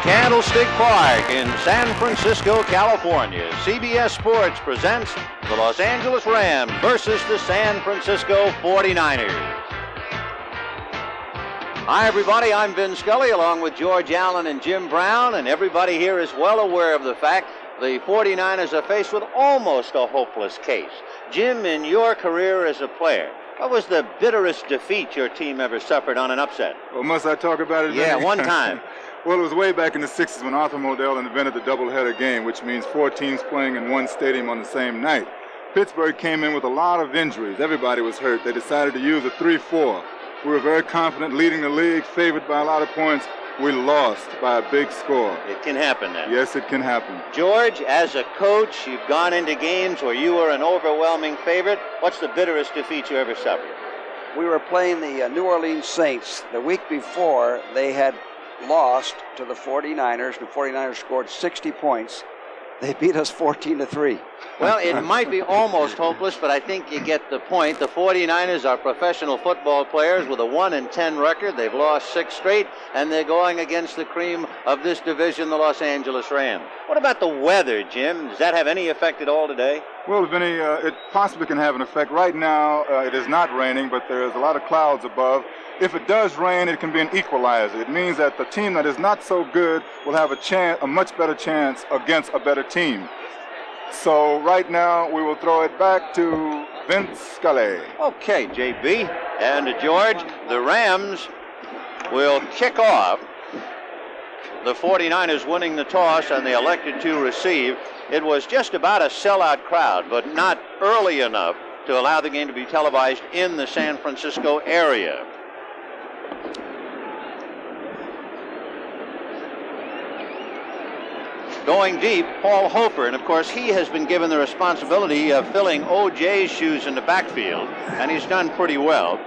Candlestick Park in San Francisco, California, CBS Sports presents the Los Angeles Rams versus the San Francisco 49ers. Hi, everybody. I'm Vin Scully along with George Allen and Jim Brown, and everybody here is well aware of the fact the 49ers are faced with almost a hopeless case. Jim, in your career as a player, what was the bitterest defeat your team ever suffered on an upset? Well, must I talk about it? Yeah, one time. Well, it was way back in the 60s when Arthur Modell invented the doubleheader game, which means 4 teams playing in one stadium on the same night. Pittsburgh came in with a lot of injuries. Everybody was hurt. They decided to use a 3-4. We were very confident, leading the league, favored by a lot of points. We lost by a big score. It can happen then. Yes, it can happen. George, as a coach, you've gone into games where you were an overwhelming favorite. What's the bitterest defeat you ever suffered? We were playing the New Orleans Saints. The week before, they had lost to the 49ers. The 49ers scored 60 points. They beat us 14-3. Well, it might be almost hopeless, but I think you get the point. The 49ers are professional football players with a 1-10 record. They've lost 6 straight, and they're going against the cream of this division, the Los Angeles Rams. What about the weather, Jim? Does that have any effect at all today? Well, Vinny, it possibly can have an effect. Right now, it is not raining, but there's a lot of clouds above. If it does rain, it can be an equalizer. It means that the team that is not so good will have a much better chance against a better team. So right now, we will throw it back to Vince Scully. Okay, JB. And George, the Rams will kick off. The 49ers winning the toss, and they elected to receive. It was just about a sellout crowd, but not early enough to allow the game to be televised in the San Francisco area. Going deep, Paul Hofer, and of course he has been given the responsibility of filling O.J.'s shoes in the backfield, and he's done pretty well.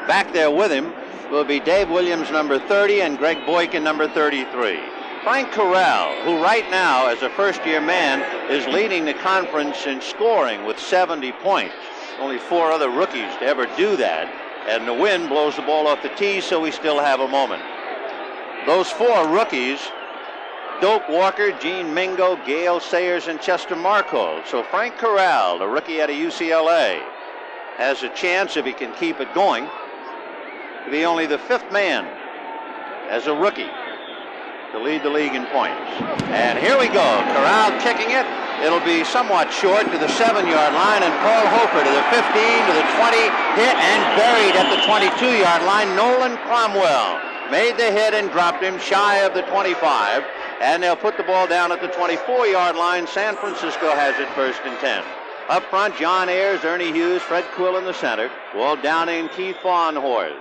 Back there with him will be Dave Williams, number 30, and Greg Boykin, number 33. Frank Corral, who right now, as a first-year man, is leading the conference in scoring with 70 points. Only 4 other rookies to ever do that, and the wind blows the ball off the tee, so we still have a moment. Those 4 rookies, Doak Walker, Gene Mingo, Gale Sayers, and Chester Marcol. So Frank Corral, the rookie out of UCLA, has a chance, if he can keep it going, to be only the 5th man as a rookie to lead the league in points. And here we go. Corral kicking it. It'll be somewhat short to the 7-yard line, and Paul Hofer to the 15, to the 20, hit and buried at the 22-yard line. Nolan Cromwell made the hit and dropped him shy of the 25, and they'll put the ball down at the 24-yard line. San Francisco has it 1st and 10. Up front, John Ayers, Ernie Hughes, Fred Quill in the center, Walt Downing, Keith Fawnhorst.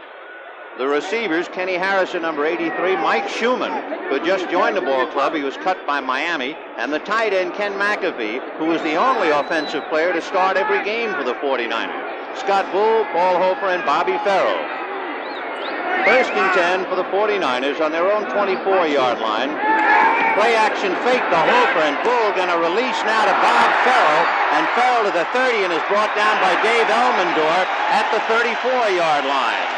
The receivers, Kenny Harrison, number 83, Mike Schumann, who had just joined the ball club. He was cut by Miami. And the tight end, Ken McAfee, who was the only offensive player to start every game for the 49ers. Scott Bull, Paul Hofer, and Bobby Farrell. 1st and 10 for the 49ers on their own 24-yard line. Play action fake to Hofer, and Bull going to release now to Bob Farrell. And Farrell to the 30 and is brought down by Dave Elmendorf at the 34-yard line.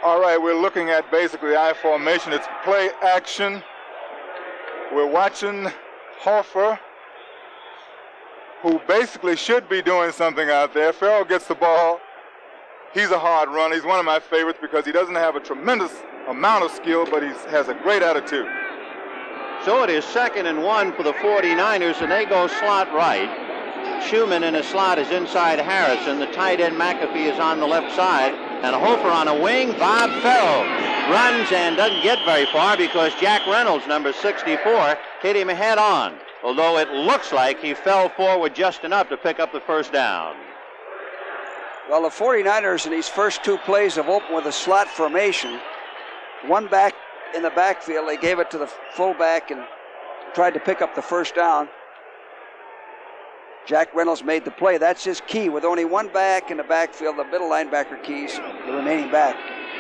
All right, we're looking at basically I formation. It's play action. We're watching Hofer, who basically should be doing something out there. Farrell gets the ball. He's a hard runner. He's one of my favorites because he doesn't have a tremendous amount of skill, but he has a great attitude. So it is 2nd and 1 for the 49ers, and they go slot right. Schumann in a slot is inside Harrison. The tight end McAfee is on the left side. And Hofer on a wing. Bob Farrell runs and doesn't get very far because Jack Reynolds, number 64, hit him head on. Although it looks like he fell forward just enough to pick up the 1st down. Well, the 49ers in these first 2 plays have opened with a slot formation. One back in the backfield. They gave it to the fullback and tried to pick up the 1st down. Jack Reynolds made the play. That's his key. With only 1 back in the backfield, the middle linebacker keys the remaining back.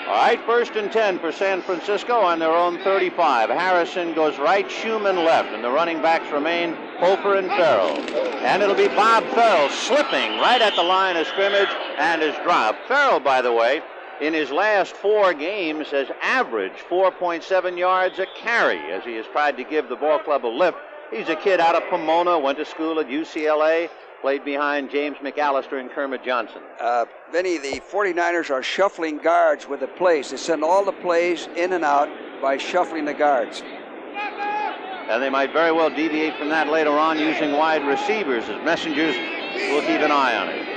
All right, 1st and 10 for San Francisco on their own 35. Harrison goes right, Schumann left, and the running backs remain Hofer and Farrell. And it'll be Bob Farrell slipping right at the line of scrimmage and is dropped. Farrell, by the way, in his last 4 games has averaged 4.7 yards a carry as he has tried to give the ball club a lift. He's a kid out of Pomona, went to school at UCLA, played behind James McAllister and Kermit Johnson. Vinny, the 49ers are shuffling guards with the plays. They send all the plays in and out by shuffling the guards. And they might very well deviate from that later on using wide receivers as messengers. We'll keep an eye on it.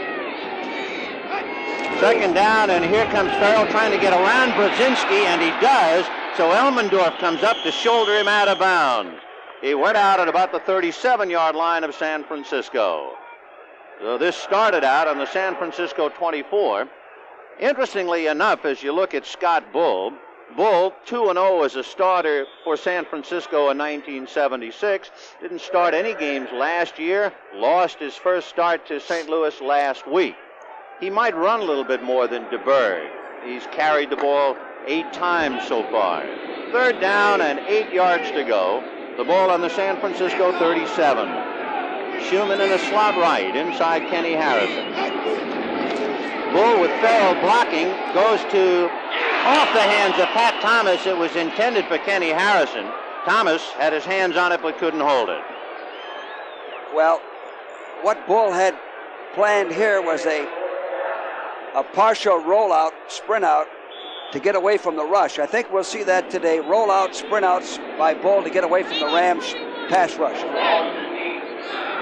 Second down, and here comes Farrell trying to get around Brzezinski, and he does. So Elmendorf comes up to shoulder him out of bounds. He went out at about the 37-yard line of San Francisco. So this started out on the San Francisco 24. Interestingly enough, as you look at Scott Bull 2-0 as a starter for San Francisco in 1976. Didn't start any games last year. Lost his first start to St. Louis last week. He might run a little bit more than DeBerg. He's carried the ball 8 times so far. Third down and 8 yards to go. The ball on the San Francisco 37. Schumann in the slot right, inside Kenny Harrison. Bull with Farrell blocking, goes to off the hands of Pat Thomas. It was intended for Kenny Harrison. Thomas had his hands on it but couldn't hold it. Well, what Bull had planned here was a partial rollout, sprint out to get away from the rush. I think we'll see that today. Rollout, sprint outs by Bull to get away from the Rams pass rush.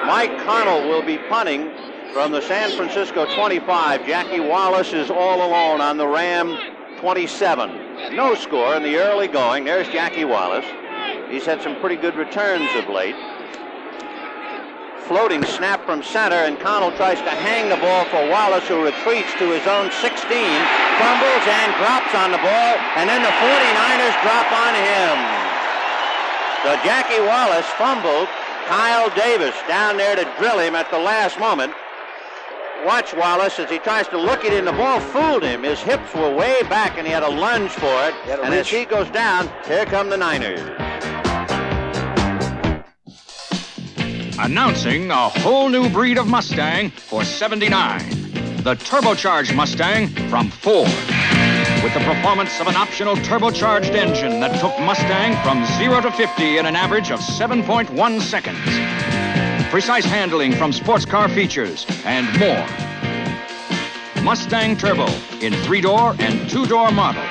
Mike Connell will be punting from the San Francisco 25. Jackie Wallace is all alone on the Ram 27. No score in the early going. There's Jackie Wallace. He's had some pretty good returns of late. Floating snap from center, and Connell tries to hang the ball for Wallace, who retreats to his own 16, fumbles and drops on the ball, and then the 49ers drop on him. So Jackie Wallace fumbled. Kyle Davis down there to drill him at the last moment. Watch Wallace as he tries to look it in. The ball fooled him. His hips were way back, and he had a lunge for it. And as he goes down, here come the Niners. Announcing a whole new breed of Mustang for '79. The turbocharged Mustang from Ford. With the performance of an optional turbocharged engine that took Mustang from 0 to 50 in an average of 7.1 seconds. Precise handling from sports car features and more. Mustang Turbo in 3-door and 2-door models.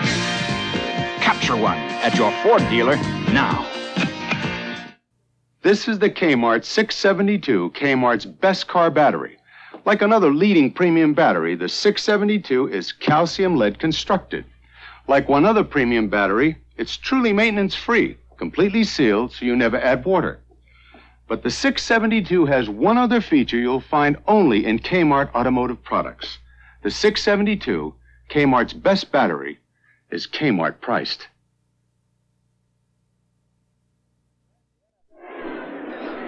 Capture one at your Ford dealer now. This is the Kmart 672, Kmart's best car battery. Like another leading premium battery, the 672 is calcium lead constructed. Like one other premium battery, it's truly maintenance-free, completely sealed so you never add water. But the 672 has one other feature you'll find only in Kmart automotive products. The 672, Kmart's best battery, is Kmart priced.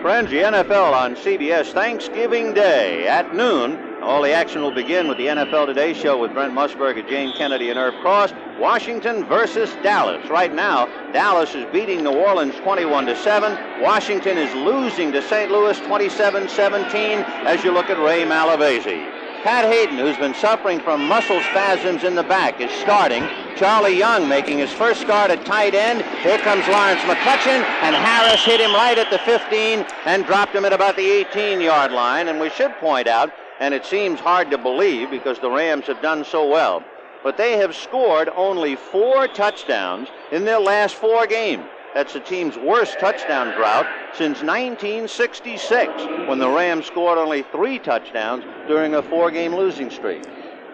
Friends, the NFL on CBS Thanksgiving Day at noon. All the action will begin with the NFL Today show with Brent Musburger, Jane Kennedy, and Irv Cross. Washington versus Dallas. Right now, Dallas is beating New Orleans 21-7. Washington is losing to St. Louis 27-17 as you look at Ray Malavasi. Pat Hayden, who's been suffering from muscle spasms in the back, is starting. Charlie Young making his first start at tight end. Here comes Lawrence McCutcheon, and Harris hit him right at the 15 and dropped him at about the 18-yard line. And we should point out, and it seems hard to believe because the Rams have done so well, but they have scored only 4 touchdowns in their last 4 games. That's the team's worst touchdown drought since 1966, when the Rams scored only 3 touchdowns during a 4-game losing streak.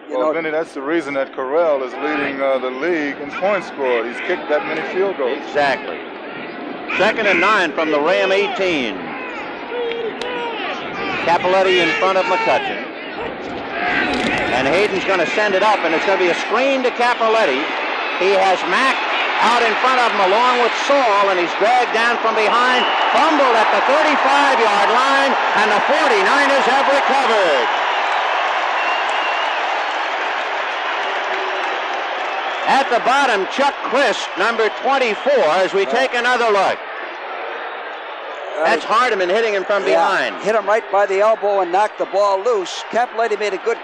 Well, Vinny, that's the reason that Corral is leading the league in points scored. He's kicked that many field goals. Exactly. 2nd and 9 from the Ram 18. Capoletti in front of McCutcheon. And Hayden's going to send it up, and it's going to be a screen to Capoletti. He has Mack out in front of him along with Saul, and he's dragged down from behind, fumbled at the 35-yard line, and the 49ers have recovered. At the bottom, Chuck Crisp, number 24, as we take another look. That's Hardiman hitting him from behind. Hit him right by the elbow and knocked the ball loose. Cappelletti made a good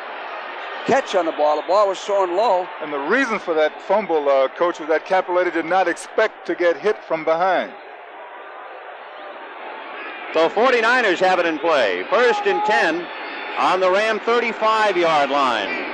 catch on the ball. The ball was thrown low. And the reason for that fumble, Coach, was that Cappelletti did not expect to get hit from behind. So 49ers have it in play. 1st and 10 on the Ram 35-yard line.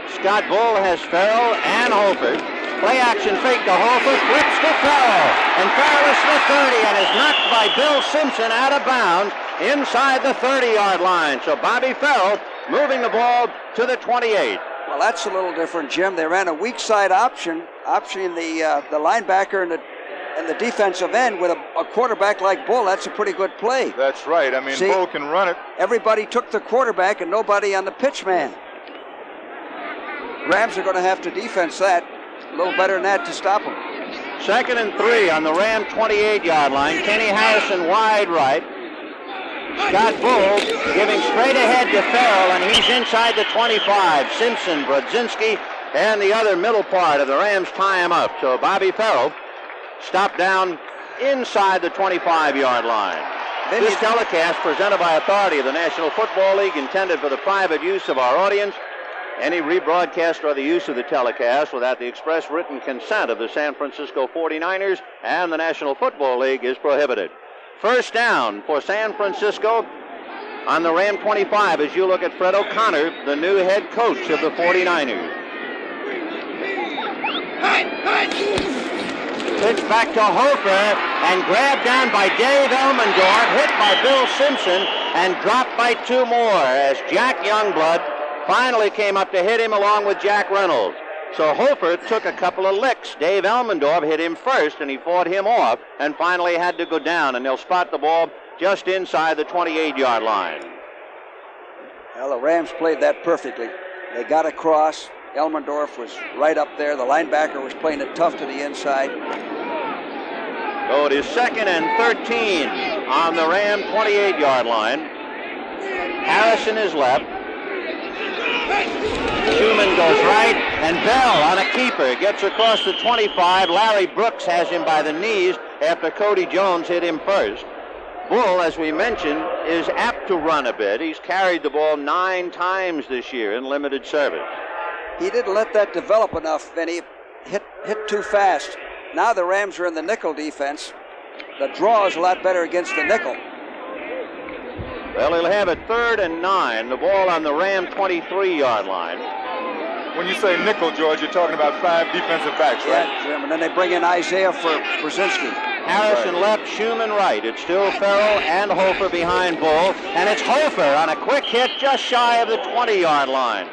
Scott Bull has Farrell and Hofer. Play action fake to Hofer, flips to Farrell. And Farrell is to the 30 and is knocked by Bill Simpson out of bounds inside the 30-yard line. So Bobby Farrell moving the ball to the 28. Well, that's a little different, Jim. They ran a weak side optioning the linebacker and the defensive end with a quarterback like Bull. That's a pretty good play. That's right. I mean, See, Bull can run it. Everybody took the quarterback and nobody on the pitch man. Rams are going to have to defense that a little better than that to stop them. 2nd and 3 on the Ram 28-yard line. Kenny Harrison wide right. Scott Bull giving straight ahead to Farrell, and he's inside the 25. Simpson, Brodzinski, and the other middle part of the Rams tie him up. So Bobby Farrell stopped down inside the 25-yard line. This telecast presented by authority of the National Football League, intended for the private use of our audience. Any rebroadcast or the use of the telecast without the express written consent of the San Francisco 49ers and the National Football League is prohibited. 1st down for San Francisco on the Ram 25 as you look at Fred O'Connor, the new head coach of the 49ers. Pitch back to Hofer and grabbed down by Dave Elmendorf, hit by Bill Simpson, and dropped by 2 more as Jack Youngblood finally came up to hit him along with Jack Reynolds. So Hofer took a couple of licks. Dave Elmendorf hit him first, and he fought him off and finally had to go down, and they'll spot the ball just inside the 28-yard line. Well, the Rams played that perfectly. They got across. Elmendorf was right up there. The linebacker was playing it tough to the inside. So it is 2nd and 13 on the Ram 28-yard line. Harrison is left. Schumann goes right, and Bell on a keeper gets across the 25. Larry Brooks has him by the knees after Cody Jones hit him first. Bull, as we mentioned, is apt to run a bit. He's carried the ball 9 times this year in limited service. He didn't let that develop enough, Vinny. Hit too fast. Now the Rams are in the nickel defense. The draw is a lot better against the nickel. Well, he'll have it 3rd and 9. The ball on the Ram 23-yard line. When you say nickel, George, you're talking about 5 defensive backs, right? Yeah, Jim, and then they bring in Isaiah for Brzezinski. Harrison left, Schumann right. It's still Farrell and Hofer behind Bull, and it's Hofer on a quick hit just shy of the 20-yard line.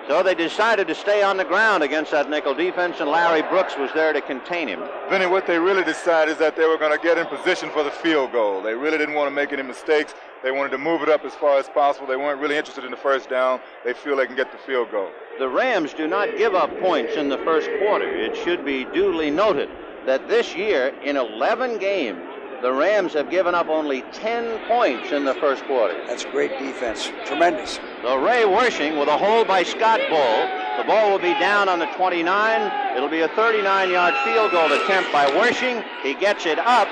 So they decided to stay on the ground against that nickel defense, and Larry Brooks was there to contain him. Vinny, what they really decided is that they were going to get in position for the field goal. They really didn't want to make any mistakes. They wanted to move it up as far as possible. They weren't really interested in the 1st down. They feel they can get the field goal. The Rams do not give up points in the 1st quarter. It should be duly noted that this year, in 11 games, the Rams have given up only 10 points in the 1st quarter. That's great defense. Tremendous. So Ray Wershing with a hold by Scott Bull. The ball will be down on the 29. It'll be a 39-yard field goal attempt by Wershing. He gets it up.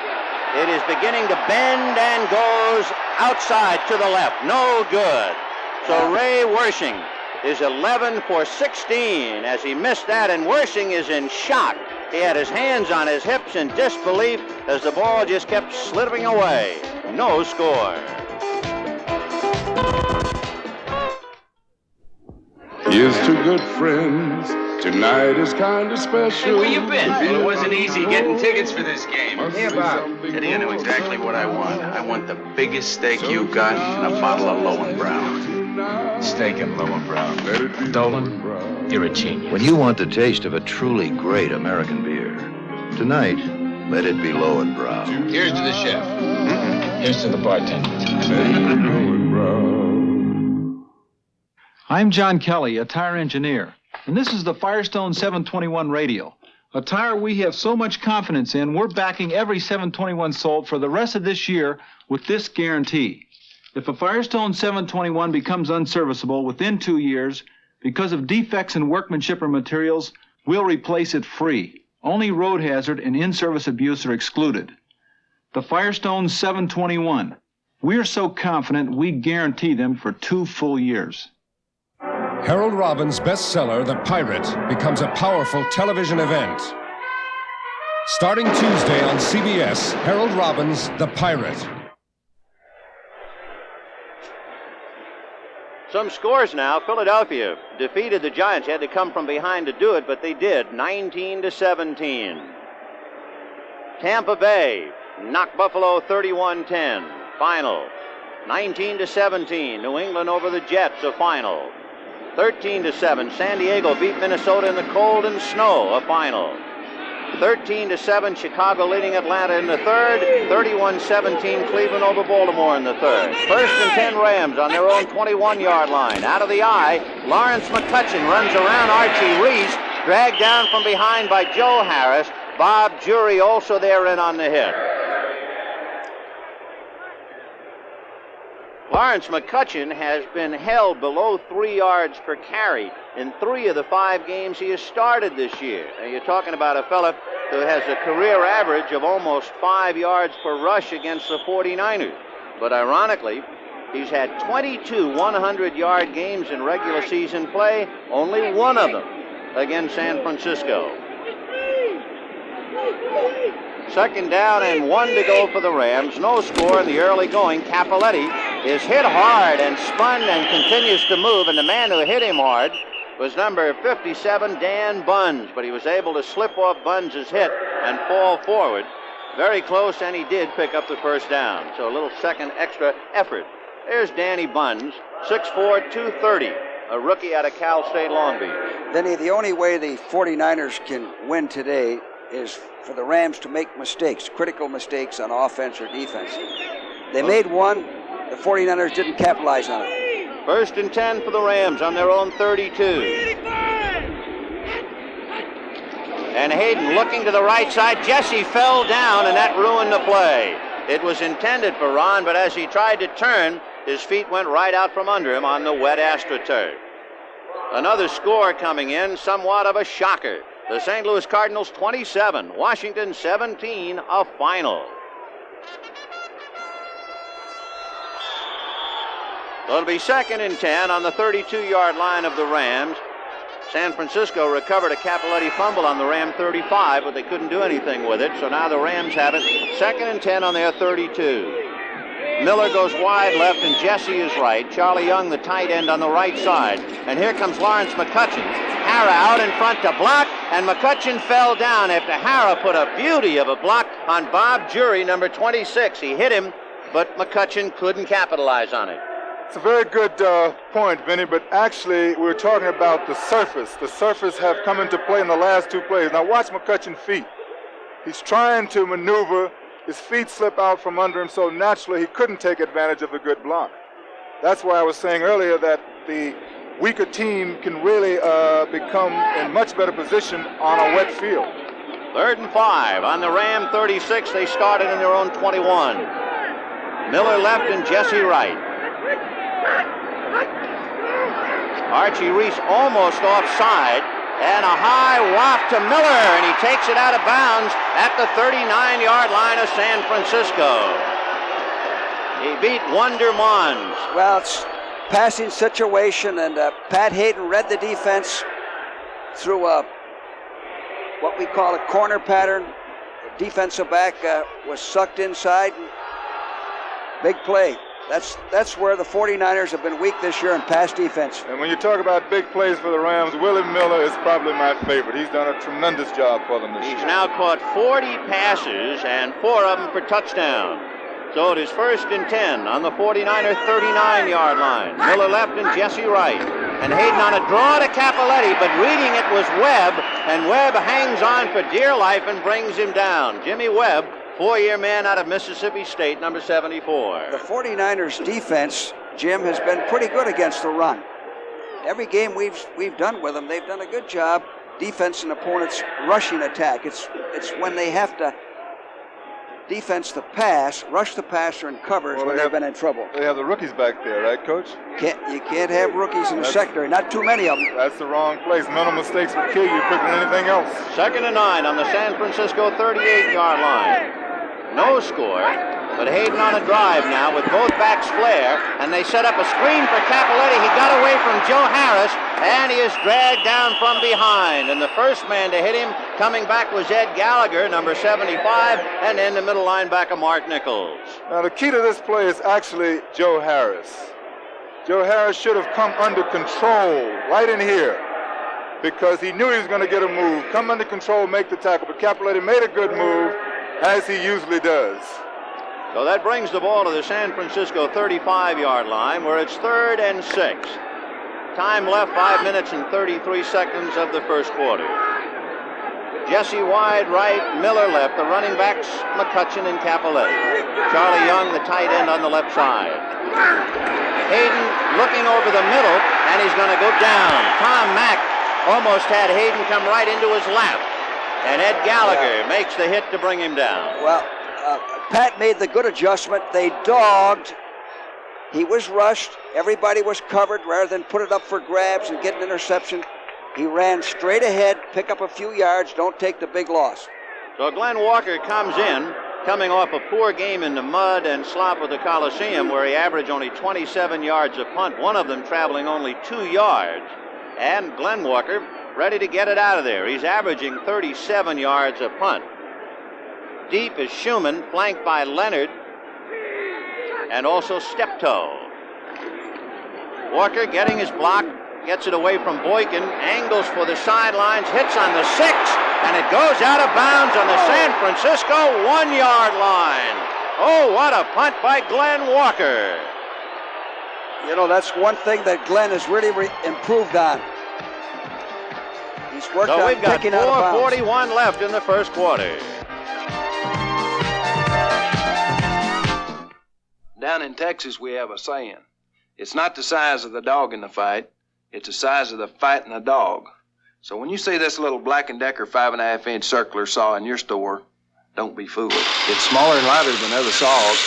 It is beginning to bend and goes outside to the left. No good. So Ray Wershing is 11 for 16 as he missed that, and Wershing is in shock. He had his hands on his hips in disbelief as the ball just kept slipping away. No score. Here's to good friends. Tonight is kind of special. Hey, where you been? Well, it wasn't easy getting tickets for this game. Hey, Bob. Teddy, I know exactly what I want. I want the biggest steak you got and a bottle of Lowenbrow. Steak and Lowenbrow. Dolan, you're a genius. When you want the taste of a truly great American beer, tonight, let it be Lowenbrow. Here's to the chef. Here's to the bartender. I'm John Kelly, a tire engineer, and this is the Firestone 721 radio. A tire we have so much confidence in, we're backing every 721 sold for the rest of this year with this guarantee. If a Firestone 721 becomes unserviceable within 2 years because of defects in workmanship or materials, we'll replace it free. Only road hazard and in-service abuse are excluded. the Firestone 721. We're so confident we guarantee them for 2 full years. Harold Robbins' bestseller, The Pirate, becomes a powerful television event. Starting Tuesday on CBS, Harold Robbins, The Pirate. Some scores now. Philadelphia defeated the Giants. They had to come from behind to do it, but they did. 19-17. Tampa Bay knocked Buffalo 31-10. Final. 19-17. New England over the Jets, a final. 13-7. San Diego beat Minnesota in the cold and snow, a final. 13-7. Chicago leading Atlanta in the third. 31-17. Cleveland over Baltimore in the third. 1st and 10 Rams on their own 21-yard line. Out of the eye, Lawrence McCutcheon runs around Archie Reese, dragged down from behind by Joe Harris. Bob Jury also there in on the hit. Lawrence McCutcheon has been held below 3 yards per carry in 3 of the 5 games he has started this year. And you're talking about a fella who has a career average of almost 5 yards per rush against the 49ers. But ironically, he's had 22 100-yard games in regular season play, only 1 of them against San Francisco. 2nd down and 1 to go for the Rams. No score in the early going. Cappelletti is hit hard and spun and continues to move, and the man who hit him hard was number 57, Dan Buns, but he was able to slip off Buns' hit and fall forward. Very close, and he did pick up the 1st down. So a little second extra effort. There's Danny Buns, 6'4", 230, a rookie out of Cal State Long Beach. Denny, the only way the 49ers can win today is for the Rams to make mistakes, critical mistakes on offense or defense. They made one, the 49ers didn't capitalize on it. 1st and 10 for the Rams on their own 32. And Hayden looking to the right side. Jesse fell down, and that ruined the play. It was intended for Ron, but as he tried to turn, his feet went right out from under him on the wet AstroTurf. Another score coming in, somewhat of a shocker. The St. Louis Cardinals 27, Washington 17, a final. So it'll be 2nd and 10 on the 32-yard line of the Rams. San Francisco recovered a Cappelletti fumble on the Ram 35, but they couldn't do anything with it, so now the Rams have it. 2nd and 10 on their 32. Miller goes wide left and Jesse is right. Charlie Young, the tight end, on the right side. And here comes Lawrence McCutcheon. Hara out in front to block, and McCutcheon fell down after Hara put a beauty of a block on Bob Jury, number 26. He hit him, but McCutcheon couldn't capitalize on it. It's a very good point, Vinny, but actually we're talking about the surface. The surface have come into play in the last 2 plays. Now watch McCutcheon's feet. He's trying to maneuver. His feet slip out from under him, so naturally he couldn't take advantage of a good block. That's why I was saying earlier that the weaker team can really become in much better position on a wet field. 3rd and 5 on the Ram 36. They started in their own 21. Miller left and Jesse right. Archie Reese almost offside, and a high waft to Miller, and he takes it out of bounds at the 39-yard line of San Francisco. He beat Wonder Mons. Well, it's passing situation, and Pat Hayden read the defense through what we call a corner pattern. The defensive back was sucked inside. Big play. That's where the 49ers have been weak this year in pass defense. And when you talk about big plays for the Rams, Willie Miller is probably my favorite. He's done a tremendous job for them this year. He's now caught 40 passes and 4 of them for touchdown. So it is 1st and 10 on the 49er 39-yard line. Miller left and Jesse right. And Hayden on a draw to Cappelletti, but reading it was Webb, and Webb hangs on for dear life and brings him down. Jimmy Webb, 4-year man out of Mississippi State, number 74. The 49ers defense, Jim, has been pretty good against the run. Every game we've done with them, they've done a good job defense and opponents' rushing attack. It's when they have to defense the pass, rush the passer and covers when they've been in trouble. They have the rookies back there, right, Coach? You can't have rookies in the secondary, not too many of them. That's the wrong place. Mental mistakes will kill you quicker than anything else. 2nd and 9 on the San Francisco 38-yard line. No no score. But Hayden on a drive now with both backs flare, and they set up a screen for Capoletti. He got away from Joe Harris, and he is dragged down from behind. And the first man to hit him coming back was Ed Gallagher, number 75, and then the middle linebacker Mark Nichols. Now the key to this play is actually Joe Harris. Joe Harris should have come under control right in here because he knew he was going to get a move, come under control, make the tackle. But Capoletti made a good move, as he usually does. So that brings the ball to the San Francisco 35-yard line, where it's 3rd and 6. Time left 5 minutes and 33 seconds of the first quarter. Jesse wide right, Miller left. The running backs, McCutcheon and Capoletti. Charlie Young, the tight end, on the left side. Hayden looking over the middle, and he's going to go down. Tom Mack almost had Hayden come right into his lap. And Ed Gallagher makes the hit to bring him down. Well, Pat made the good adjustment. They dogged. He was rushed. Everybody was covered. Rather than put it up for grabs and get an interception, he ran straight ahead, pick up a few yards, don't take the big loss. So Glenn Walker comes in, coming off a poor game in the mud and slop of the Coliseum, where he averaged only 27 yards a punt, one of them traveling only 2 yards. And Glenn Walker ready to get it out of there. He's averaging 37 yards a punt. Deep is Schumann, flanked by Leonard, and also Steptoe. Walker getting his block, gets it away from Boykin, angles for the sidelines, hits on the 6, and it goes out of bounds on the San Francisco 1-yard line. Oh, what a punt by Glenn Walker. You know, that's one thing that Glenn has really improved on. He's worked on we've got picking out of bounds. 4:41 left in the first quarter. Down in Texas, we have a saying. It's not the size of the dog in the fight. It's the size of the fight in the dog. So when you see this little Black & Decker 5.5-inch circular saw in your store, don't be fooled. It's smaller and lighter than other saws,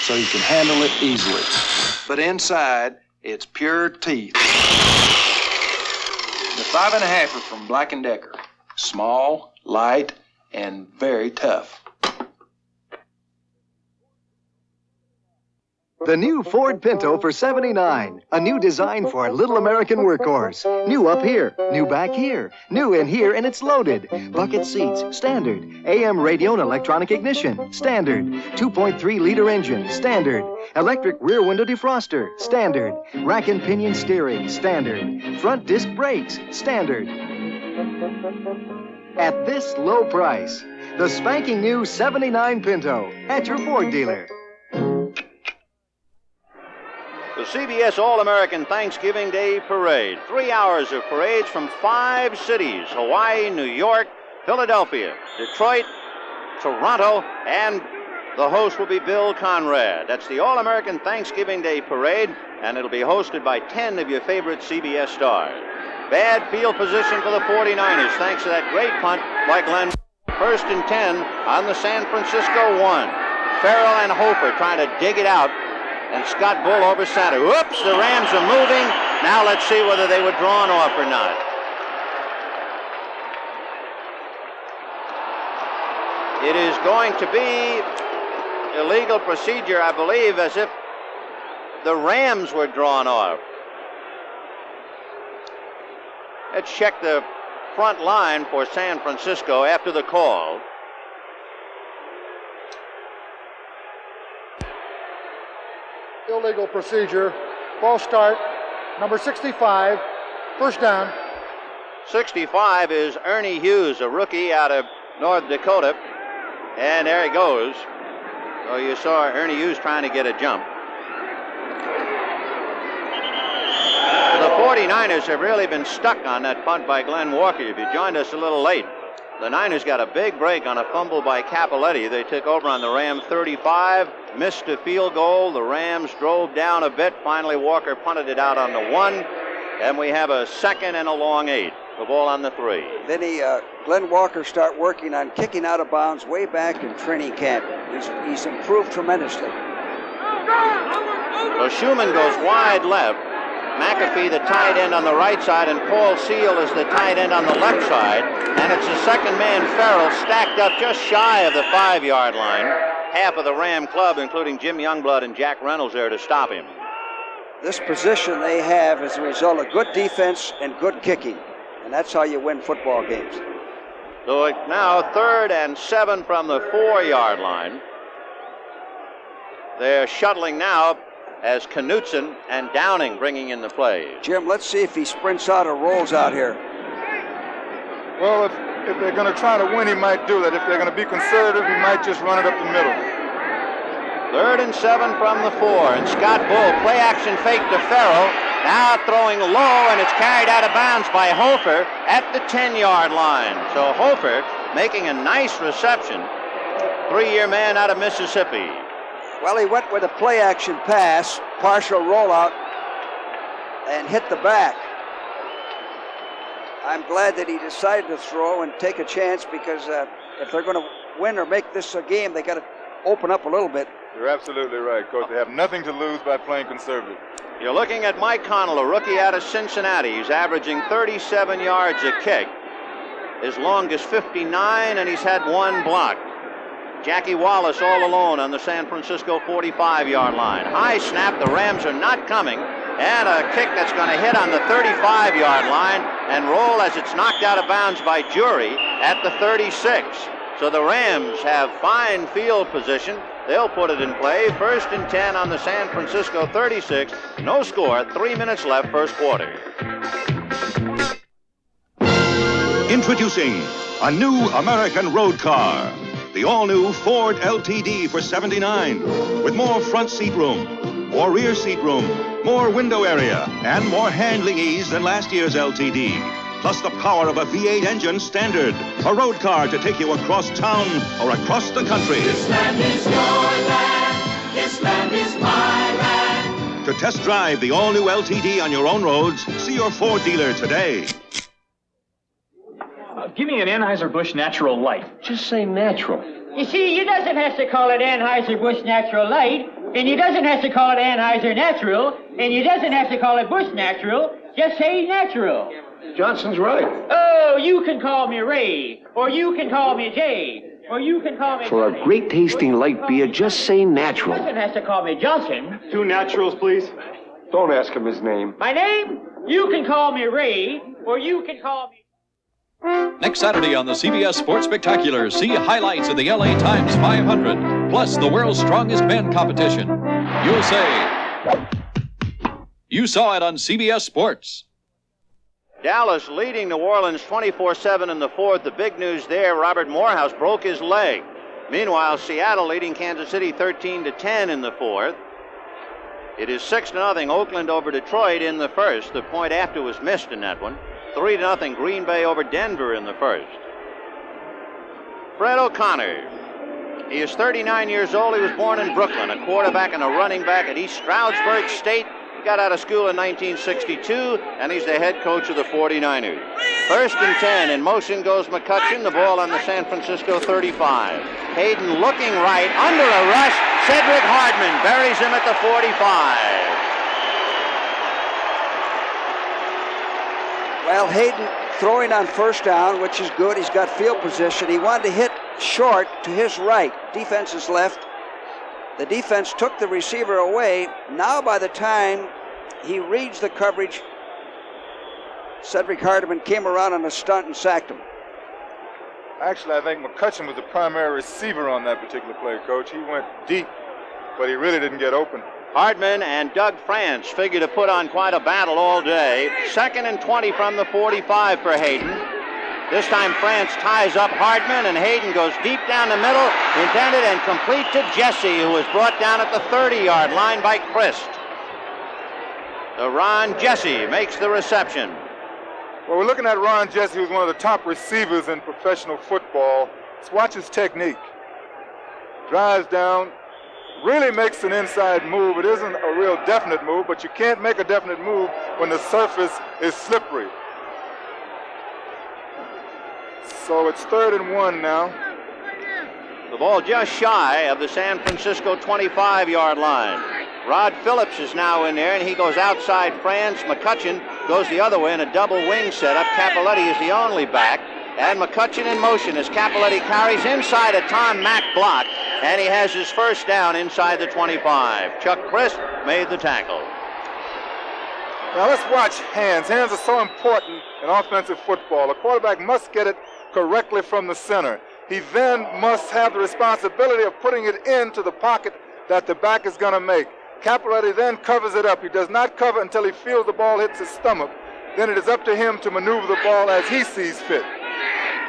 so you can handle it easily. But inside, it's pure teeth. The 5.5er from Black & Decker. Small, light, and very tough. The new Ford Pinto for $79. A new design for a little American workhorse. New up here, new back here, new in here, and it's loaded. Bucket seats, standard. AM radio and electronic ignition, standard. 2.3-liter engine, standard. Electric rear window defroster, standard. Rack and pinion steering, standard. Front disc brakes, standard. At this low price, the spanking new '79 Pinto at your Ford dealer. The CBS All-American Thanksgiving Day Parade. 3 hours of parades from 5 cities: Hawaii, New York, Philadelphia, Detroit, Toronto, and the host will be Bill Conrad. That's the All-American Thanksgiving Day Parade, and it'll be hosted by 10 of your favorite CBS stars. Bad field position for the 49ers, thanks to that great punt by Glenn. 1st and 10 on the San Francisco 1. Farrell and Hofer trying to dig it out. And Scott Bull over center. Whoops, the Rams are moving. Now let's see whether they were drawn off or not. It is going to be illegal procedure, I believe, as if the Rams were drawn off. Let's check the front line for San Francisco after the call. Illegal procedure, false start, number 65, first down. 65 is Ernie Hughes, a rookie out of North Dakota. And there he goes. So you saw Ernie Hughes trying to get a jump. The 49ers have really been stuck on that punt by Glenn Walker. If you joined us a little late, the Niners got a big break on a fumble by Capoletti. They took over on the Ram 35, missed a field goal. The Rams drove down a bit. Finally, Walker punted it out on the 1, and we have a 2nd and a long 8. The ball on the 3. Then Glenn Walker start working on kicking out of bounds way back in training camp. He's improved tremendously. So Schumann goes wide left. McAfee, the tight end, on the right side, and Paul Seal is the tight end on the left side. And it's the second man, Farrell, stacked up just shy of the 5-yard line. half of the Ram club, including Jim Youngblood and Jack Reynolds there to stop him. This position they have is a result of good defense and good kicking, and that's how you win football games. So now 3rd and 7 from the 4-yard line. They're shuttling now as Knutson and Downing bringing in the plays. Jim, let's see if he sprints out or rolls out here. Well, if they're going to try to win, he might do that. If they're going to be conservative, he might just run it up the middle. 3rd and 7 from the 4, and Scott Bull, play action fake to Farrell, now throwing low, and it's carried out of bounds by Hofer at the 10-yard line. So Hofer making a nice reception, 3-year man out of Mississippi. Well, he went with a play action pass, partial rollout, and hit the back. I'm glad that he decided to throw and take a chance, because if they're going to win or make this a game, they got to open up a little bit. You're absolutely right, Coach. They have nothing to lose by playing conservative. You're looking at Mike Connell, a rookie out of Cincinnati. He's averaging 37 yards a kick. His longest 59, and he's had 1 block. Jackie Wallace all alone on the San Francisco 45-yard line. High snap, the Rams are not coming, and a kick that's going to hit on the 35-yard line and roll as it's knocked out of bounds by Jury at the 36. So the Rams have fine field position. They'll put it in play. 1st and 10 on the San Francisco 36. No score, 3 minutes left, first quarter. Introducing a new American road car. The all-new Ford LTD for $79. With more front seat room, more rear seat room, more window area, and more handling ease than last year's LTD. Plus the power of a V8 engine standard. A road car to take you across town or across the country. This land is your land. This land is my land. To test drive the all-new LTD on your own roads, see your Ford dealer today. Give me an Anheuser-Busch Natural Light. Just say natural. You see, you doesn't have to call it Anheuser-Busch Natural Light, and you doesn't have to call it Anheuser Natural, and you doesn't have to call it Busch Natural. Just say natural. Johnson's right. Oh, you can call me Ray, or you can call me Jay, or you can call me... For a great tasting light beer, just say natural. You doesn't have to call me Johnson. 2 naturals, please. Don't ask him his name. My name? You can call me Ray, or you can call me... Next Saturday on the CBS Sports Spectacular, see highlights of the LA Times 500, plus the world's strongest men competition. You'll say, you saw it on CBS Sports. Dallas leading New Orleans 24-7 in the 4th. The big news there, Robert Morehouse broke his leg. Meanwhile, Seattle leading Kansas City 13-10 in the 4th. It is 6-0 Oakland over Detroit in the 1st. The point after was missed in that one. 3-0 Green Bay over Denver in the 1st. Fred O'Connor. He is 39 years old. He was born in Brooklyn, a quarterback and a running back at East Stroudsburg State. He got out of school in 1962, and he's the head coach of the 49ers. 1st and 10. In motion goes McCutcheon. The ball on the San Francisco 35. Hayden looking right, under a rush. Cedric Hardman buries him at the 45. Well, Hayden throwing on 1st down, which is good. He's got field position. He wanted to hit short to his right. Defense is left. The defense took the receiver away. Now by the time he reads the coverage, Cedric Hardeman came around on a stunt and sacked him. Actually, I think McCutcheon was the primary receiver on that particular play, Coach. He went deep, but he really didn't get open. Hardman and Doug France figure to put on quite a battle all day. 2nd and 20 from the 45 for Hayden. This time France ties up Hardman, and Hayden goes deep down the middle, intended and complete to Jesse, who was brought down at the 30-yard line by Christ. So Ron Jesse makes the reception. Well, we're looking at Ron Jesse, who's one of the top receivers in professional football. Let's watch his technique. Drives down, really makes an inside move. It isn't a real definite move, but you can't make a definite move when the surface is slippery. So it's 3rd and 1 now. The ball just shy of the San Francisco 25-yard line. Rod Phillips is now in there, and he goes outside France. McCutcheon goes the other way in a double wing setup. Capoletti is the only back. And McCutcheon in motion as Capoletti carries inside a Tom Mack block. and he has his first down inside the 25. Chuck Crisp made the tackle. Now let's watch hands. Hands are so important in offensive football. A quarterback must get it correctly from the center. He then must have the responsibility of putting it into the pocket that the back is going to make. Capoletti then covers it up. He does not cover until he feels the ball hits his stomach. Then it is up to him to maneuver the ball as he sees fit.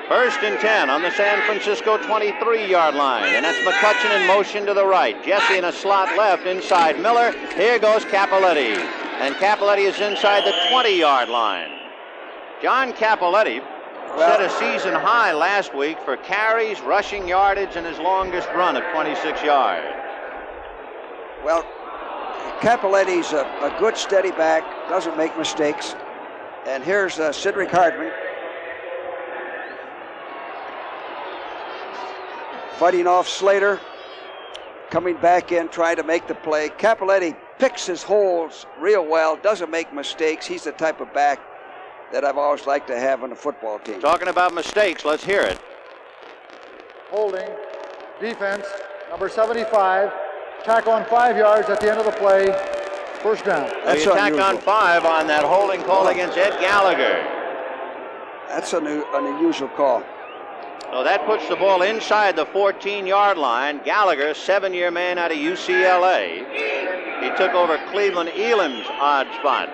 1st and 10 on the San Francisco 23-yard line, and that's McCutcheon in motion to the right. Jesse in a slot left inside Miller. Here goes Capoletti, and Capoletti is inside the 20-yard line. John Capoletti set a season high last week for carries, rushing yardage, and his longest run of 26 yards. Well, Capoletti's a good steady back, doesn't make mistakes. And here's Cedric Hardman fighting off Slater, coming back in, trying to make the play. Capoletti picks his holes real well, doesn't make mistakes. He's the type of back that I've always liked to have on the football team. Talking about mistakes, let's hear it. Holding, defense, number 75, tackle on 5 yards at the end of the play, first down. That's the attack on 5 on that holding call against Ed Gallagher. That's an unusual call. So that puts the ball inside the 14-yard line. Gallagher, 7-year man out of UCLA. He took over Cleveland Elam's odd spot.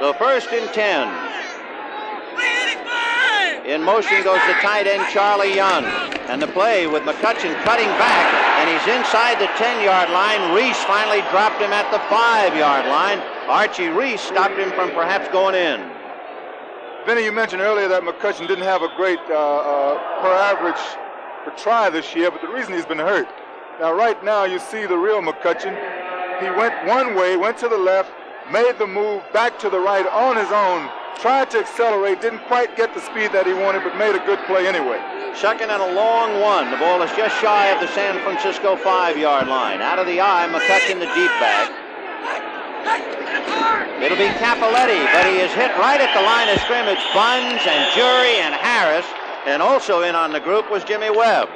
So 1st and 10. In motion goes the tight end Charlie Young. And the play with McCutcheon cutting back, and he's inside the 10-yard line. Reese finally dropped him at the 5-yard line. Archie Reese stopped him from perhaps going in. Vinny, you mentioned earlier that McCutcheon didn't have a great per average per try this year, but the reason he's been hurt. Now, right now, you see the real McCutcheon. He went one way, went to the left, made the move back to the right on his own, tried to accelerate, didn't quite get the speed that he wanted, but made a good play anyway. 2nd and a long one. The ball is just shy of the San Francisco 5-yard line. Out of the eye, McCutcheon, the deep back. It'll be Capoletti, but he is hit right at the line of scrimmage. Buns and Jury and Harris, and also in on the group was Jimmy Webb.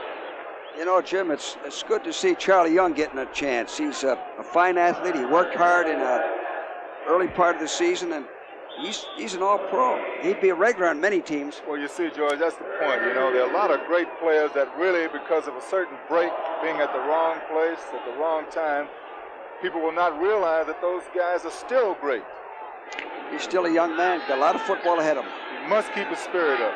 You know, Jim, it's good to see Charlie Young getting a chance. He's a fine athlete. He worked hard in the early part of the season, and he's an all-pro. He'd be a regular on many teams. Well, you see, George, that's the point. You know, there are a lot of great players that really, because of a certain break, being at the wrong place at the wrong time, people will not realize that those guys are still great. He's still a young man, got a lot of football ahead of him. He must keep his spirit up.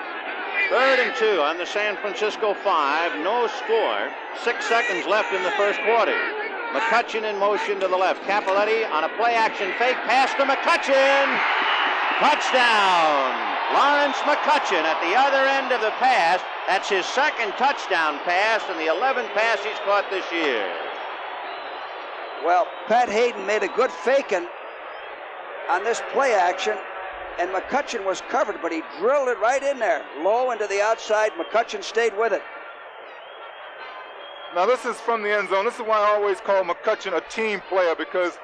3rd and 2 on the San Francisco 5, no score. 6 seconds left in the first quarter. McCutcheon in motion to the left. Capoletti on a play-action fake pass to McCutcheon. Touchdown! Lawrence McCutcheon at the other end of the pass. That's his 2nd touchdown pass and the 11th pass he's caught this year. Well, Pat Hayden made a good fake on this play action, and McCutcheon was covered, but he drilled it right in there, low into the outside. McCutcheon stayed with it. Now, this is from the end zone. This is why I always call McCutcheon a team player, because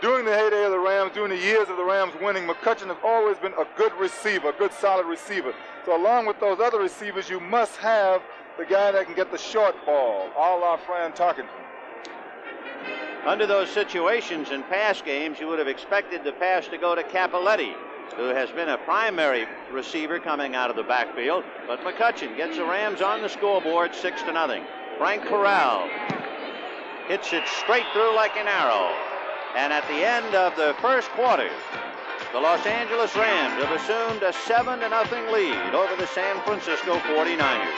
during the heyday of the Rams, during the years of the Rams winning, McCutcheon has always been a good receiver, a good solid receiver. So along with those other receivers, you must have the guy that can get the short ball, a la Fran Tarkenton. Under those situations in pass games, you would have expected the pass to go to Capoletti, who has been a primary receiver coming out of the backfield. But McCutcheon gets the Rams on the scoreboard, 6-0. Frank Corral hits it straight through like an arrow. And at the end of the first quarter, the Los Angeles Rams have assumed a 7-0 lead over the San Francisco 49ers.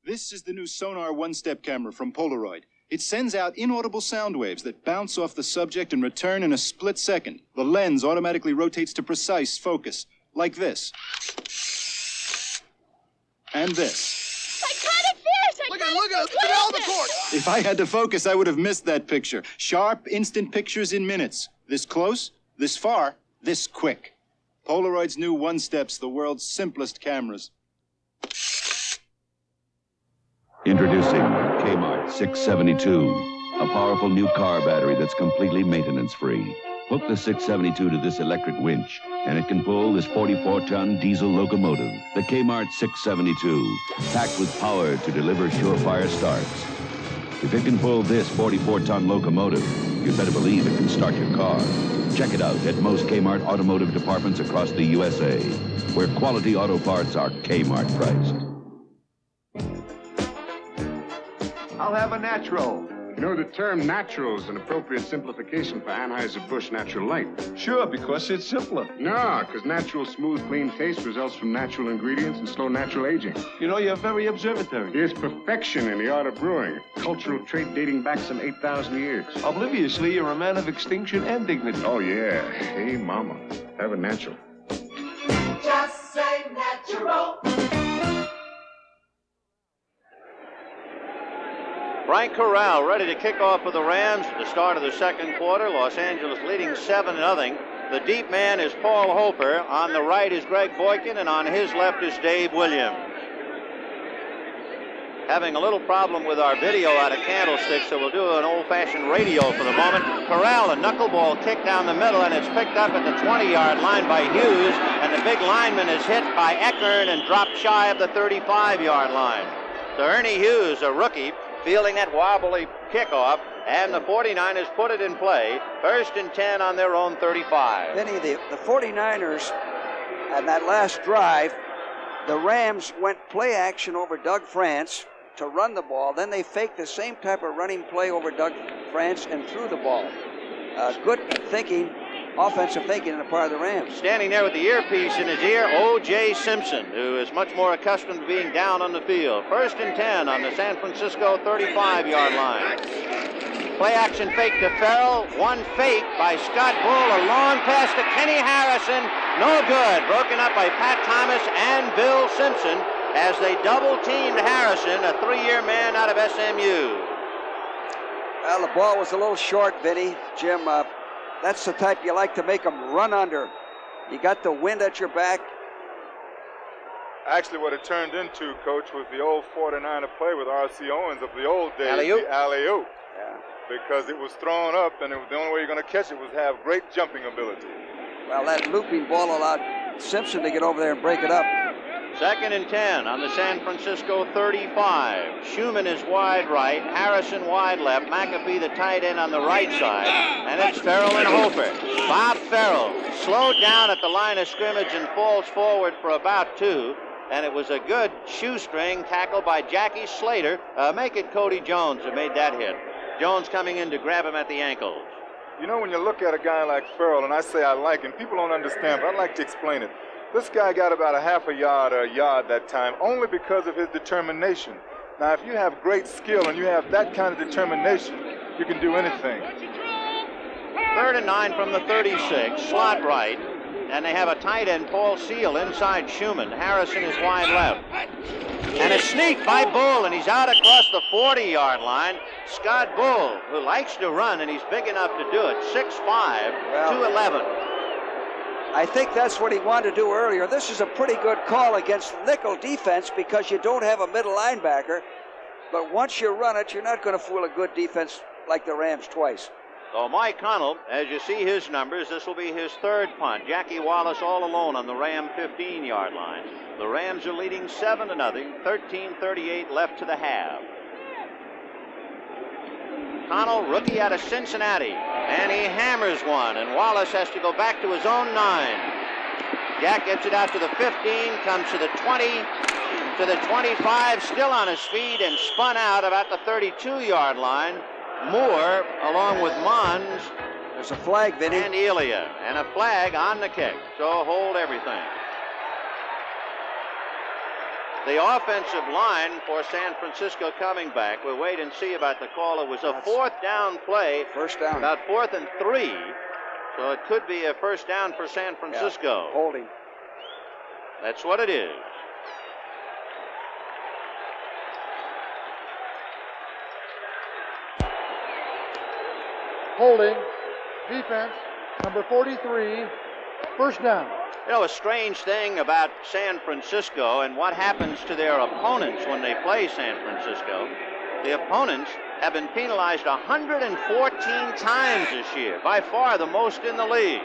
This is the new Sonar one-step camera from Polaroid. It sends out inaudible sound waves that bounce off the subject and return in a split second. The lens automatically rotates to precise focus, like this. And this. I caught a fish! Look at all the court! If I had to focus, I would have missed that picture. Sharp, instant pictures in minutes. This close, this far, this quick. Polaroid's new one-step's the world's simplest cameras. Introducing Kmart 672. a powerful new car battery that's completely maintenance-free. Hook the 672 to this electric winch, and it can pull this 44-ton diesel locomotive, the Kmart 672, packed with power to deliver surefire starts. If it can pull this 44-ton locomotive, you'd better believe it can start your car. Check it out at most Kmart automotive departments across the USA, where quality auto parts are Kmart priced. I'll have a natural. You know, the term natural is an appropriate simplification for Anheuser-Busch Natural Light. Sure, because it's simpler. No, because natural, smooth, clean taste results from natural ingredients and slow natural aging. You know, you're very observatory. Here's perfection in the art of brewing, a cultural trait dating back some 8,000 years. Obliviously, you're a man of extinction and dignity. Oh, yeah. Hey, mama, have a natural. Just say natural. Frank Corral ready to kick off for the Rams at the start of the second quarter. Los Angeles leading 7-0. The deep man is Paul Hofer. On the right is Greg Boykin, and on his left is Dave Williams. Having a little problem with our video out of Candlestick, so we'll do an old-fashioned radio for the moment. Corral, a knuckleball kick down the middle, and it's picked up at the 20-yard line by Hughes, and the big lineman is hit by Eckern and dropped shy of the 35-yard line. So Ernie Hughes, a rookie, fielding that wobbly kickoff, and the 49ers put it in play. 1st and 10 on their own 35. Vinny, the 49ers, on that last drive, the Rams went play action over Doug France to run the ball. Then they faked the same type of running play over Doug France and threw the ball. Good thinking, offensive thinking on the part of the Rams. Standing there with the earpiece in his ear, O.J. Simpson, who is much more accustomed to being down on the field. 1st and 10 on the San Francisco 35-yard line. Play action fake to Farrell. One fake by Scott Bull. A long pass to Kenny Harrison. No good. Broken up by Pat Thomas and Bill Simpson as they double-teamed Harrison, a 3-year man out of SMU. Well, the ball was a little short, Vinny. Jim, that's the type you like to make them run under. You got the wind at your back. Actually, what it turned into, Coach, was the old 49er play with R.C. Owens of the old days. Alley-oop. The alley-oop. Yeah. Because it was thrown up, and the only way you're going to catch it was have great jumping ability. Well, that looping ball allowed Simpson to get over there and break it up. 2nd and 10 on the San Francisco 35. Schumann is wide right, Harrison wide left, McAfee the tight end on the right side, and it's Farrell and Hofer. Bob Farrell slowed down at the line of scrimmage and falls forward for about 2, and it was a good shoestring tackle by Jackie Slater. Make it Cody Jones who made that hit. Jones coming in to grab him at the ankles. You know, when you look at a guy like Farrell, and I say I like him, people don't understand, but I'd like to explain it. This guy got about a half a yard or a yard that time only because of his determination. Now, if you have great skill and you have that kind of determination, you can do anything. 3rd and 9 from the 36, slot right, and they have a tight end, Paul Seal, inside Schumann. Harrison is wide left. And a sneak by Bull, and he's out across the 40-yard line. Scott Bull, who likes to run, and he's big enough to do it, 6'5", 211. I think that's what he wanted to do earlier. This is a pretty good call against nickel defense because you don't have a middle linebacker. But once you run it, you're not going to fool a good defense like the Rams twice. So Mike Connell, as you see his numbers, this will be his 3rd punt. Jackie Wallace all alone on the Ram 15-yard line. The Rams are leading 7-0, 13:38 left to the half. Connell, rookie out of Cincinnati, and he hammers one, and Wallace has to go back to his own 9. Jack gets it out to the 15, comes to the 20, to the 25, still on his feet, and spun out about the 32-yard line. Moore, along with Mons. There's a flag, Vinny. And Elia, and a flag on the kick, so hold everything. The offensive line for San Francisco coming back. We'll wait and see about the call. It was a 4th down play. First down. About 4th and 3. So it could be a first down for San Francisco. Yeah, holding. That's what it is. Holding. Defense. Number 43. First down. You know, a strange thing about San Francisco and what happens to their opponents when they play San Francisco The opponents have been penalized 114 times this year, by far the most in the league.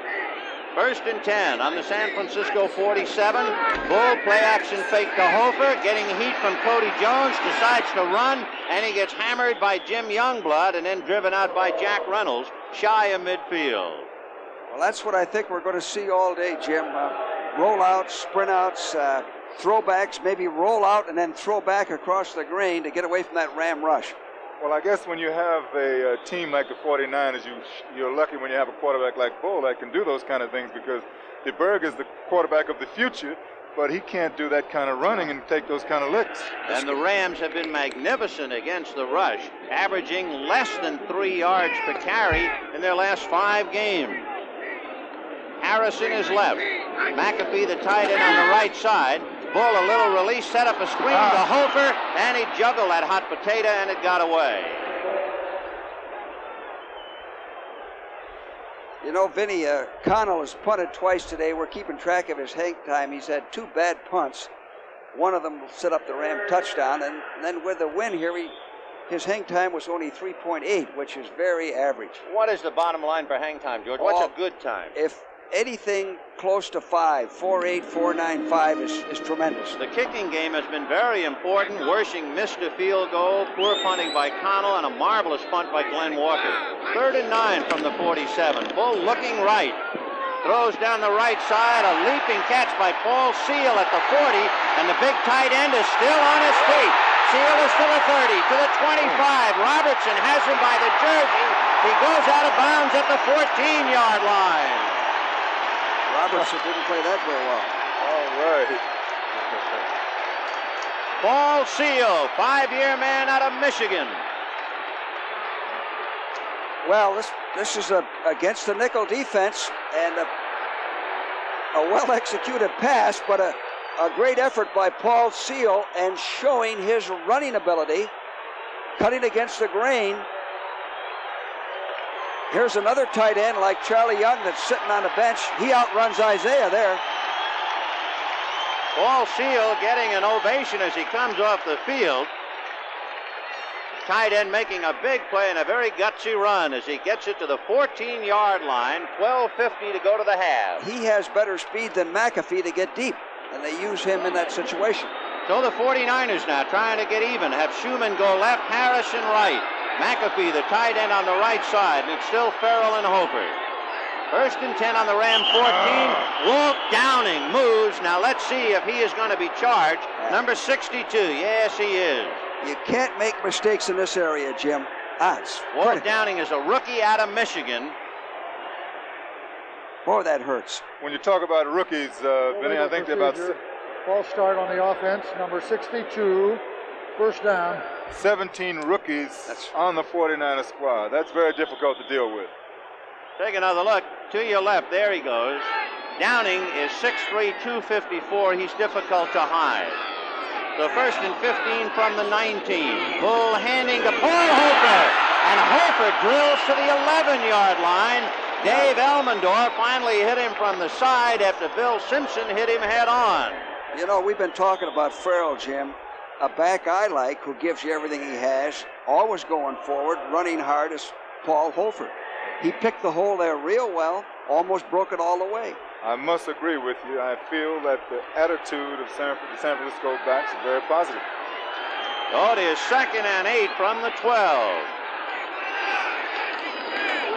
1st and 10 on the San Francisco 47. Bull play action fake to Hofer, getting heat from Cody Jones, decides to run, and he gets hammered by Jim Youngblood and then driven out by Jack Reynolds, shy of midfield. Well, that's what I think we're going to see all day, Jim. Rollouts, sprint outs, throwbacks, maybe roll out and then throw back across the grain to get away from that ram rush. Well, I guess when you have a team like the 49ers, you're lucky when you have a quarterback like Bull that can do those kind of things, because DeBerg is the quarterback of the future, but he can't do that kind of running and take those kind of licks. And the Rams have been magnificent against the rush, averaging less than 3 yards per carry in their last 5 games. Harrison is left. McAfee, the tight end, on the right side. Bull, a little release, set up a screen to Hofer, and he juggled that hot potato, and it got away. You know, Vinny, Connell has punted twice today. We're keeping track of his hang time. He's had 2 bad punts. One of them will set up the Ram touchdown, and then with the win here, his hang time was only 3.8, which is very average. What is the bottom line for hang time, George? What's a good time? If anything close to 5, 4.8, 4.95 is tremendous. The kicking game has been very important. Wershing missed a field goal, poor punting by Connell, and a marvelous punt by Glenn Walker. 3rd and 9 from the 47. Bull looking right. Throws down the right side, a leaping catch by Paul Seal at the 40, and the big tight end is still on his feet. Seal is to the 30, to the 25. Robertson has him by the jersey. He goes out of bounds at the 14-yard line. Robertson didn't play that very well. All right. Paul Seal, 5-year man out of Michigan. Well, this is against the nickel defense, and a well-executed pass, but a great effort by Paul Seal, and showing his running ability, cutting against the grain. Here's another tight end like Charlie Young that's sitting on the bench. He outruns Isaiah there. Paul Seal getting an ovation as he comes off the field. Tight end making a big play and a very gutsy run as he gets it to the 14-yard line. 12:50 to go to the half. He has better speed than McAfee to get deep, and they use him in that situation. So the 49ers now trying to get even. Have Schumann go left, Harrison right. McAfee, the tight end, on the right side, and it's still Farrell and Hofer. 1st and 10 on the Ram 14. Walt Downing moves. Now let's see if he is going to be charged. Number 62. Yes, he is. You can't make mistakes in this area, Jim. Walt Downing is a rookie out of Michigan. Boy, that hurts. When you talk about rookies, Vinny, I think they're about... False start on the offense, number 62, 1st down. 17 rookies on the 49er squad. That's very difficult to deal with. Take another look. To your left, there he goes. Downing is 6'3", 254. He's difficult to hide. So 1st and 15 from the 19. Bull handing to Paul Hofer. And Hofer drills to the 11-yard line. Dave Elmendorf finally hit him from the side after Bill Simpson hit him head on. You know, we've been talking about Farrell, Jim. A back I like who gives you everything he has, always going forward, running hard, is Paul Hofer. He picked the hole there real well, almost broke it all the way. I must agree with you. I feel that the attitude of the San Francisco backs is very positive. Oh, it is 2nd and 8 from the 12.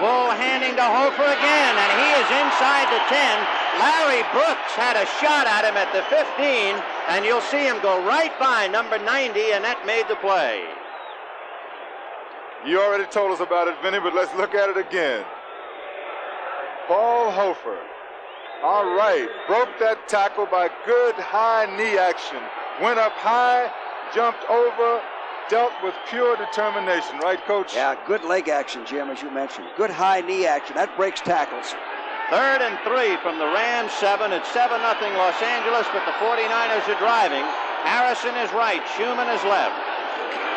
Bull handing to Hofer again, and he is inside the 10. Larry Brooks had a shot at him at the 15, and you'll see him go right by number 90, and that made the play. You already told us about it, Vinny, but let's look at it again. Paul Hofer. All right, broke that tackle by good high knee action. Went up high, jumped over, dealt with pure determination, right, Coach? Yeah, good leg action, Jim, as you mentioned. Good high knee action. That breaks tackles. 3rd and 3 from the Rams 7. It's 7-0 Los Angeles, but the 49ers are driving. Harrison is right, Schumann is left.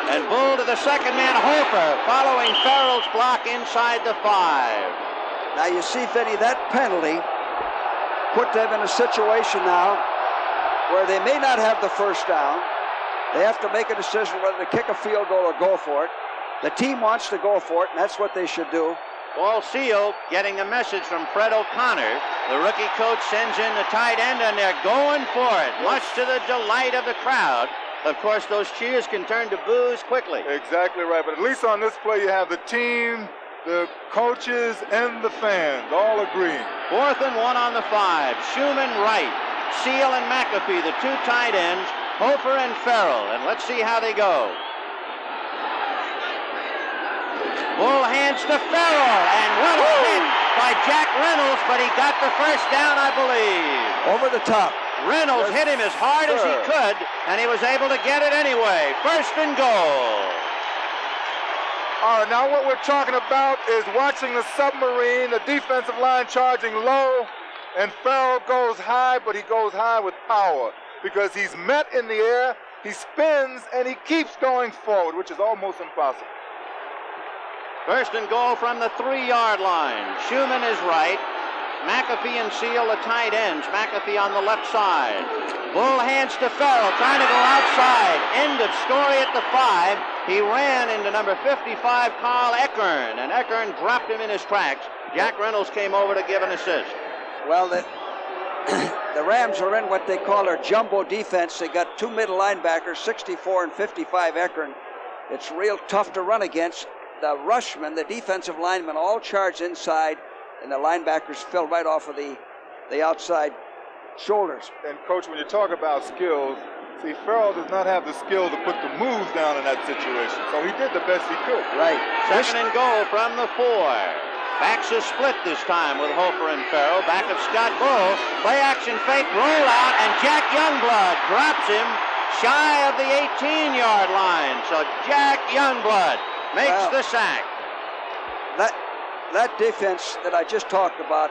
And Bull to the second man, Hofer, following Farrell's block inside the 5. Now you see, Vinny, that penalty put them in a situation now where they may not have the 1st down, They have to make a decision whether to kick a field goal or go for it. The team wants to go for it, and that's what they should do. Paul Seal getting a message from Fred O'Connor. The rookie coach sends in the tight end, and they're going for it, much to the delight of the crowd. Of course, those cheers can turn to boos quickly. Exactly right, but at least on this play you have the team, the coaches, and the fans all agreeing. 4th and 1 on the 5. Schumann right. Seal and McAfee, the two tight ends. Hofer and Farrell, and let's see how they go. Bull hands to Farrell, and what a hit by Jack Reynolds, but he got the first down, I believe. Over the top. Reynolds hit him as hard as he could, and he was able to get it anyway. 1st and goal. All right, now what we're talking about is watching the submarine, the defensive line charging low, and Farrell goes high, but he goes high with power because he's met in the air, he spins, and he keeps going forward, which is almost impossible. 1st and goal from the 3-yard line. Schumann is right. McAfee and Seal, the tight ends. McAfee on the left side. Bull hands to Farrell, trying to go outside. End of story at the 5. He ran into number 55, Carl Eckern, and Eckern dropped him in his tracks. Jack Reynolds came over to give an assist. Well, the Rams are in what they call their jumbo defense. They got two middle linebackers, 64 and 55 Eckern. It's real tough to run against. The rushmen, the defensive linemen, all charge inside, and the linebackers fill right off of the outside shoulders. And, Coach, when you talk about skills, see, Farrell does not have the skill to put the moves down in that situation, so he did the best he could. Right. 2nd and goal from the 4. Backs a split this time with Hofer and Farrell. Back of Scott Bull. Play action fake, roll out, and Jack Youngblood drops him shy of the 18-yard line. So Jack Youngblood makes the sack. That defense that I just talked about,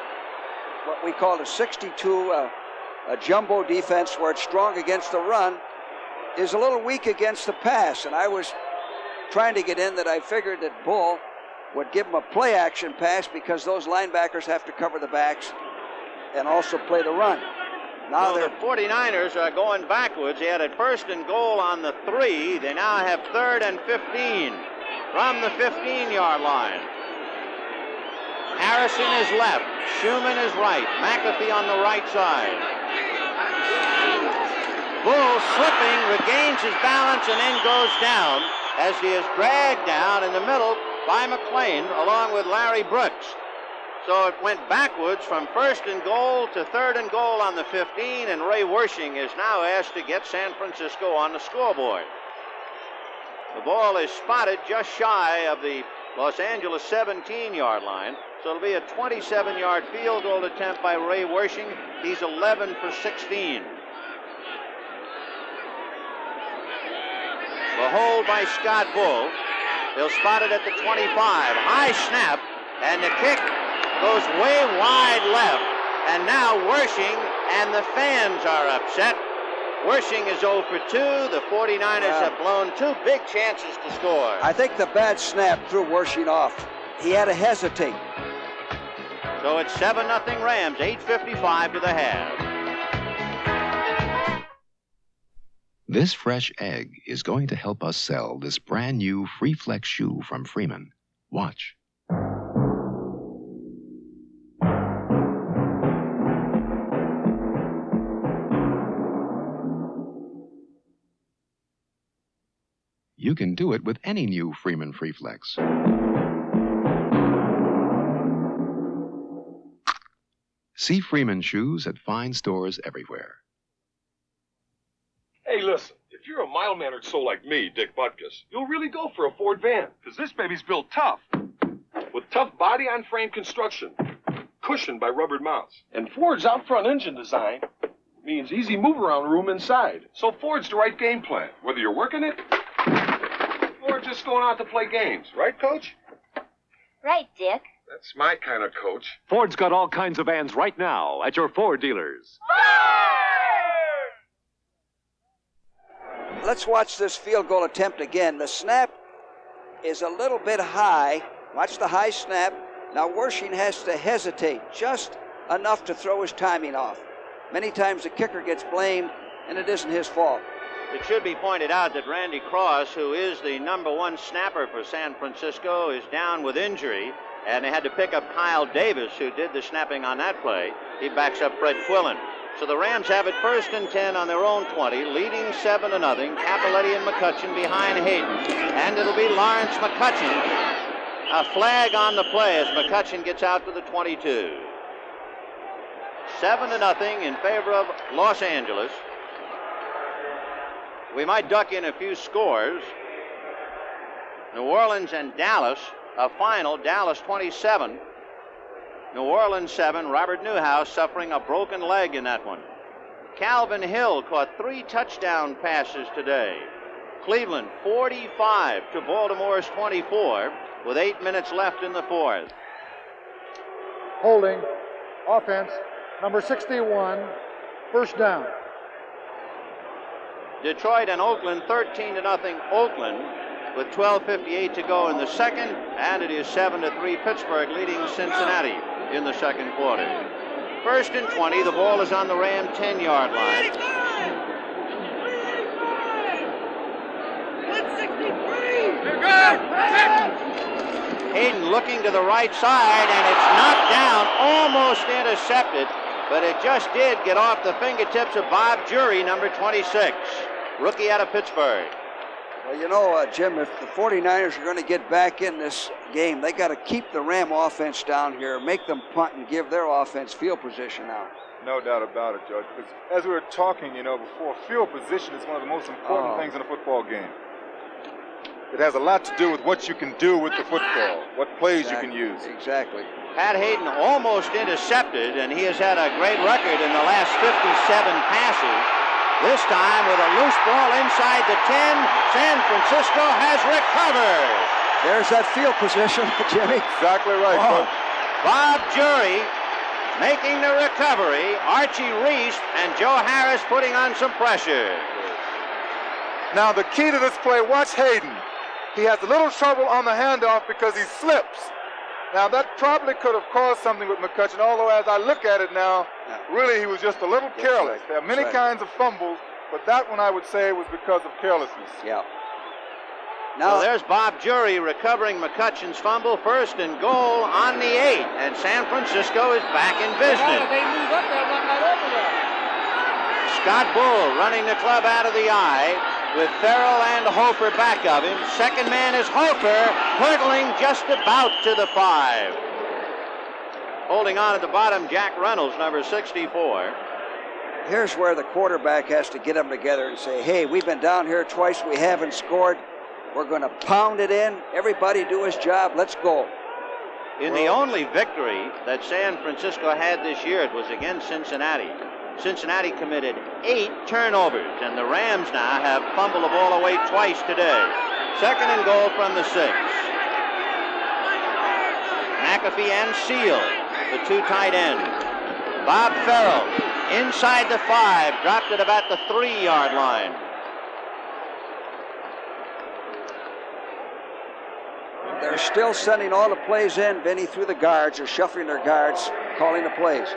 what we call a 62, a jumbo defense where it's strong against the run, is a little weak against the pass. And I was trying to get in that I figured that Bull would give him a play action pass because those linebackers have to cover the backs and also play the run. Now the 49ers are going backwards. They had a 1st and goal on the 3. They now have 3rd and 15 from the 15-yard line. Harrison is left. Schumann is right. McAfee on the right side. Bull slipping, regains his balance, and then goes down as he is dragged down in the middle by McLean along with Larry Brooks. So it went backwards from 1st and goal to 3rd and goal on the 15, and Ray Wersching is now asked to get San Francisco on the scoreboard. The ball is spotted just shy of the Los Angeles 17-yard line, so it'll be a 27-yard field goal attempt by Ray Wersching. He's 11 for 16. The hold by Scott Bull. They'll spot it at the 25. High snap, and the kick goes way wide left. And now Wersching and the fans are upset. Wersching is 0 for 2. The 49ers have blown two big chances to score. I think the bad snap threw Wersching off. He had to hesitate. So it's 7-0 Rams, 8:55 to the half. This fresh egg is going to help us sell this brand new Free Flex shoe from Freeman. Watch. You can do it with any new Freeman Free Flex. See Freeman shoes at fine stores everywhere. Hey, listen, if you're a mild-mannered soul like me, Dick Butkus, you'll really go for a Ford van. Because this baby's built tough. With tough body-on-frame construction. Cushioned by rubbered mounts. And Ford's out-front engine design means easy move-around room inside. So Ford's the right game plan, whether you're working it or just going out to play games. Right, Coach? Right, Dick. That's my kind of coach. Ford's got all kinds of vans right now at your Ford dealers. Let's watch this field goal attempt again. The snap is a little bit high. Watch the high snap. Now Wersching has to hesitate just enough to throw his timing off. Many times the kicker gets blamed, and it isn't his fault. It should be pointed out that Randy Cross, who is the #1 snapper for San Francisco, is down with injury, and they had to pick up Kyle Davis, who did the snapping on that play. He backs up Fred Quillen. So the Rams have it 1st and 10 on their own 20, leading 7-0. Capoletti and McCutcheon behind Hayden, and it'll be Lawrence McCutcheon. A flag on the play as McCutcheon gets out to the 22. 7-0 in favor of Los Angeles. We might duck in a few scores. New Orleans and Dallas, a final, Dallas 27. New Orleans 7, Robert Newhouse suffering a broken leg in that one. Calvin Hill caught 3 touchdown passes today. Cleveland 45 to Baltimore's 24 with 8 minutes left in the 4th. Holding, offense, number 61, first down. Detroit and Oakland 13-0 Oakland with 12:58 to go in the second, and it is 7-3 Pittsburgh leading Cincinnati in the second quarter. 1st and 20, the ball is on the Ram 10-yard line. Hayden looking to the right side, and it's knocked down, almost intercepted, but it just did get off the fingertips of Bob Jury, number 26, rookie out of Pittsburgh. Well, you know, Jim, if the 49ers are going to get back in this game, they got to keep the Ram offense down here, make them punt and give their offense field position now. No doubt about it, Judge. Because as we were talking, before, field position is one of the most important things in a football game. It has a lot to do with what you can do with the football, what plays you can use. Exactly. Pat Hayden almost intercepted, and he has had a great record in the last 57 passes. This time with a loose ball inside the 10, San Francisco has recovered. There's that field position, Jimmy. Exactly right, Coach. Bob Jury making the recovery. Archie Reese and Joe Harris putting on some pressure. Now the key to this play, watch Hayden. He has a little trouble on the handoff because he slips. Now that probably could have caused something with McCutcheon, although as I look at it now, really he was just a little careless. There are many kinds of fumbles, but that one I would say was because of carelessness. Yeah. Now there's Bob Jury recovering McCutcheon's fumble, 1st and goal on the 8, and San Francisco is back in business. Scott Bull running the club out of the eye with Farrell and Hofer back of him. Second man is Hofer, hurdling just about to the 5. Holding on at the bottom, Jack Reynolds, number 64. Here's where the quarterback has to get them together and say, hey, we've been down here twice, we haven't scored. We're going to pound it in. Everybody do his job. Let's go. In the only victory that San Francisco had this year, it was against Cincinnati. Cincinnati committed 8 turnovers, and the Rams now have fumbled the ball away twice today. 2nd and goal from the 6. McAfee and Seal, the 2 tight ends. Bob Farrell inside the 5, dropped it about the 3-yard line. They're still sending all the plays in, Vinny, through the guards, or shuffling their guards, calling the plays.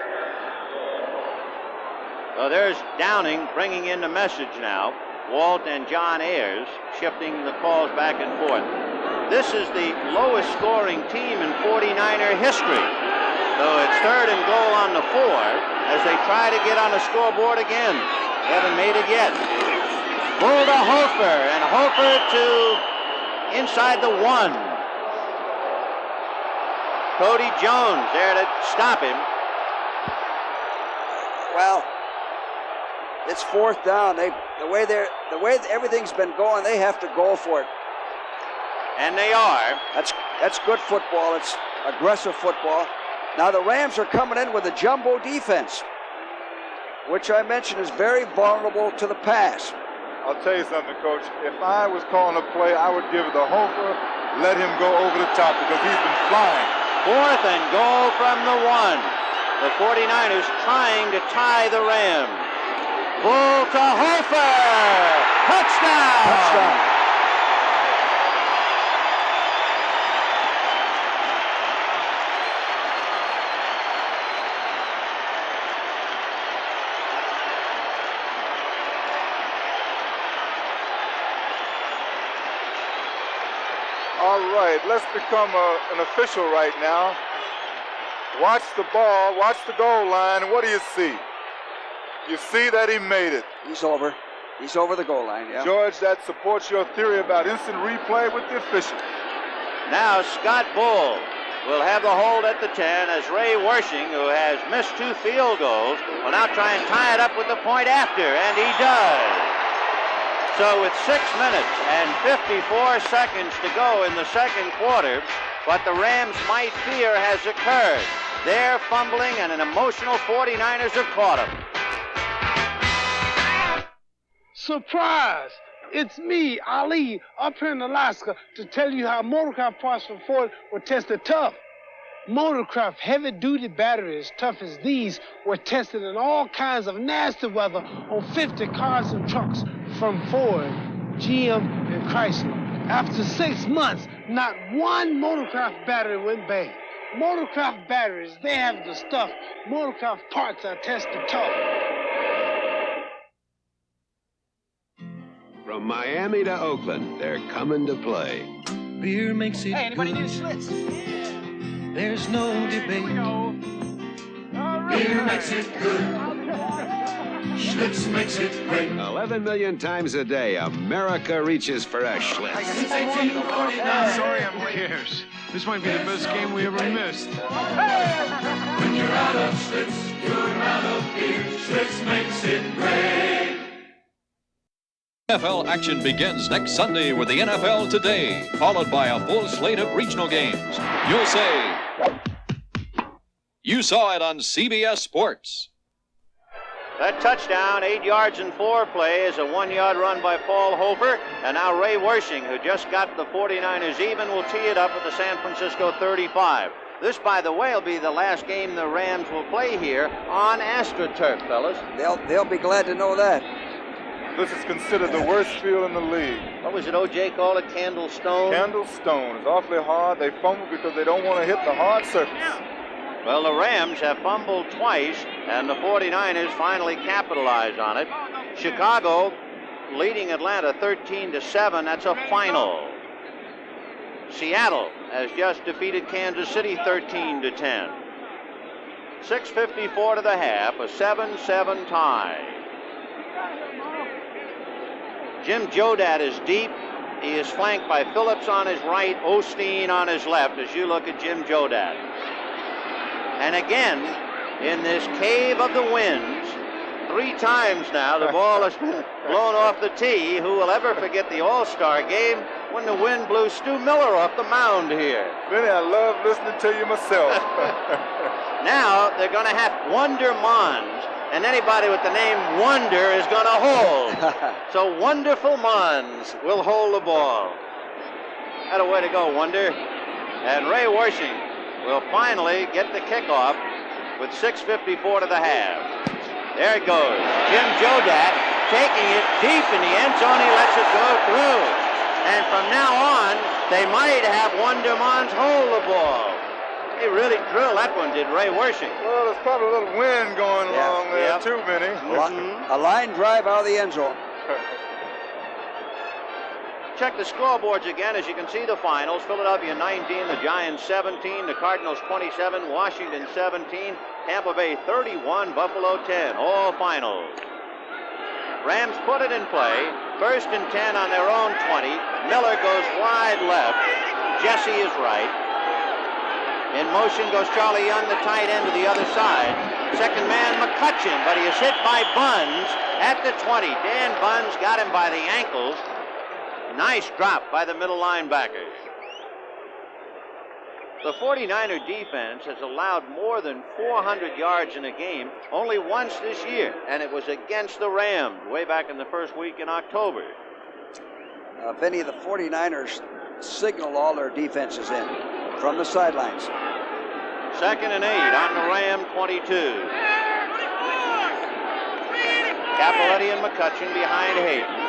So there's Downing bringing in the message now. Walt and John Ayers shifting the calls back and forth. This is the lowest scoring team in 49er history. So it's 3rd and goal on the 4 as they try to get on the scoreboard again. They haven't made it yet. Bull to Hofer, and Hofer to inside the 1. Cody Jones there to stop him. Well, it's 4th down. The way everything's been going, they have to go for it. And they are. That's good football. It's aggressive football. Now the Rams are coming in with a jumbo defense, which I mentioned is very vulnerable to the pass. I'll tell you something, Coach. If I was calling a play, I would give it to Hofer, let him go over the top because he's been flying. 4th and goal from the 1. The 49ers trying to tie the Rams. Bull to Hofer. Touchdown. Touchdown. All right, let's become an official right now. Watch the ball, watch the goal line, and what do you see? You see that he made it. He's over. He's over the goal line, yeah. George, that supports your theory about instant replay with the officials. Now Scott Bull will have the hold at the 10 as Ray Wershing, who has missed 2 field goals, will now try and tie it up with the point after, and he does. So with 6 minutes and 54 seconds to go in the second quarter, what the Rams might fear has occurred. They're fumbling, and an emotional 49ers have caught them. Surprise! It's me, Ali, up here in Alaska to tell you how motorcraft parts from Ford were tested tough. Motorcraft heavy-duty batteries tough as these were tested in all kinds of nasty weather on 50 cars and trucks from Ford, GM, and Chrysler. After 6 months, not one motorcraft battery went bad. Motorcraft batteries, they have the stuff. Motorcraft parts are tested tough. From Miami to Oakland, they're coming to play. Beer makes it anybody good. need Schlitz? There's no debate. Beer makes it good. Schlitz makes it great. 11 million times a day, America reaches for a Schlitz. Sorry, I'm late. Who cares? This might be the best game we ever missed. When you're out of Schlitz, you're out of beer. Schlitz makes it great. NFL action begins next Sunday with the NFL Today, followed by a full slate of regional games. You'll say, you saw it on CBS Sports. That touchdown, 8 yards in 4 plays, a 1-yard run by Paul Hofer, and now Ray Wershing, who just got the 49ers even, will tee it up at the San Francisco 35. This, by the way, will be the last game the Rams will play here on AstroTurf, fellas. They'll be glad to know that. This is considered the worst field in the league. What was it O.J. called it? Candlestone? Candlestone. It's awfully hard. They fumble because they don't want to hit the hard surface. Well, the Rams have fumbled twice, and the 49ers finally capitalize on it. Chicago leading Atlanta 13-7. That's a final. Seattle has just defeated Kansas City 13-10. 6:54 to the half, a 7-7 tie. Jim Jodat is deep. He is flanked by Phillips on his right, Osteen on his left as you look at Jim Jodat. And again, in this cave of the winds, 3 times now the ball has been blown off the tee. Who will ever forget the All-Star game when the wind blew Stu Miller off the mound here? Benny, I love listening to you myself. Now they're going to have Wonder Mons, and anybody with the name Wonder is going to hold. So Wonderful Mons will hold the ball. Had a way to go, Wonder. And Ray Wershing will finally get the kickoff with 6:54 to the half. There it goes. Jim Jodat taking it deep in the end zone. He lets it go through. And from now on, they might have Wonder Mons hold the ball. He really drilled that one, did Ray Wershing. Well, there's probably a little wind going along there, too, Benny. A line drive out of the end zone. Check the scoreboards again as you can see the finals. Philadelphia 19, the Giants 17, the Cardinals 27, Washington 17, Tampa Bay 31, Buffalo 10. All finals. Rams put it in play. 1st and 10 on their own 20. Miller goes wide left. Jesse is right. In motion goes Charlie Young, the tight end, to the other side. Second man, McCutcheon, but he is hit by Buns at the 20. Dan Buns got him by the ankles. Nice drop by the middle linebackers. The 49er defense has allowed more than 400 yards in a game only once this year, and it was against the Rams way back in the first week in October. Benny, the 49ers signal all their defenses in from the sidelines. 2nd and 8 on the Ram 22. Capoletti and McCutcheon behind Hayden.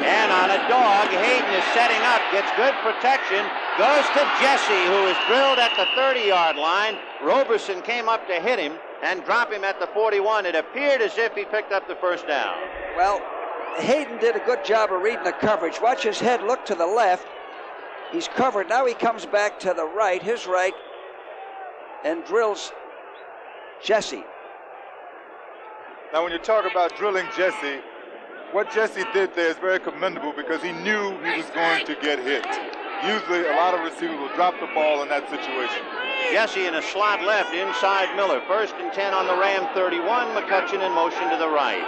And on a dog, Hayden is setting up, gets good protection, goes to Jesse, who is drilled at the 30-yard line. Roberson came up to hit him and drop him at the 41. It appeared as if he picked up the first down. Well, Hayden did a good job of reading the coverage. Watch his head look to the left. He's covered. Now he comes back to the right, his right, and drills Jesse. Now, when you talk about drilling Jesse, what Jesse did there is very commendable because he knew he was going to get hit. Usually, a lot of receivers will drop the ball in that situation. Jesse in a slot left inside Miller. 1st and 10 on the Ram 31. McCutcheon in motion to the right.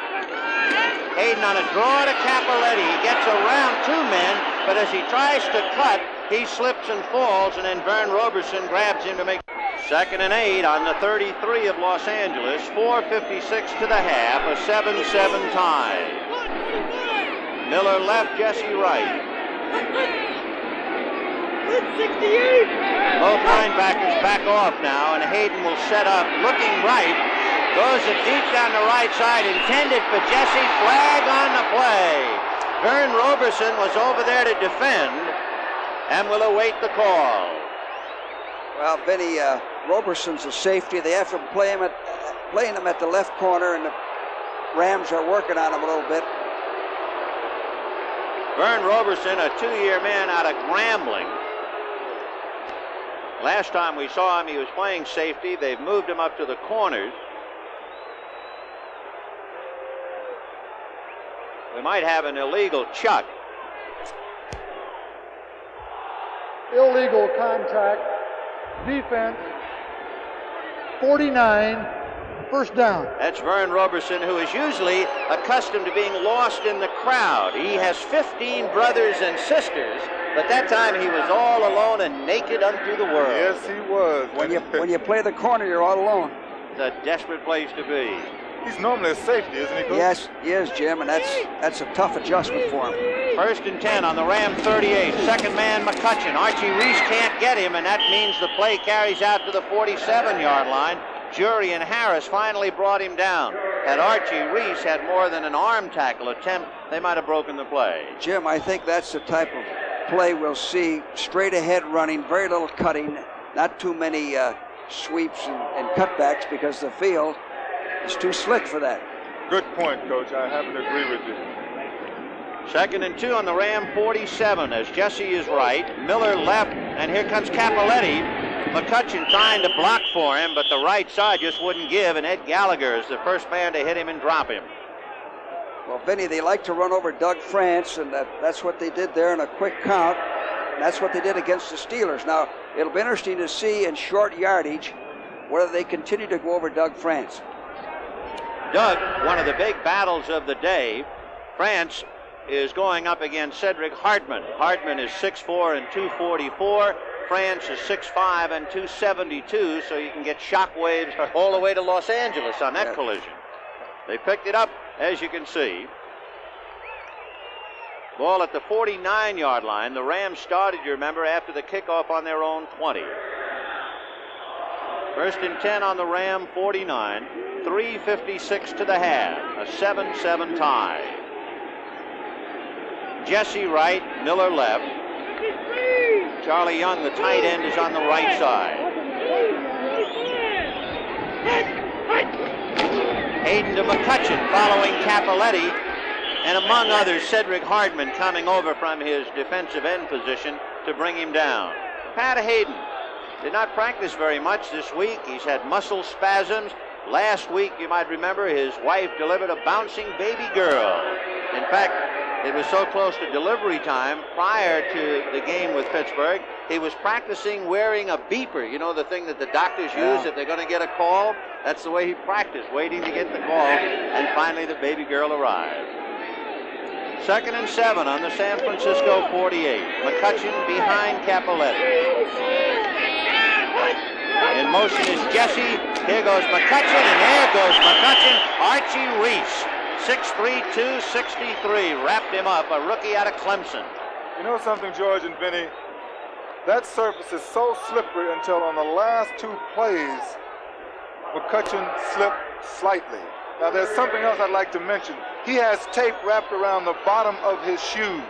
Hayden on a draw to Capoletti. He gets around 2 men, but as he tries to cut, he slips and falls, and then Vern Roberson grabs him to make 2nd and 8 on the 33 of Los Angeles. 4:56 to the half, a 7-7 tie. Miller left, Jesse right. 68. Both linebackers back off now, and Hayden will set up, looking right. Goes it deep down the right side, intended for Jesse. Flag on the play. Vern Roberson was over there to defend, and will await the call. Well, Vinny, Roberson's a safety. They have to playing him at the left corner, and the Rams are working on him a little bit. Vern Roberson, a 2-year man out of Grambling. Last time we saw him, he was playing safety. They've moved him up to the corners. We might have an illegal chuck. Illegal contact. Defense. 49. 1st down. That's Vern Roberson, who is usually accustomed to being lost in the crowd. He has 15 brothers and sisters, but that time he was all alone and naked unto the world. Yes, he was. When you play the corner, you're all alone. It's a desperate place to be. He's normally a safety, isn't he, Coach? Yes, he is, Jim, and that's a tough adjustment for him. 1st and 10 on the Ram 38. 2nd man McCutcheon. Archie Reese can't get him, and that means the play carries out to the 47-yard line. Jury and Harris finally brought him down. Had Archie Reese had more than an arm tackle attempt, they might have broken the play. Jim, I think that's the type of play we'll see. Straight ahead running, very little cutting, not too many sweeps and cutbacks because the field is too slick for that. Good point, Coach. I happen to agree with you. 2nd and 2 on the Ram 47 as Jesse is right, Miller left, and here comes Capoletti. McCutcheon trying to block for him, but the right side just wouldn't give, and Ed Gallagher is the first man to hit him and drop him. Well, Vinny, they like to run over Doug France, and that's what they did there in a quick count. And that's what they did against the Steelers. Now, it'll be interesting to see in short yardage whether they continue to go over Doug France. Doug, one of the big battles of the day. France is going up against Cedric Hartman. Hartman is 6'4" and 244. France is 6'5" and 272, so you can get shock waves all the way to Los Angeles on that collision. They picked it up, as you can see. Ball at the 49-yard line. The Rams started, you remember, after the kickoff on their own 20. 1st and 10 on the Ram 49. 3:56 to the half. A 7-7 tie. Jesse right, Miller left. Charlie Young, the tight end, is on the right side. Hayden to McCutcheon following Capoletti, and among others, Cedric Hardman coming over from his defensive end position to bring him down. Pat Hayden did not practice very much this week. He's had muscle spasms. Last week, you might remember, his wife delivered a bouncing baby girl. In fact, it was so close to delivery time prior to the game with Pittsburgh, he was practicing wearing a beeper, you know, the thing that the doctors use if they're going to get a call. That's the way he practiced, waiting to get the call, and finally the baby girl arrived. 2nd and 7 on the San Francisco 48. McCutcheon behind Capoletti. In motion is Jesse. Here goes McCutcheon, and there goes McCutcheon. Archie Reese, 6'3", 263, wrapped him up, a rookie out of Clemson. You know something, George and Vinny? That surface is so slippery until on the last 2 plays, McCutcheon slipped slightly. Now, there's something else I'd like to mention. He has tape wrapped around the bottom of his shoes.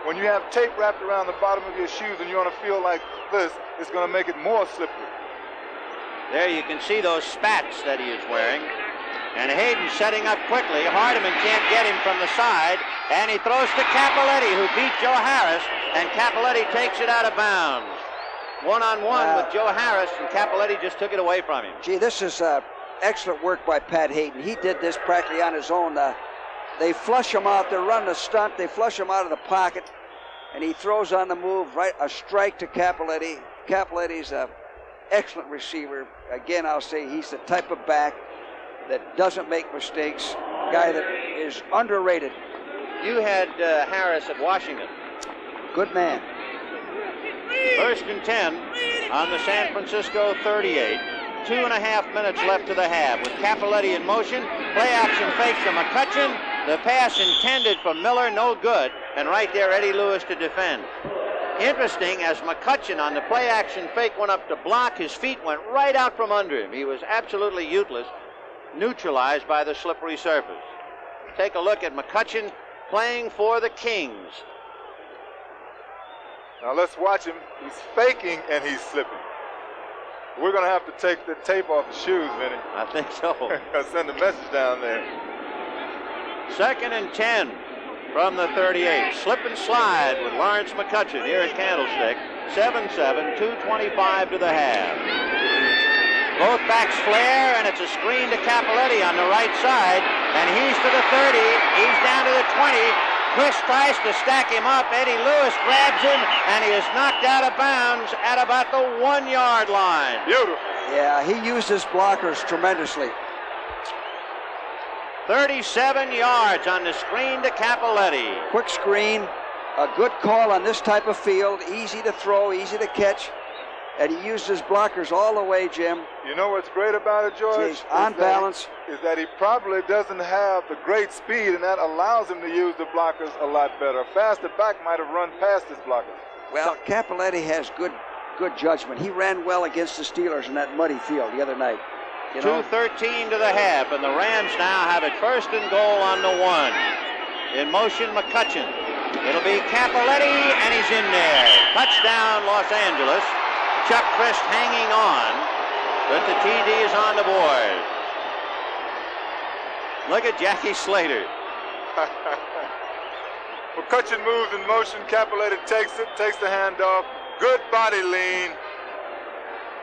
When you have tape wrapped around the bottom of your shoes and you're on a field like this, it's going to make it more slippery. There you can see those spats that he is wearing. And Hayden setting up quickly. Hardiman can't get him from the side. And he throws to Capoletti, who beat Joe Harris. And Capoletti takes it out of bounds. One-on-one with Joe Harris, and Capoletti just took it away from him. Gee, this is excellent work by Pat Hayden. He did this practically on his own. They flush him out. They're running a stunt. They flush him out of the pocket. And he throws on the move, right, a strike to Capoletti. Capoletti's an excellent receiver. Again, I'll say he's the type of back that doesn't make mistakes, a guy that is underrated. You had Harris at Washington. Good man. 1st and 10 on the San Francisco 38. 2.5 minutes left to the half. With Capoletti in motion, play action fake to McCutcheon. The pass intended for Miller, no good. And right there, Eddie Lewis to defend. Interesting, as McCutcheon on the play action fake went up to block, his feet went right out from under him. He was absolutely useless, neutralized by the slippery surface. Take a look at McCutcheon playing for the Kings. Now let's watch him. He's faking and he's slipping. We're going to have to take the tape off the shoes, Vinny. I think so. I'll send a message down there. 2nd and 10 from the 38. Slip and slide with Lawrence McCutcheon here at Candlestick. 7-7, 2:25 to the half. Both backs flare, and it's a screen to Capoletti on the right side. And he's to the 30. He's down to the 20. Chris tries to stack him up. Eddie Lewis grabs him, and he is knocked out of bounds at about the 1-yard line. Beautiful. Yeah, he used his blockers tremendously. 37 yards on the screen to Capoletti. Quick screen, a good call on this type of field. Easy to throw, easy to catch. And he used his blockers all the way, Jim. You know what's great about it, George? Jeez, on balance. Is that he probably doesn't have the great speed, and that allows him to use the blockers a lot better. A faster back might have run past his blockers. Well, Capoletti has good judgment. He ran well against the Steelers in that muddy field the other night. 2:13 to the half, and the Rams now have it 1st and goal on the 1. In motion, McCutcheon. It'll be Capoletti, and he's in there. Touchdown, Los Angeles. Chuck Christ hanging on, but the TD is on the board. Look at Jackie Slater. McCutcheon moves in motion. Capoletti takes it, takes the handoff. Good body lean.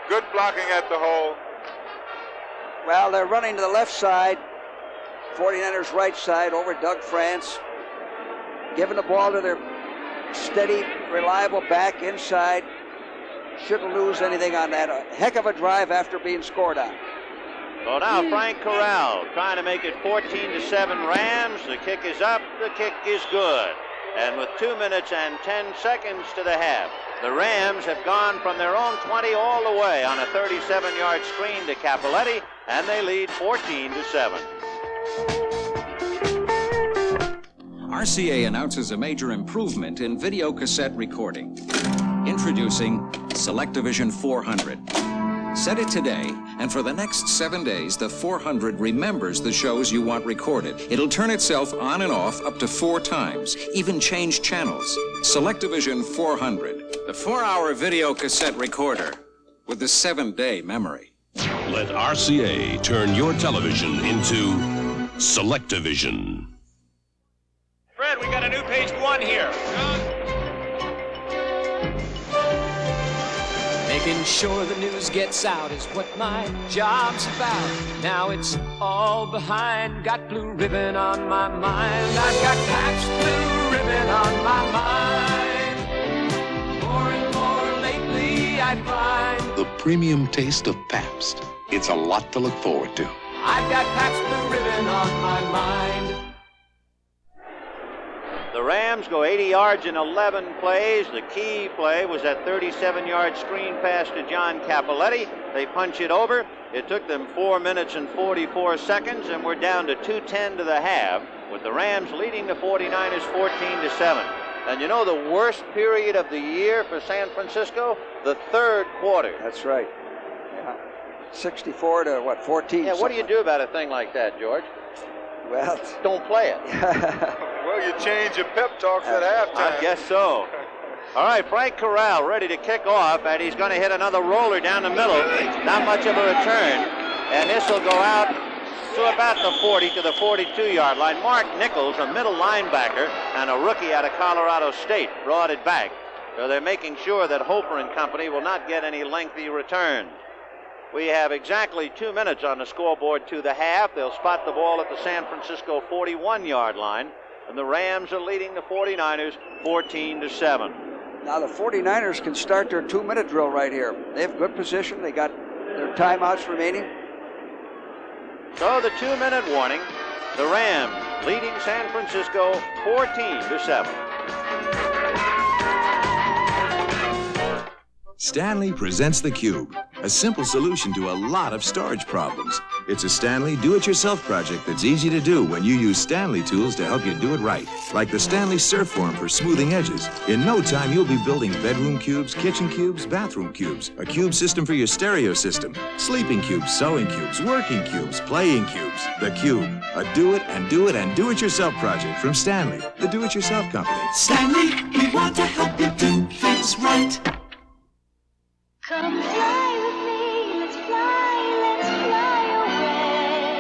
Good blocking at the hole. Well, they're running to the left side. 49ers right side over Doug France. Giving the ball to their steady, reliable back inside. Shouldn't lose anything on that. A heck of a drive after being scored on. So now Frank Corral trying to make it 14-7 Rams. The kick is up. The kick is good. And with 2 minutes and 10 seconds to the half, the Rams have gone from their own 20 all the way on a 37-yard screen to Capoletti, and they lead 14-7. RCA announces a major improvement in video cassette recording. Introducing Selectavision 400. Set it today, and for the next 7 days, the 400 remembers the shows you want recorded. It'll turn itself on and off up to 4 times, even change channels. Selectavision 400, the 4-hour video cassette recorder with the 7-day memory. Let RCA turn your television into Selectavision. Fred, we got a new page 1 here. Making sure the news gets out is what my job's about. Now it's all behind. Got blue ribbon on my mind. I've got Pabst Blue Ribbon on my mind. More and more lately I find The premium taste of Pabst. It's a lot to look forward to. I've got Pabst Blue Ribbon on my mind. The Rams go 80 yards in 11 plays. The key play was that 37-yard screen pass to John Capoletti. They punch it over. It took them 4 minutes and 44 seconds, and we're down to 2:10 to the half, with the Rams leading the 49ers 14-7. And you know the worst period of the year for San Francisco? The third quarter. That's right. Yeah. 64 to, 14? Yeah, what do you do about a thing like that, George? Well, don't play it. Well, you change your pep talks at halftime. I guess so. All right, Frank Corral ready to kick off, and he's going to hit another roller down the middle. Not much of a return, and this will go out to about the 40 to the 42-yard line. Mark Nichols, a middle linebacker and a rookie out of Colorado State, brought it back. So they're making sure that Hofer and company will not get any lengthy returns. We have exactly 2 minutes on the scoreboard to the half. They'll spot the ball at the San Francisco 41-yard line, and the Rams are leading the 49ers 14-7. Now the 49ers can start their 2-minute drill right here. They have good position. They got their timeouts remaining. So the 2-minute warning. The Rams leading San Francisco 14-7. Stanley presents the Cube, a simple solution to a lot of storage problems. It's a Stanley do-it-yourself project that's easy to do when you use Stanley tools to help you do it right, like the Stanley Surfform for smoothing edges. In no time, you'll be building bedroom cubes, kitchen cubes, bathroom cubes, a cube system for your stereo system, sleeping cubes, sewing cubes, working cubes, playing cubes. The Cube, a do it and do it and do-it-yourself project from Stanley, the do-it-yourself company. Stanley, we want to help you do things right. Come fly with me, let's fly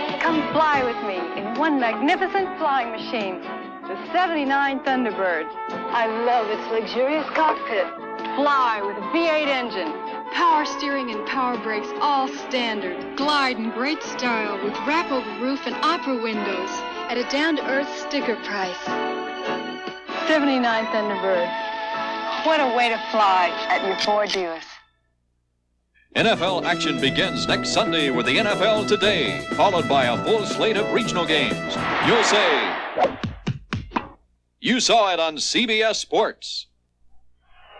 away. Come fly with me in one magnificent flying machine, the 79 Thunderbird. I love its luxurious cockpit. Fly with a V8 engine. Power steering and power brakes, all standard. Glide in great style with wrap-over roof and opera windows at a down-to-earth sticker price. 79 Thunderbird. What a way to fly at your Ford dealers. NFL action begins next Sunday with the NFL Today, followed by a full slate of regional games. You'll say, you saw it on CBS Sports.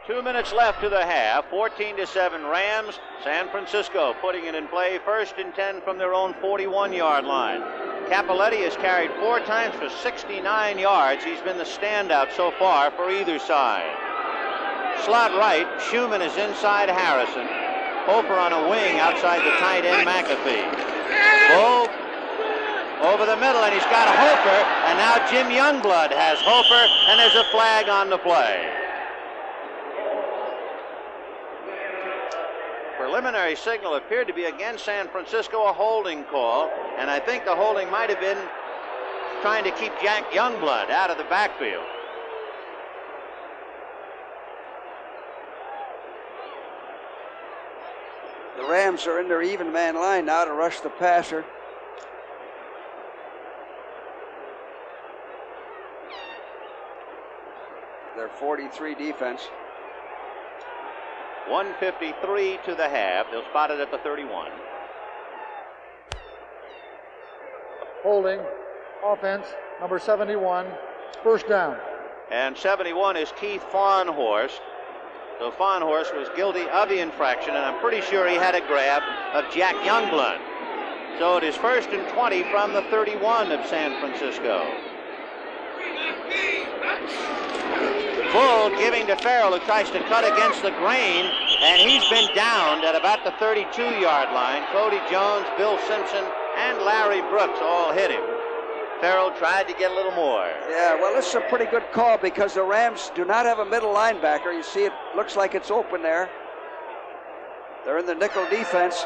2 minutes left to the half. 14-7 Rams. San Francisco putting it in play. 1st and 10 from their own 41-yard line. Capoletti has carried 4 times for 69 yards. He's been the standout so far for either side. Slot right, Schumann is inside Harrison. Hofer on a wing outside the tight end McAfee. Bull over the middle, and he's got Hofer, and now Jim Youngblood has Hofer, and there's a flag on the play. Preliminary signal appeared to be against San Francisco, a holding call, and I think the holding might have been trying to keep Jack Youngblood out of the backfield. The Rams are in their even man line now to rush the passer. Their 43 defense. 1:53 to the half. They'll spot it at the 31. Holding, offense, number 71, 1st down. And 71 is Keith Farnhorst. So Farnhorst was guilty of the infraction, and I'm pretty sure he had a grab of Jack Youngblood. So it is 1st and 20 from the 31 of San Francisco. Bull giving to Farrell, who tries to cut against the grain, and he's been downed at about the 32-yard line. Cody Jones, Bill Simpson, and Larry Brooks all hit him. Farrell tried to get a little more. Yeah, well, this is a pretty good call because the Rams do not have a middle linebacker. You see, it looks like it's open there. They're in the nickel defense.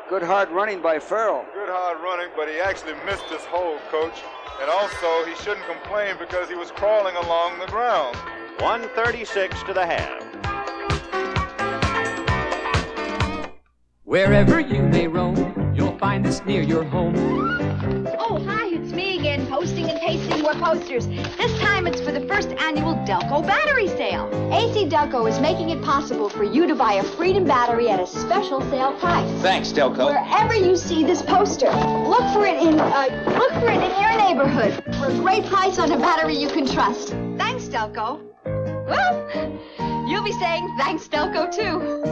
Good hard running by Farrell. Good hard running, but he actually missed his hold, Coach. And also, he shouldn't complain because he was crawling along the ground. 1:36 to the half. Wherever you may roam, you'll find this near your home. Oh, hi, it's me again, posting and pasting more posters. This time it's for the first annual Delco battery sale. AC Delco is making it possible for you to buy a Freedom battery at a special sale price. Thanks, Delco. Wherever you see this poster, look for it in your neighborhood for a great price on a battery you can trust. Thanks, Delco. Well, you'll be saying thanks, Delco, too.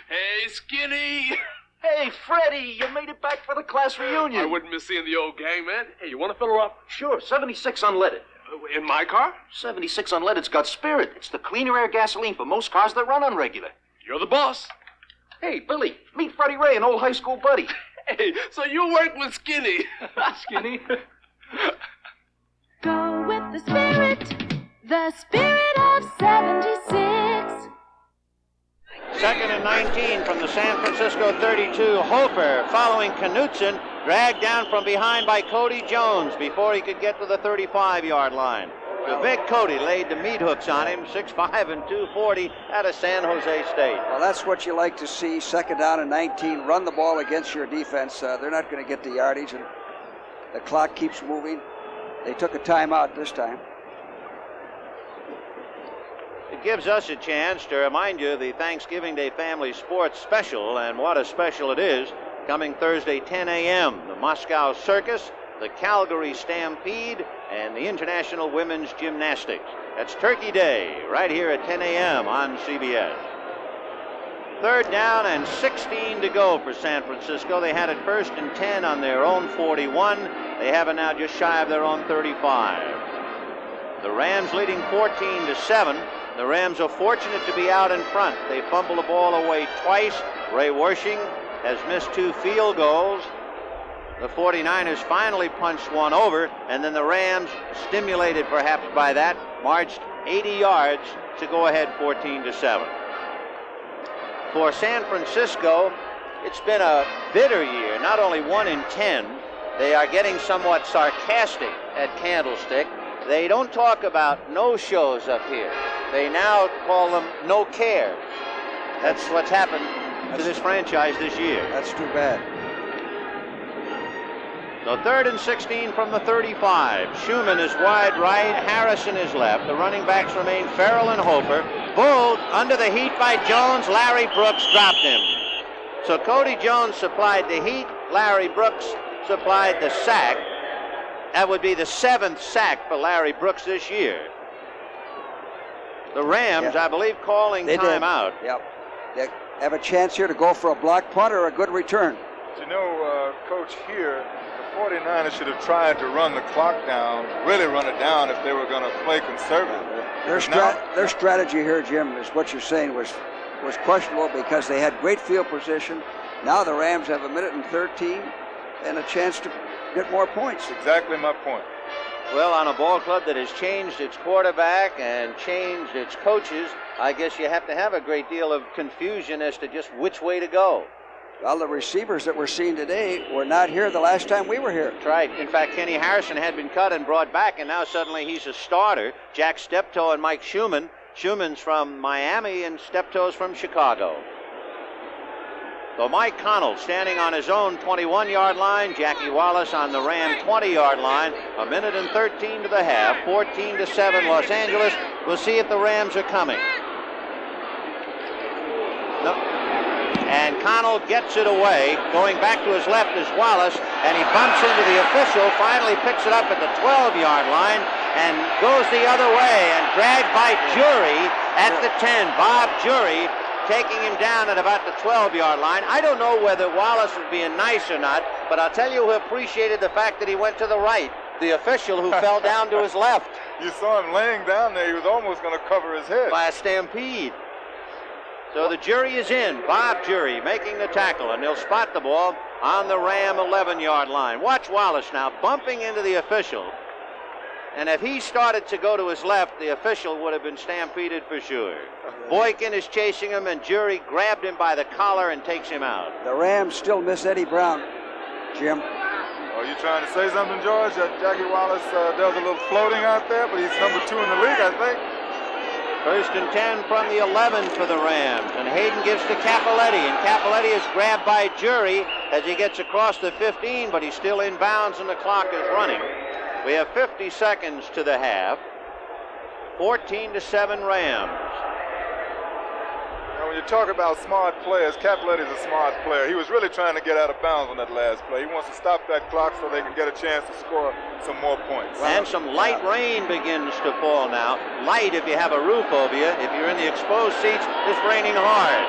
Hey, Skinny! Hey, Freddie, you made it back for the class reunion. I wouldn't miss seeing the old gang, man. Hey, you want to fill her up? Sure, 76 unleaded. In my car? 76 unleaded's got spirit. It's the cleaner air gasoline for most cars that run on regular. You're the boss. Hey, Billy, meet Freddie Ray, an old high school buddy. Hey, so you work with Skinny. Skinny? Go with the spirit of 76. Second and 19 from the San Francisco 32. Hofer following Knutson, dragged down from behind by Cody Jones before he could get to the 35-yard line. So Big Cody laid the meat hooks on him, 6'5" and 240 out of San Jose State. Well, that's what you like to see. Second down and 19. Run the ball against your defense. They're not going to get the yardage, and the clock keeps moving. They took a timeout this time. It gives us a chance to remind you of the Thanksgiving Day Family Sports Special, and what a special it is. Coming Thursday, 10 a.m., the Moscow Circus, the Calgary Stampede, and the International Women's Gymnastics. That's Turkey Day, right here at 10 a.m. on CBS. Third down and 16 to go for San Francisco. They had it 1st and 10 on their own 41. They have it now just shy of their own 35. The Rams leading 14-7. The Rams are fortunate to be out in front. They fumble the ball away twice. Ray Wersching has missed 2 field goals. The 49ers finally punched one over, and then the Rams, stimulated perhaps by that, marched 80 yards to go ahead 14-7. For San Francisco, it's been a bitter year, not only 1 in 10. They are getting somewhat sarcastic at Candlestick. They don't talk about no-shows up here. They now call them no cares. That's what's happened to this franchise this year. That's too bad. So 3rd and 16 from the 35. Schumann is wide right, Harrison is left. The running backs remain Farrell and Hofer. Bull under the heat by Jones. Larry Brooks dropped him. So Cody Jones supplied the heat. Larry Brooks supplied the sack. That would be the 7th sack for Larry Brooks this year. The Rams, I believe, calling timeout. Yep. They have a chance here to go for a block punt or a good return. You know, Coach, here, the 49ers should have tried to run the clock down, really run it down if they were going to play conservative. Their strategy here, Jim, is what you're saying was questionable because they had great field position. Now the Rams have 1 minute and 13 and a chance to get more points. Exactly my point. Well, on a ball club that has changed its quarterback and changed its coaches, I guess you have to have a great deal of confusion as to just which way to go. Well, the receivers that we're seeing today were not here the last time we were here. That's right. In fact, Kenny Harrison had been cut and brought back, and now suddenly he's a starter. Jack Steptoe and Mike Schumann. Schumann's from Miami, and Steptoe's from Chicago. So Mike Connell standing on his own 21-yard line. Jackie Wallace on the Ram 20-yard line. 1 minute and 13 to the half. 14-7 Los Angeles. We'll see if the Rams are coming. No. And Connell gets it away. Going back to his left is Wallace, and he bumps into the official. Finally picks it up at the 12-yard line and goes the other way and dragged by Jury at the 10. Bob Jury taking him down at about the 12-yard line. I don't know whether Wallace was being nice or not, but I'll tell you who appreciated the fact that he went to the right. The official who fell down to his left. You saw him laying down there. He was almost going to cover his head. By a stampede. So the Jury is in. Bob Jury making the tackle, and they'll spot the ball on the Ram 11-yard line. Watch Wallace now bumping into the official. And if he started to go to his left, the official would have been stampeded for sure. Boykin is chasing him, and Jury grabbed him by the collar and takes him out. The Rams still miss Eddie Brown, Jim. Are you trying to say something, George? That Jackie Wallace does a little floating out there, but he's number 2 in the league, I think. 1st and 10 from the 11 for the Rams, and Hayden gives to Capoletti, and Capoletti is grabbed by Jury as he gets across the 15, but he's still in bounds and the clock is running. We have 50 seconds to the half. 14-7 Rams. Now, when you talk about smart players, Capoletti's a smart player. He was really trying to get out of bounds on that last play. He wants to stop that clock so they can get a chance to score some more points. And some light rain begins to fall now. Light if you have a roof over you. If you're in the exposed seats, it's raining hard.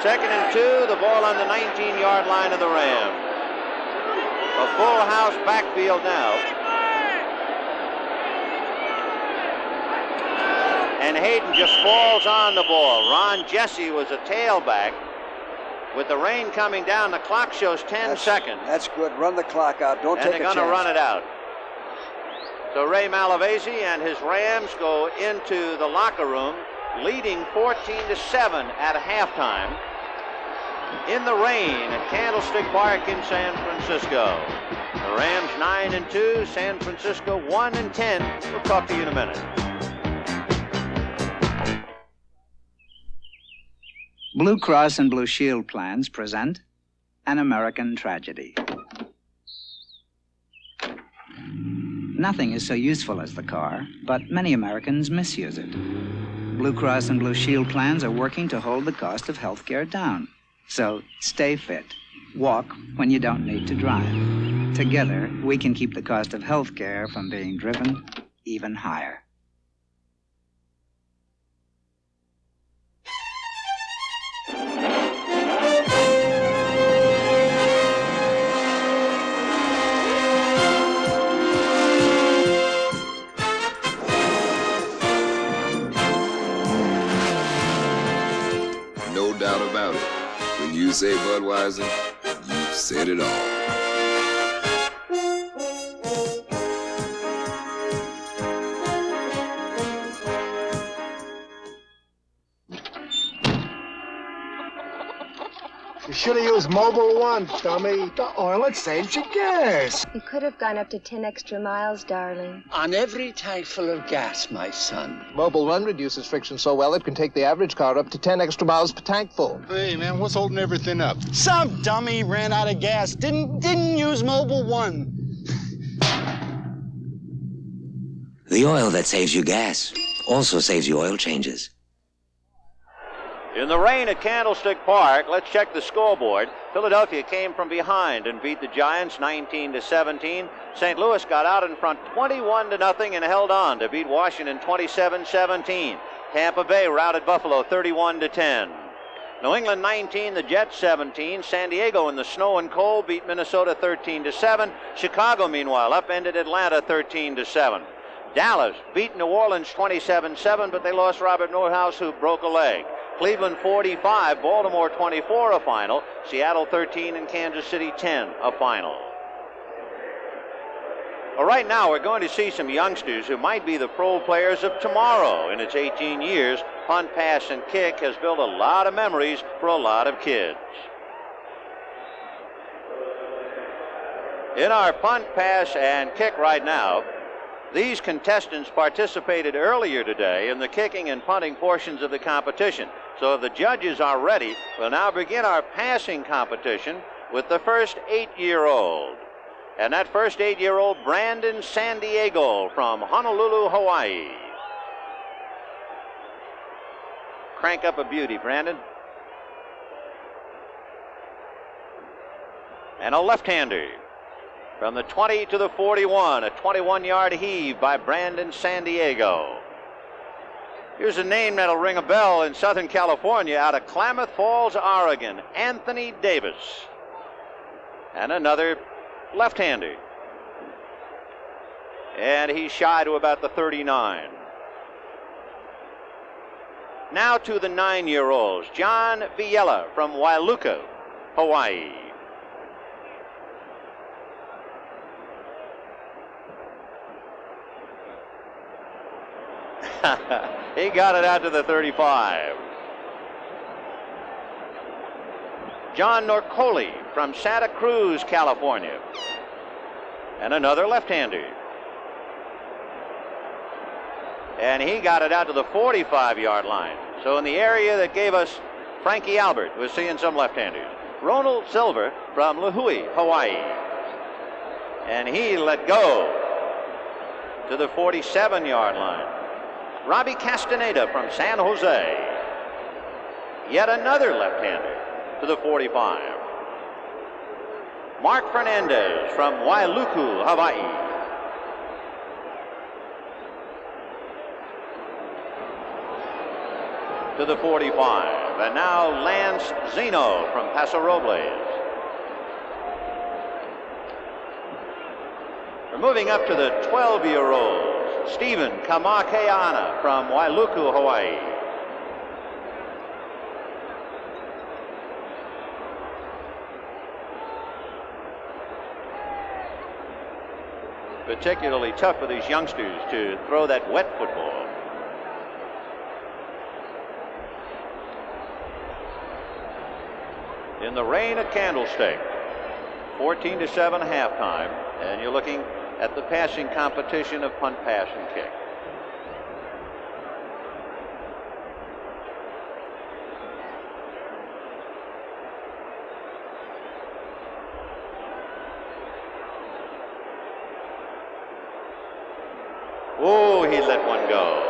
2nd and 2, the ball on the 19-yard line of the Rams. A full house backfield now. And Hayden just falls on the ball. Ron Jesse was a tailback. With the rain coming down, the clock shows 10 seconds. That's good. Run the clock out. Don't take a chance. And they're going to run it out. So Ray Malavasi and his Rams go into the locker room leading 14-7 at halftime in the rain at Candlestick Park in San Francisco. The Rams 9-2, San Francisco 1-10. We'll talk to you in a minute. Blue Cross and Blue Shield plans present An American Tragedy. Nothing is so useful as the car, but many Americans misuse it. Blue Cross and Blue Shield plans are working to hold the cost of health care down. So stay fit. Walk when you don't need to drive. Together, we can keep the cost of health care from being driven even higher. No doubt about it. When you say Budweiser, you've said it all. You should have used Mobile One, dummy. The oil, it saves you gas. You could have gone up to 10 extra miles, darling. On every tank full of gas, my son. Mobile One reduces friction so well it can take the average car up to 10 extra miles per tank full. Hey, man, what's holding everything up? Some dummy ran out of gas. Didn't use Mobile One. The oil that saves you gas also saves you oil changes. In the rain at Candlestick Park, let's check the scoreboard. Philadelphia came from behind and beat the Giants 19-17. St. Louis got out in front 21-0 and held on to beat Washington 27-17. Tampa Bay routed Buffalo 31-10. New England 19, the Jets 17. San Diego in the snow and cold beat Minnesota 13-7. Chicago, meanwhile, upended Atlanta 13-7. Dallas beat New Orleans 27-7, but they lost Robert Nordhaus, who broke a leg. Cleveland 45, Baltimore 24, a final. Seattle 13 and Kansas City 10, a final. Well, right now we're going to see some youngsters who might be the pro players of tomorrow. In its 18 years, punt, pass, and kick has built a lot of memories for a lot of kids. In our punt, pass, and kick right now, these contestants participated earlier today in the kicking and punting portions of the competition. So if the judges are ready, we'll now begin our passing competition with the first 8-year-old. And that first 8-year-old, Brandon San Diego from Honolulu, Hawaii. Crank up a beauty, Brandon. And a left-hander. From the 20 to the 41, a 21-yard heave by Brandon San Diego. Here's a name that'll ring a bell in Southern California, out of Klamath Falls, Oregon, Anthony Davis. And another left-hander. And he's shy to about the 39. Now to the 9-year-olds, John Villela from Wailuku, Hawaii. He got it out to the 35. John Norcoli from Santa Cruz, California. And another left-hander. And he got it out to the 45-yard line. So in the area that gave us Frankie Albert, we're seeing some left-handers. Ronald Silver from Lihue, Hawaii. And he let go to the 47-yard line. Robbie Castaneda from San Jose. Yet another left-hander to the 45. Mark Fernandez from Wailuku, Hawaii. To the 45. And now Lance Zeno from Paso Robles. We're moving up to the 12-year-olds. Stephen Kamakeana from Wailuku, Hawaii. Particularly tough for these youngsters to throw that wet football. in the rain at Candlestick. 14-7 halftime, and you're looking at the passing competition of punt, pass, and kick. Oh, he let one go.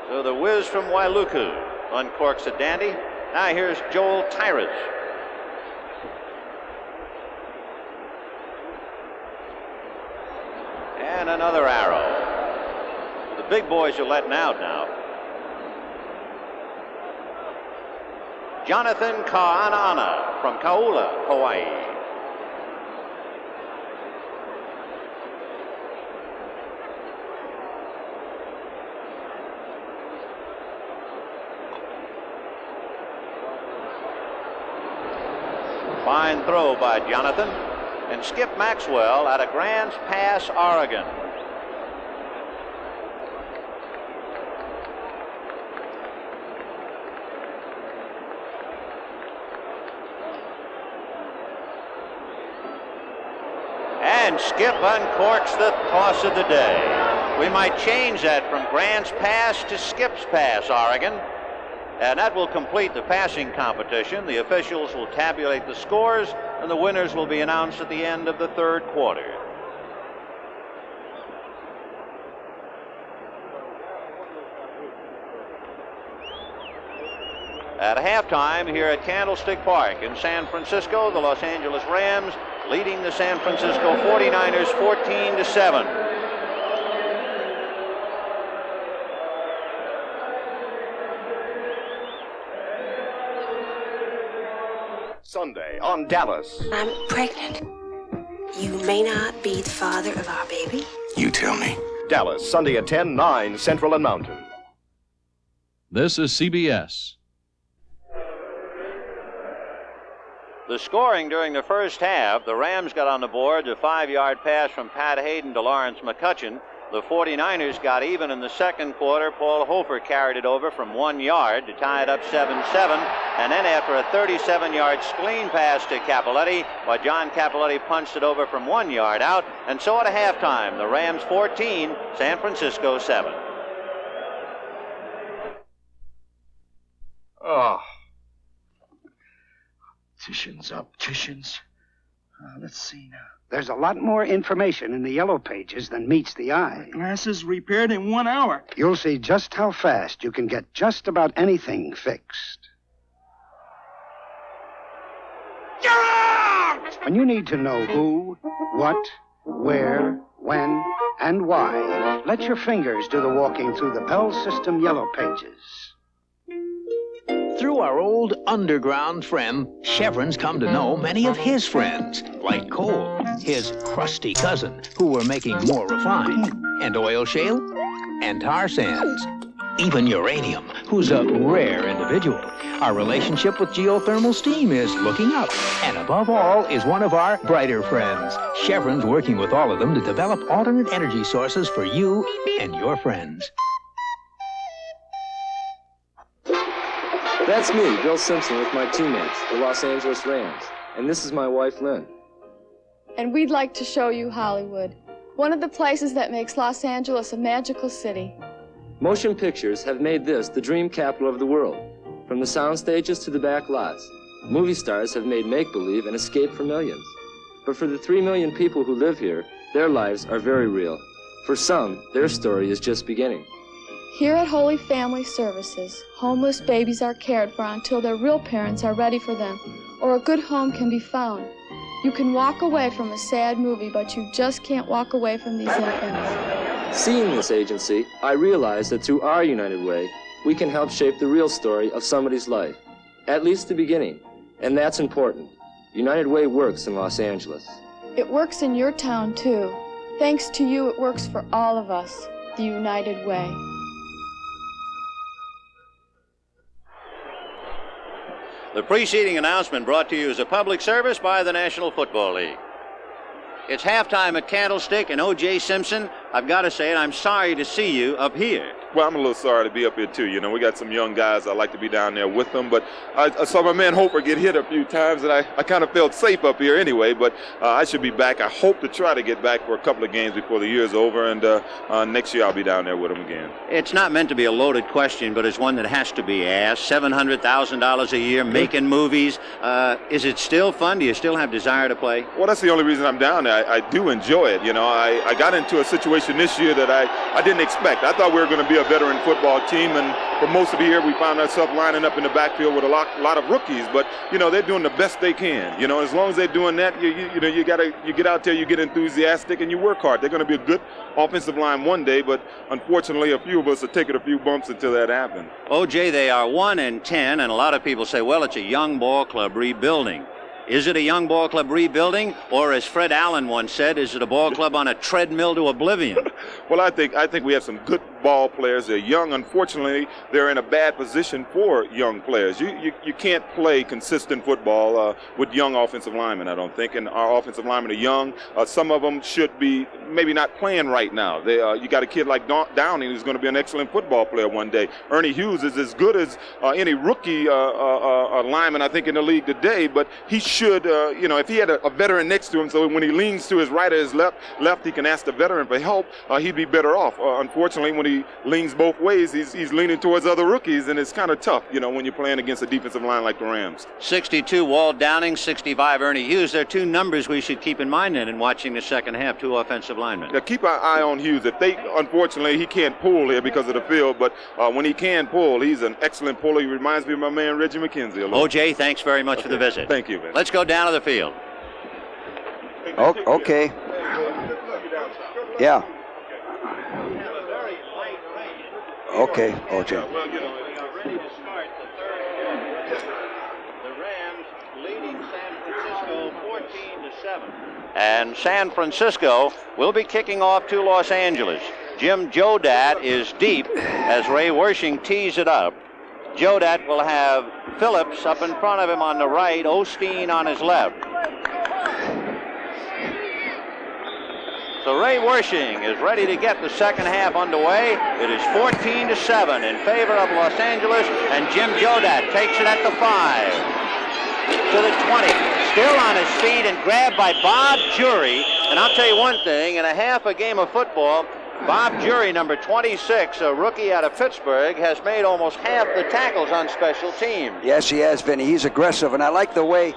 So the whiz from Wailuku uncorks a dandy. Now here's Joel Tyrus. And another arrow. The big boys are letting out now. Jonathan Ka'anana from Kaula, Hawaii. Fine throw by Jonathan. And Skip Maxwell out of Grants Pass, Oregon. And Skip uncorks the toss of the day. We might change that from Grants Pass to Skip's Pass, Oregon. And that will complete the passing competition. The officials will tabulate the scores, and the winners will be announced at the end of the third quarter. At halftime here at Candlestick Park in San Francisco, the Los Angeles Rams leading the San Francisco 49ers 14-7. Sunday on Dallas. I'm pregnant. You may not be the father of our baby. You tell me. Dallas, Sunday at 10, 9 Central and Mountain. This is CBS. The scoring during the first half, the Rams got on the board, a 5-yard pass from Pat Hayden to Lawrence McCutcheon. The 49ers got even in the second quarter. Paul Hofer carried it over from 1 yard to tie it up 7-7. And then after a 37-yard screen pass to Capoletti, while John Capoletti punched it over from 1 yard out. And so at halftime, the Rams 14, San Francisco 7. Oh. Titian's up. Titian's. Let's see now. There's a lot more information in the yellow pages than meets the eye. Glasses repaired in 1 hour. You'll see just how fast you can get just about anything fixed. When you need to know who, what, where, when, and why, let your fingers do the walking through the Bell System yellow pages. Through our old underground friend, Chevron's come to know many of his friends, like coal, his crusty cousin, who were making more refined, and oil shale, and tar sands, even uranium, who's a rare individual. Our relationship with geothermal steam is looking up, and above all is one of our brighter friends. Chevron's working with all of them to develop alternate energy sources for you and your friends. That's me, Bill Simpson, with my teammates, the Los Angeles Rams. And this is my wife, Lynn. And we'd like to show you Hollywood, one of the places that makes Los Angeles a magical city. Motion pictures have made this the dream capital of the world. From the sound stages to the back lots, movie stars have made make-believe and escape for millions. But for the 3 million people who live here, their lives are very real. For some, their story is just beginning. Here at Holy Family Services, homeless babies are cared for until their real parents are ready for them, or a good home can be found. You can walk away from a sad movie, but you just can't walk away from these infants. Seeing this agency, I realized that through our United Way, we can help shape the real story of somebody's life, at least the beginning, and that's important. United Way works in Los Angeles. It works in your town, too. Thanks to you, it works for all of us, the United Way. The preceding announcement brought to you as a public service by the National Football League. It's halftime at Candlestick, and O.J. Simpson, I've got to say it, I'm sorry to see you up here. Well, I'm a little sorry to be up here, too. You know, we got some young guys. I like to be down there with them. But I saw my man Hofer get hit a few times, and I kind of felt safe up here anyway. But I should be back. I hope to try to get back for a couple of games before the year's over. And next year I'll be down there with them again. It's not meant to be a loaded question, but it's one that has to be asked. $700,000 a year, making movies. Is it still fun? Do you still have desire to play? Well, that's the only reason I'm down there. I do enjoy it. You know, I got into a situation this year that I didn't expect. I thought we were going to be a veteran football team, and for most of the year we found ourselves lining up in the backfield with a lot of rookies. But you know, they're doing the best they can. You know, as long as they're doing that, you get out there, you get enthusiastic, and you work hard. They're going to be a good offensive line one day, but unfortunately, a few of us are taking a few bumps until that happens. OJ, they are 1-10, and a lot of people say, well, it's a young ball club rebuilding. Is it a young ball club rebuilding, or as Fred Allen once said, is it a ball club on a treadmill to oblivion? Well, I think we have some good ball players. They're young. Unfortunately, they're in a bad position for young players. You can't play consistent football with young offensive linemen, I don't think. And our offensive linemen are young. Some of them should be maybe not playing right now. You got a kid like Downing who's going to be an excellent football player one day. Ernie Hughes is as good as any rookie lineman, I think, in the league today. But he should, if he had a veteran next to him, so when he leans to his right or his left, he can ask the veteran for help, he'd be better off. Unfortunately, when he leans both ways, he's leaning towards other rookies, and it's kind of tough, when you're playing against a defensive line like the Rams. 62, Walt Downing, 65, Ernie Hughes. They're two numbers we should keep in mind in watching the second half, two offensive linemen. Yeah, keep our eye on Hughes. Unfortunately, he can't pull here because of the field, but when he can pull, he's an excellent puller. He reminds me of my man Reggie McKenzie a little. OJ, thanks very much for the visit. Thank you, man. Let's go down to the field. Okay. Yeah. Okay, OJ. Well, we are ready to start the third half. The Rams leading San Francisco 14-7. And San Francisco will be kicking off to Los Angeles. Jim Jodat is deep as Ray Wershing tees it up. Jodat will have Phillips up in front of him on the right, Osteen on his left. So Ray Wershing is ready to get the second half underway. It is 14-7 in favor of Los Angeles, and Jim Jodat takes it at the 5 to the 20. Still on his feet and grabbed by Bob Jury. And I'll tell you one thing, in a half a game of football, Bob Jury, number 26, a rookie out of Pittsburgh, has made almost half the tackles on special teams. Yes, he has, Vinny. He's aggressive, and I like the way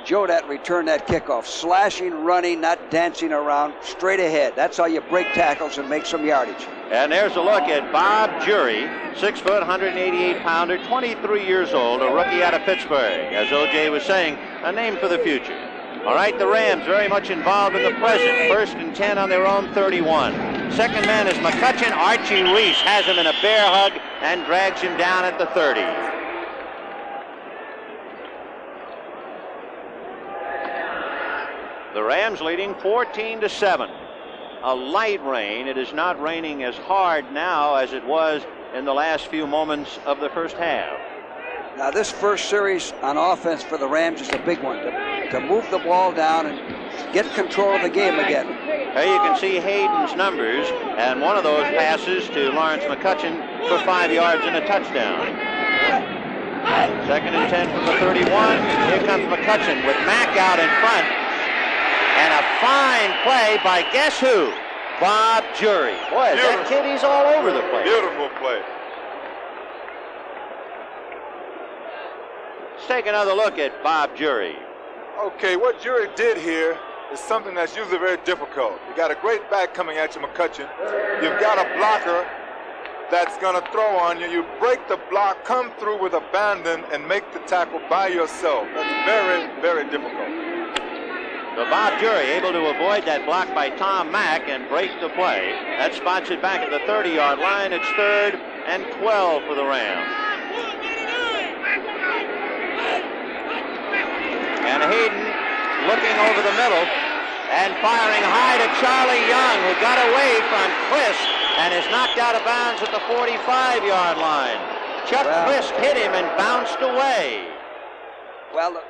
Jodat returned that kickoff. Slashing, running, not dancing around, straight ahead. That's how you break tackles and make some yardage. And there's a look at Bob Jury, 6 foot, 188-pounder, 23 years old, a rookie out of Pittsburgh. As O.J. was saying, a name for the future. All right, the Rams very much involved in the present. 1st and 10 on their own 31. Second man is McCutcheon. Archie Reese has him in a bear hug and drags him down at the 30. The Rams leading 14-7. A light rain. It is not raining as hard now as it was in the last few moments of the first half. Now this first series on offense for the Rams is a big one, to move the ball down and get control of the game again. Here you can see Hayden's numbers, and one of those passes to Lawrence McCutcheon for 5 yards and a touchdown. 2nd and 10 from the 31. Here comes McCutcheon with Mack out in front. And a fine play by guess who? Bob Jury. Boy, that kid, he's all over the place. Beautiful play. Let's take another look at Bob Jury. Okay, what Jury did here is something that's usually very difficult. You got a great back coming at you, McCutcheon. You've got a blocker that's going to throw on you. You break the block, come through with abandon, and make the tackle by yourself. That's very, very difficult. So Bob Jury able to avoid that block by Tom Mack and break the play. That spots it back at the 30-yard line. It's 3rd and 12 for the Rams. And Hayden looking over the middle and firing high to Charlie Young, who got away from Crisp and is knocked out of bounds at the 45-yard line. Chuck Crisp hit him and bounced away. Well,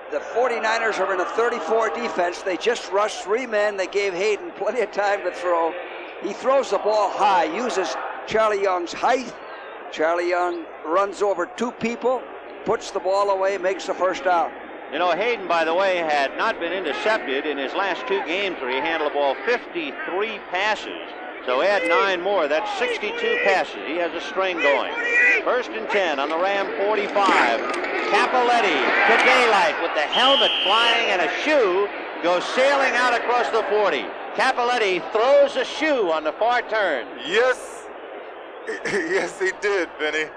the 49ers are in a 34 defense. They just rushed 3 men. They gave Hayden plenty of time to throw. He throws the ball high, uses Charlie Young's height. Charlie Young runs over 2 people, puts the ball away, makes the first down. You know, Hayden, by the way, had not been intercepted in his last 2 games where he handled the ball 53 passes. So add 9 more. That's 62 passes. He has a string going. 1st and 10 on the Ram 45. Capoletti to daylight with the helmet flying and a shoe goes sailing out across the 40. Capoletti throws a shoe on the far turn. Yes, yes, he did, Vinny.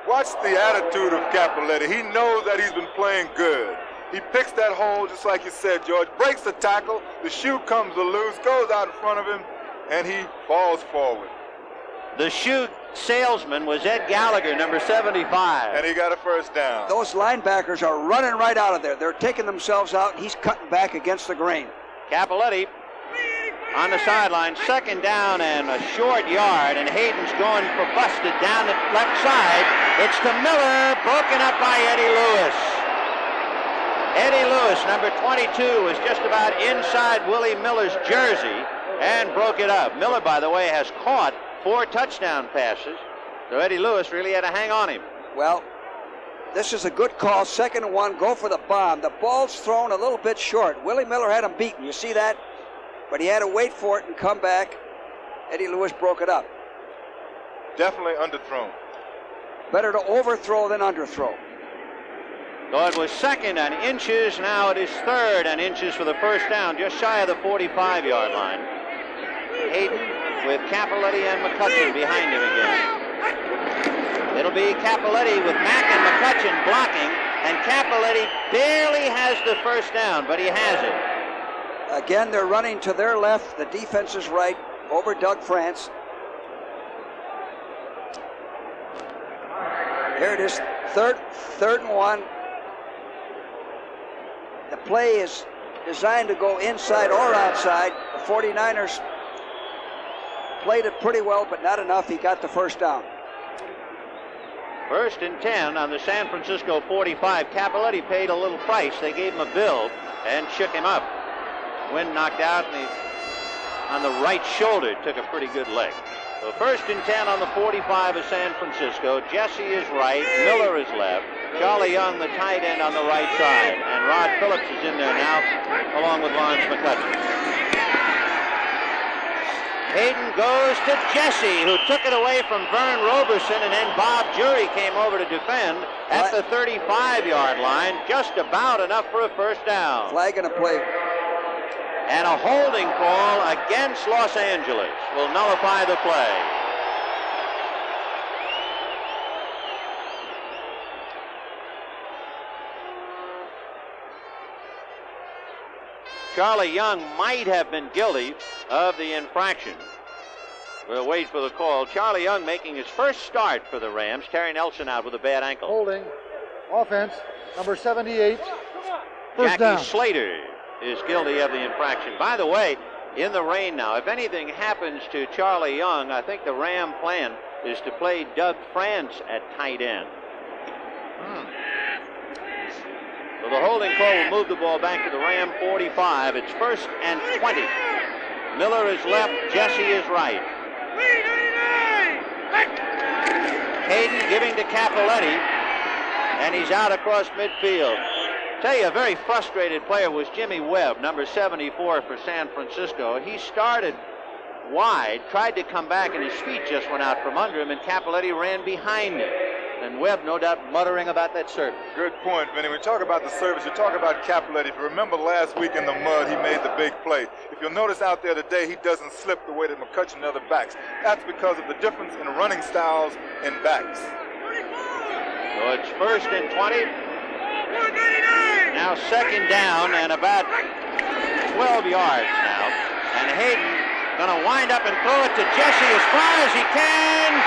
Watch the attitude of Capoletti. He knows that he's been playing good. He picks that hole, just like you said, George, breaks the tackle, the shoe comes loose, goes out in front of him, and he falls forward. The shoe salesman was Ed Gallagher, number 75. And he got a first down. Those linebackers are running right out of there. They're taking themselves out, and he's cutting back against the grain. Capoletti on the sideline, 2nd down and a short yard, and Hayden's going for busted down the left side. It's to Miller, broken up by Eddie Lewis. Eddie Lewis, number 22, was just about inside Willie Miller's jersey and broke it up. Miller, by the way, has caught 4 touchdown passes, so Eddie Lewis really had to hang on him. Well, this is a good call. 2nd and 1, go for the bomb. The ball's thrown a little bit short. Willie Miller had him beaten. You see that? But he had to wait for it and come back. Eddie Lewis broke it up. Definitely underthrown. Better to overthrow than underthrow. So it was 2nd and inches. Now it is 3rd and inches for the first down, just shy of the 45-yard line. Hayden with Capoletti and McCutcheon behind him again. It'll be Capoletti with Mack and McCutcheon blocking, and Capoletti barely has the first down, but he has it. Again, they're running to their left. The defense is right over Doug France. Here it is, 3rd and 1. The play is designed to go inside or outside. The 49ers played it pretty well, but not enough. He got the first down. 1st and 10 on the San Francisco 45. Capoletti paid a little price. They gave him a bill and shook him up. Wind knocked out, and he, on the right shoulder, took a pretty good leg. So 1st and 10 on the 45 of San Francisco. Jesse is right, Miller is left. Charlie Young, the tight end, on the right side. And Rod Phillips is in there now, along with Lawrence McCutcheon. Hayden goes to Jesse, who took it away from Vern Roberson, and then Bob Jury came over to defend at the 35-yard line, just about enough for a first down. Flag and a play. And a holding call against Los Angeles will nullify the play. Charlie Young might have been guilty of the infraction. We'll wait for the call. Charlie Young making his first start for the Rams. Terry Nelson out with a bad ankle. Holding. Offense, number 78. First Jackie down. Slater is guilty of the infraction. By the way, in the rain now, if anything happens to Charlie Young, I think the Ram plan is to play Doug France at tight end. So the holding call will move the ball back to the Ram 45. It's 1st and 20. Miller is left, Jesse is right. Hayden giving to Capoletti, and he's out across midfield. Tell you, a very frustrated player was Jimmy Webb, number 74 for San Francisco. He started wide, tried to come back, and his feet just went out from under him, and Capoletti ran behind him. And Webb, no doubt, muttering about that service. Good point, Vinny. When you talk about the service, you talk about Capoletti. If you remember last week in the mud, he made the big play. If you'll notice out there today, he doesn't slip the way that McCutcheon and other backs. That's because of the difference in running styles in backs. So it's 1st and 20. Now 2nd down and about 12 yards now. And Hayden going to wind up and throw it to Jesse as far as he can.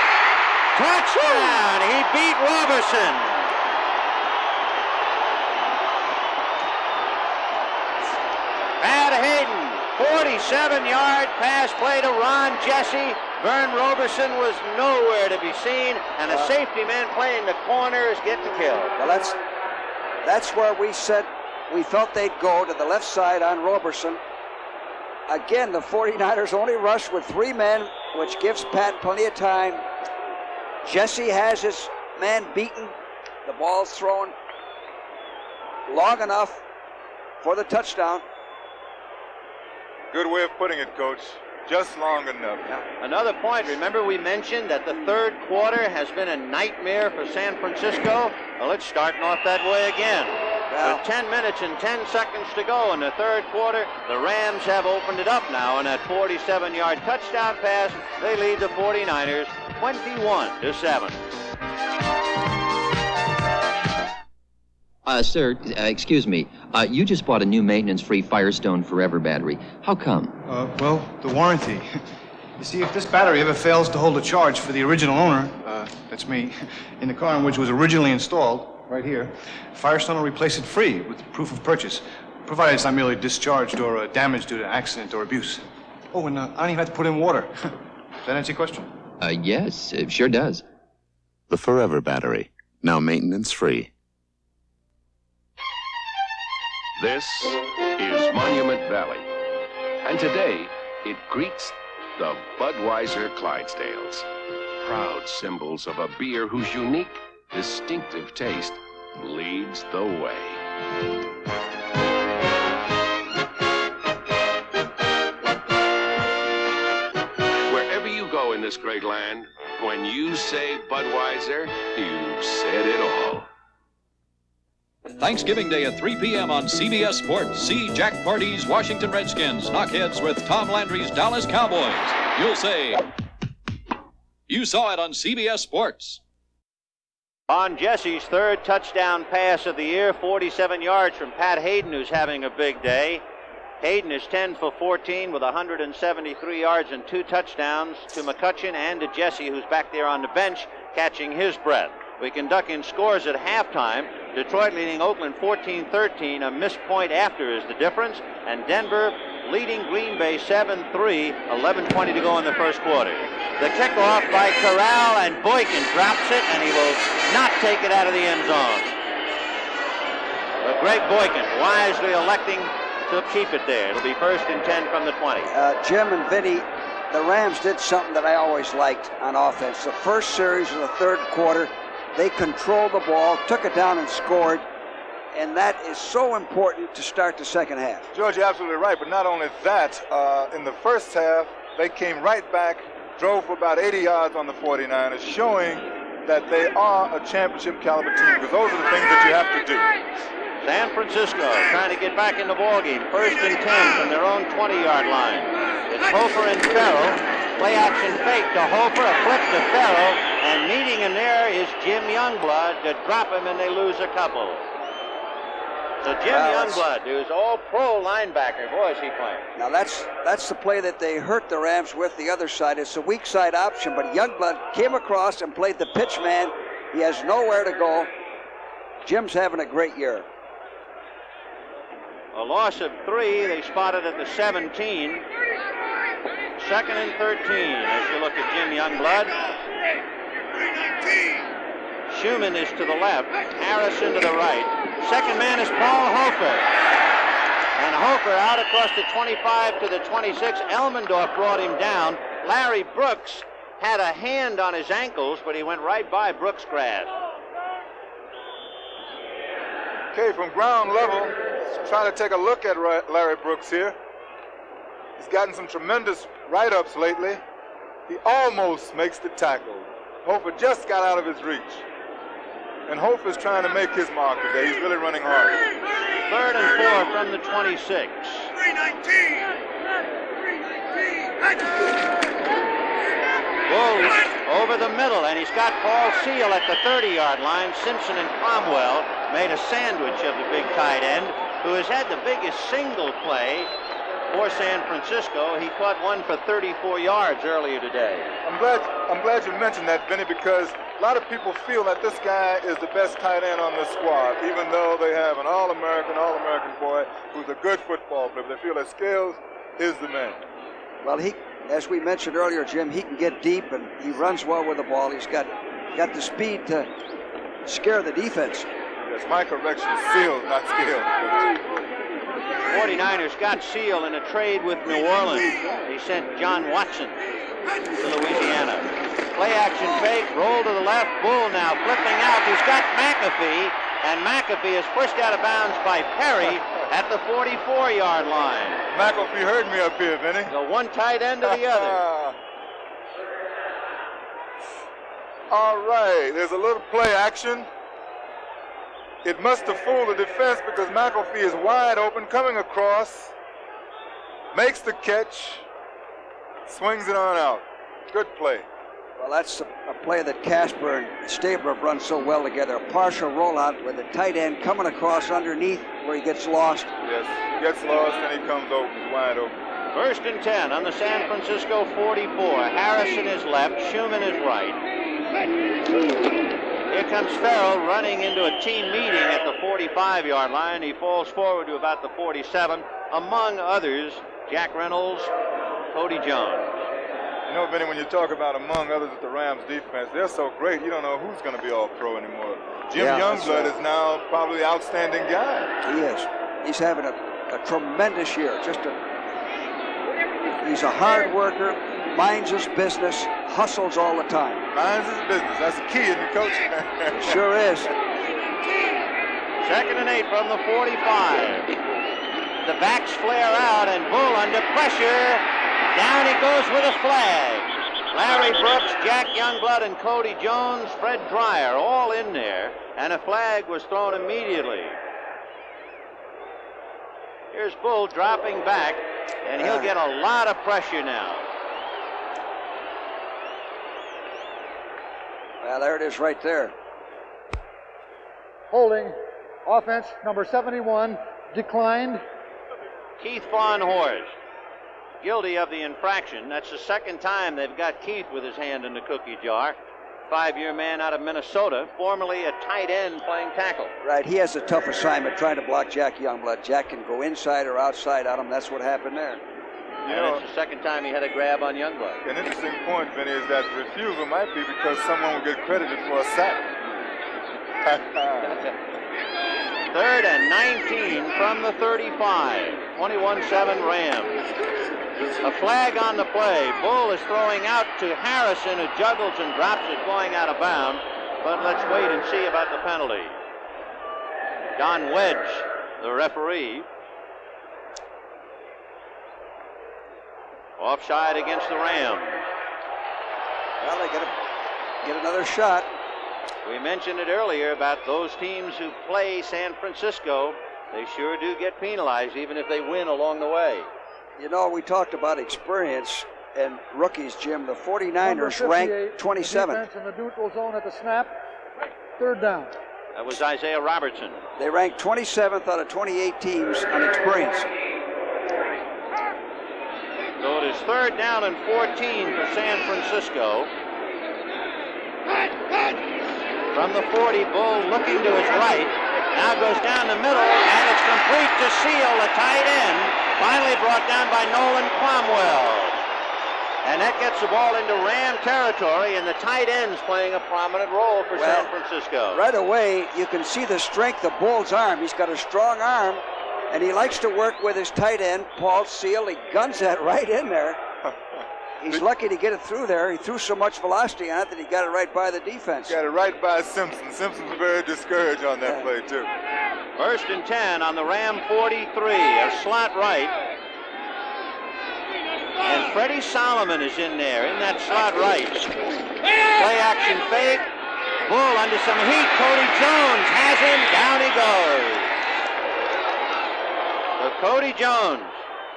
Touchdown! He beat Roberson. Pat Hayden, 47-yard pass play to Ron Jesse. Vern Roberson was nowhere to be seen, and a safety man playing the corners get the kill. Well, that's where we said we felt they'd go, to the left side on Roberson. Again, the 49ers only rushed with 3 men which gives Pat plenty of time. Jesse has his man beaten. The ball's thrown long enough for the touchdown. Good way of putting it, Coach. Just long enough. Another point, remember we mentioned that the third quarter has been a nightmare for San Francisco? Well, it's starting off that way again. With 10 minutes and 10 seconds to go in the third quarter, the Rams have opened it up now on that 47-yard touchdown pass. They lead the 49ers 21-7. Sir, excuse me. You just bought a new maintenance-free Firestone Forever battery. How come? Well, the warranty. You see, if this battery ever fails to hold a charge for the original owner, that's me, in the car in which it was originally installed, right here, Firestone will replace it free with proof of purchase, provided it's not merely discharged or damaged due to accident or abuse. Oh, and I don't even have to put in water. Does that answer your question? Yes, it sure does. The Forever battery, now maintenance-free. This is Monument Valley, and today it greets the Budweiser Clydesdales, proud symbols of a beer whose unique, distinctive taste leads the way. Wherever you go in this great land, when you say Budweiser, you've said it all. Thanksgiving Day at 3 p.m. on CBS Sports. See Jack Party's Washington Redskins knock heads with Tom Landry's Dallas Cowboys. You'll say, you saw it on CBS Sports. On Jesse's third touchdown pass of the year, 47 yards from Pat Hayden, who's having a big day. Hayden is 10 for 14 with 173 yards and 2 touchdowns to McCutcheon and to Jesse, who's back there on the bench catching his breath. We can duck in scores at halftime. Detroit leading Oakland 14-13. A missed point after is the difference. And Denver leading Green Bay 7-3. 11:20 to go in the first quarter. The kickoff by Corral, and Boykin drops it, and he will not take it out of the end zone. But Greg Boykin wisely electing to keep it there. It'll be 1st and 10 from the 20. Jim and Vinny, the Rams did something that I always liked on offense. The first series of the third quarter, they controlled the ball, took it down and scored, and that is so important to start the second half. George, you're absolutely right, but not only that, in the first half, they came right back, drove for about 80 yards on the 49ers, showing that they are a championship caliber team, because those are the things that you have to do. San Francisco trying to get back in the ballgame. 1st and 10 from their own 20-yard line. It's Hofer and Farrell. Play action fake to Hofer, a flip to Farrell, and meeting in there is Jim Youngblood to drop him, and they lose a couple. So Jim Youngblood, who's all-pro linebacker, boy, is he playing. Now that's the play that they hurt the Rams with. The other side, it's a weak side option, but Youngblood came across and played the pitch man. He has nowhere to go. Jim's having a great year. A loss of 3. They spotted at the 17. 2nd and 13 as you look at Jim Youngblood. Schumann is to the left. Harrison to the right. Second man is Paul Hofer. And Hofer out across the 25 to the 26. Elmendorf brought him down. Larry Brooks had a hand on his ankles, but he went right by Brooks' grasp. Okay, from ground level, trying to take a look at Larry Brooks here. He's gotten some tremendous write-ups lately. He almost makes the tackle. Hofer just got out of his reach. And Hofer's trying to make his mark today. He's really running hard. 3rd and 4 from the 26. 319. Wolves over the middle, and he's got Paul Seal at the 30-yard line. Simpson and Cromwell made a sandwich of the big tight end, who has had the biggest single play for San Francisco. He caught one for 34 yards earlier today. I'm glad you mentioned that, Vinny, because a lot of people feel that this guy is the best tight end on the squad, even though they have an All-American boy who's a good football player. They feel that Scales is the man. Well, he, as we mentioned earlier, Jim, he can get deep and he runs well with the ball. He's got the speed to scare the defense. Yes, my correction, Seals, not Scales. 49ers got Seal in a trade with New Orleans. He sent John Watson. to Louisiana. Play action fake, roll to the left. Bull now flipping out. He's got McAfee, and McAfee is pushed out of bounds by Perry at the 44-yard line. McAfee heard me up here, Vinny. The one tight end to the other. All right, there's a little play action. It must have fooled the defense because McAfee is wide open, coming across, makes the catch, swings it on out. Good play. Well, that's a play that Casper and Stabler have run so well together. A partial rollout with the tight end coming across underneath where he gets lost. Yes, he gets lost and he comes open. He's wide open. 1st and 10 on the San Francisco 44. Harrison is left, Schumann is right. Here comes Farrell running into a team meeting at the 45-yard line. He falls forward to about the 47. Among others, Jack Reynolds, Cody Jones. You know, Benny, when you talk about among others at the Rams defense, they're so great, you don't know who's going to be all pro anymore. Jim Youngblood is now probably the outstanding guy. He is. He's having a tremendous year. He's a hard worker, minds his business, hustles all the time. Minds his business. That's the key, isn't it, Coach? It sure is. 2nd and 8 from the 45. The backs flare out, and Bull under pressure. Down he goes with a flag. Larry Brooks, Jack Youngblood, and Cody Jones, Fred Dreyer, all in there, and a flag was thrown immediately. Here's Bull dropping back, and he'll get a lot of pressure now. Well, there it is right there. Holding, offense number 71, declined. Keith Von Horst, guilty of the infraction. That's the second time they've got Keith with his hand in the cookie jar. 5-year man out of Minnesota, formerly a tight end playing tackle. Right, he has a tough assignment trying to block Jack Youngblood. Jack can go inside or outside on him. That's what happened there. You know, it's the second time he had a grab on Youngblood. An interesting point, Vinny, is that the refusal might be because someone will get credited for a sack. 3rd and 19 from the 35. 21-7 Rams. A flag on the play. Bull is throwing out to Harrison, who juggles and drops it going out of bounds. But let's wait and see about the penalty. Don Wedge, the referee. Offside against the Rams. Well, they get another shot. We mentioned it earlier about those teams who play San Francisco. They sure do get penalized, even if they win along the way. You know, we talked about experience and rookies, Jim. The 49ers ranked 27th. Defense in the neutral zone at the snap. 3rd down. That was Isaiah Robertson. They ranked 27th out of 28 teams on experience. So it is 3rd down and 14 for San Francisco. From the 40, Bull looking to his right. Now goes down the middle, and it's complete to Seal, the tight end. Finally brought down by Nolan Cromwell. And that gets the ball into Ram territory, and the tight end's playing a prominent role for San Francisco. Right away, you can see the strength of Bull's arm. He's got a strong arm, and he likes to work with his tight end, Paul Seal. He guns that right in there. He's lucky to get it through there. He threw so much velocity on it that he got it right by the defense. Got it right by Simpson. Simpson's very discouraged on that play, too. 1st and 10 on the Ram 43, a slot right. And Freddie Solomon is in there, in that slot right. Play action fake. Bull under some heat. Cody Jones has him. Down he goes. So Cody Jones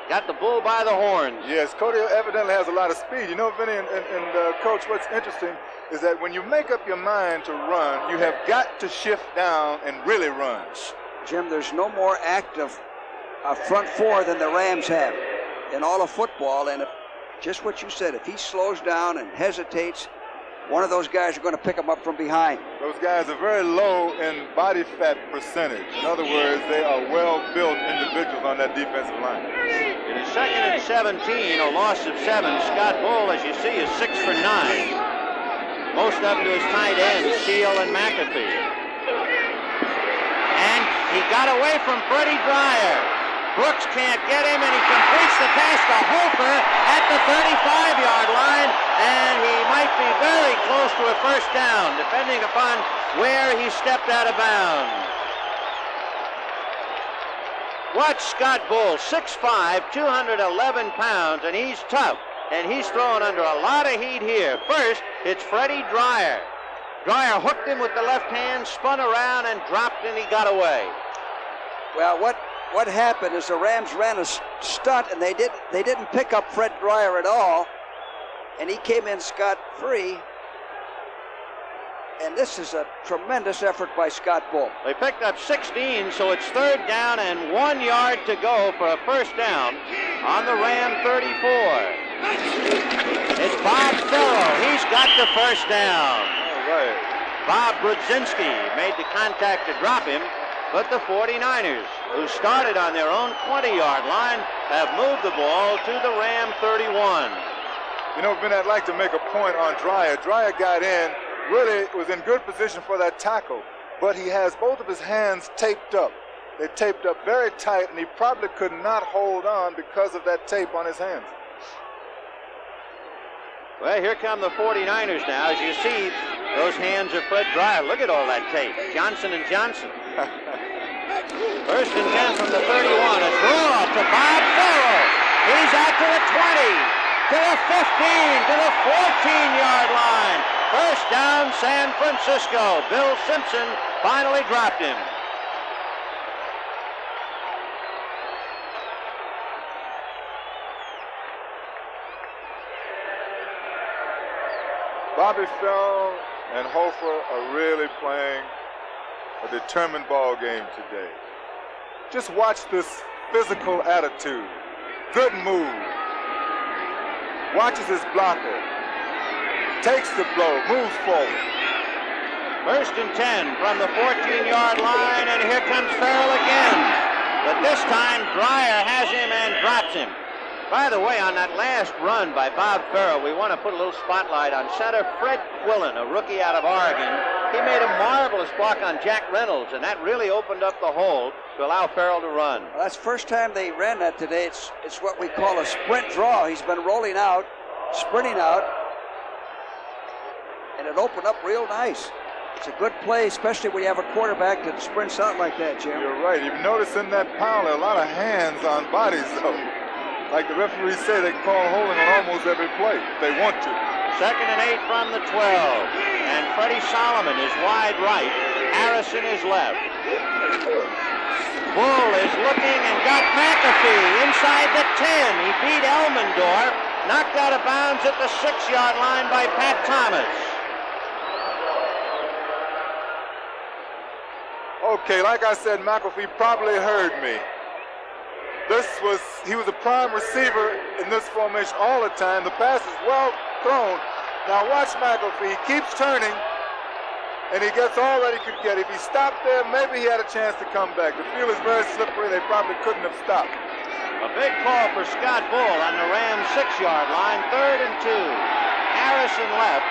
got the bull by the horns. Yes, Cody evidently has a lot of speed. You know, Vinny and Coach, what's interesting is that when you make up your mind to run, you have got to shift down and really run. Jim, there's no more active front four than the Rams have in all of football. And just what you said, if he slows down and hesitates, one of those guys are going to pick him up from behind. Those guys are very low in body fat percentage. In other words, they are well-built individuals on that defensive line. It is 2nd and 17, a loss of 7. Scott Bull, as you see, is 6 for 9. Most of them to his tight ends, Seal and McAfee. And he got away from Freddie Dreyer. Brooks can't get him, and he completes the pass to Hofer at the 35-yard line, and he might be very close to a first down, depending upon where he stepped out of bounds. Watch Scott Bull, 6'5", 211 pounds, and he's tough, and he's throwing under a lot of heat here. First, it's Freddie Dreyer. Dreyer hooked him with the left hand, spun around, and dropped, and he got away. Well, what happened is the Rams ran a stunt, and they didn't pick up Fred Dreyer at all, and he came in scot-free. And this is a tremendous effort by Scott Bull. They picked up 16, so it's 3rd down and 1 yard to go for a first down on the Ram 34. It's Bob Farrell. He's got the first down. All right. Bob Brudzinski made the contact to drop him, but the 49ers, who started on their own 20-yard line, have moved the ball to the Ram 31. You know, Ben, I'd like to make a point on Dreyer. Dreyer got in, really was in good position for that tackle, but he has both of his hands taped up. They taped up very tight, and he probably could not hold on because of that tape on his hands. Well, here come the 49ers now. As you see, those hands of Fred Dreyer. Look at all that tape. Johnson & Johnson. 1st and 10 from the 31. A draw to Bob Farrell. He's out to the 20, to the 15, to the 14-yard line. First down, San Francisco. Bill Simpson finally dropped him. Bobby Farrell and Hofer are really playing a determined ball game today. Just watch this physical attitude. Good move. Watches his blocker. Takes the blow, moves forward. 1st and 10 from the 14-yard line, and here comes Farrell again. But this time, Dreyer has him and drops him. By the way, on that last run by Bob Farrell, we want to put a little spotlight on center Fred Quillen, a rookie out of Oregon. He made a marvelous block on Jack Reynolds, and that really opened up the hole to allow Farrell to run. Well, that's the first time they ran that today. It's what we call a sprint draw. He's been rolling out, sprinting out, and it opened up real nice. It's a good play, especially when you have a quarterback that sprints out like that, Jim. You're right. You've noticed in that pound there are a lot of hands on bodies, though. Like the referees say, they call holding on almost every play if they want to. 2nd and 8 from the 12. And Freddie Solomon is wide right. Harrison is left. Bull is looking and got McAfee inside the 10. He beat Elmendorf. Knocked out of bounds at the 6-yard line by Pat Thomas. Okay, like I said, McAfee probably heard me. He was a prime receiver in this formation all the time. The pass is well thrown. Now watch McAfee. He keeps turning, and he gets all that he could get. If he stopped there, maybe he had a chance to come back. The field is very slippery. They probably couldn't have stopped. A big call for Scott Bull on the Rams 6-yard line. 3rd and 2. Harrison left.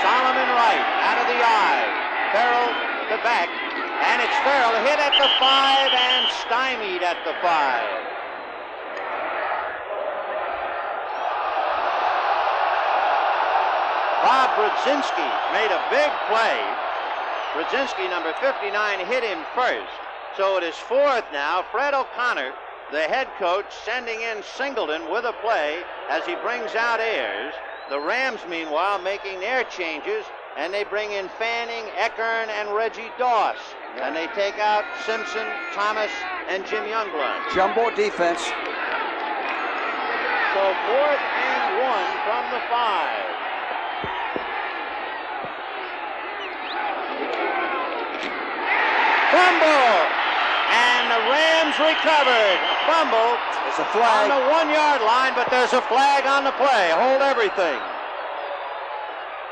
Solomon right, out of the eye. Farrell to back. And it's Farrell hit at the 5 and stymied at the 5. Bob Brudzinski made a big play. Brudzinski, number 59, hit him first. So it is 4th now. Fred O'Connor, the head coach, sending in Singleton with a play as he brings out Ayers. The Rams, meanwhile, making their changes, and they bring in Fanning, Eckern, and Reggie Doss. And they take out Simpson, Thomas, and Jim Youngblood. Jumbo defense. So 4th and 1 from the 5. Fumble! And the Rams recovered. A fumble. There's a flag on the 1-yard line, but there's a flag on the play. Hold everything.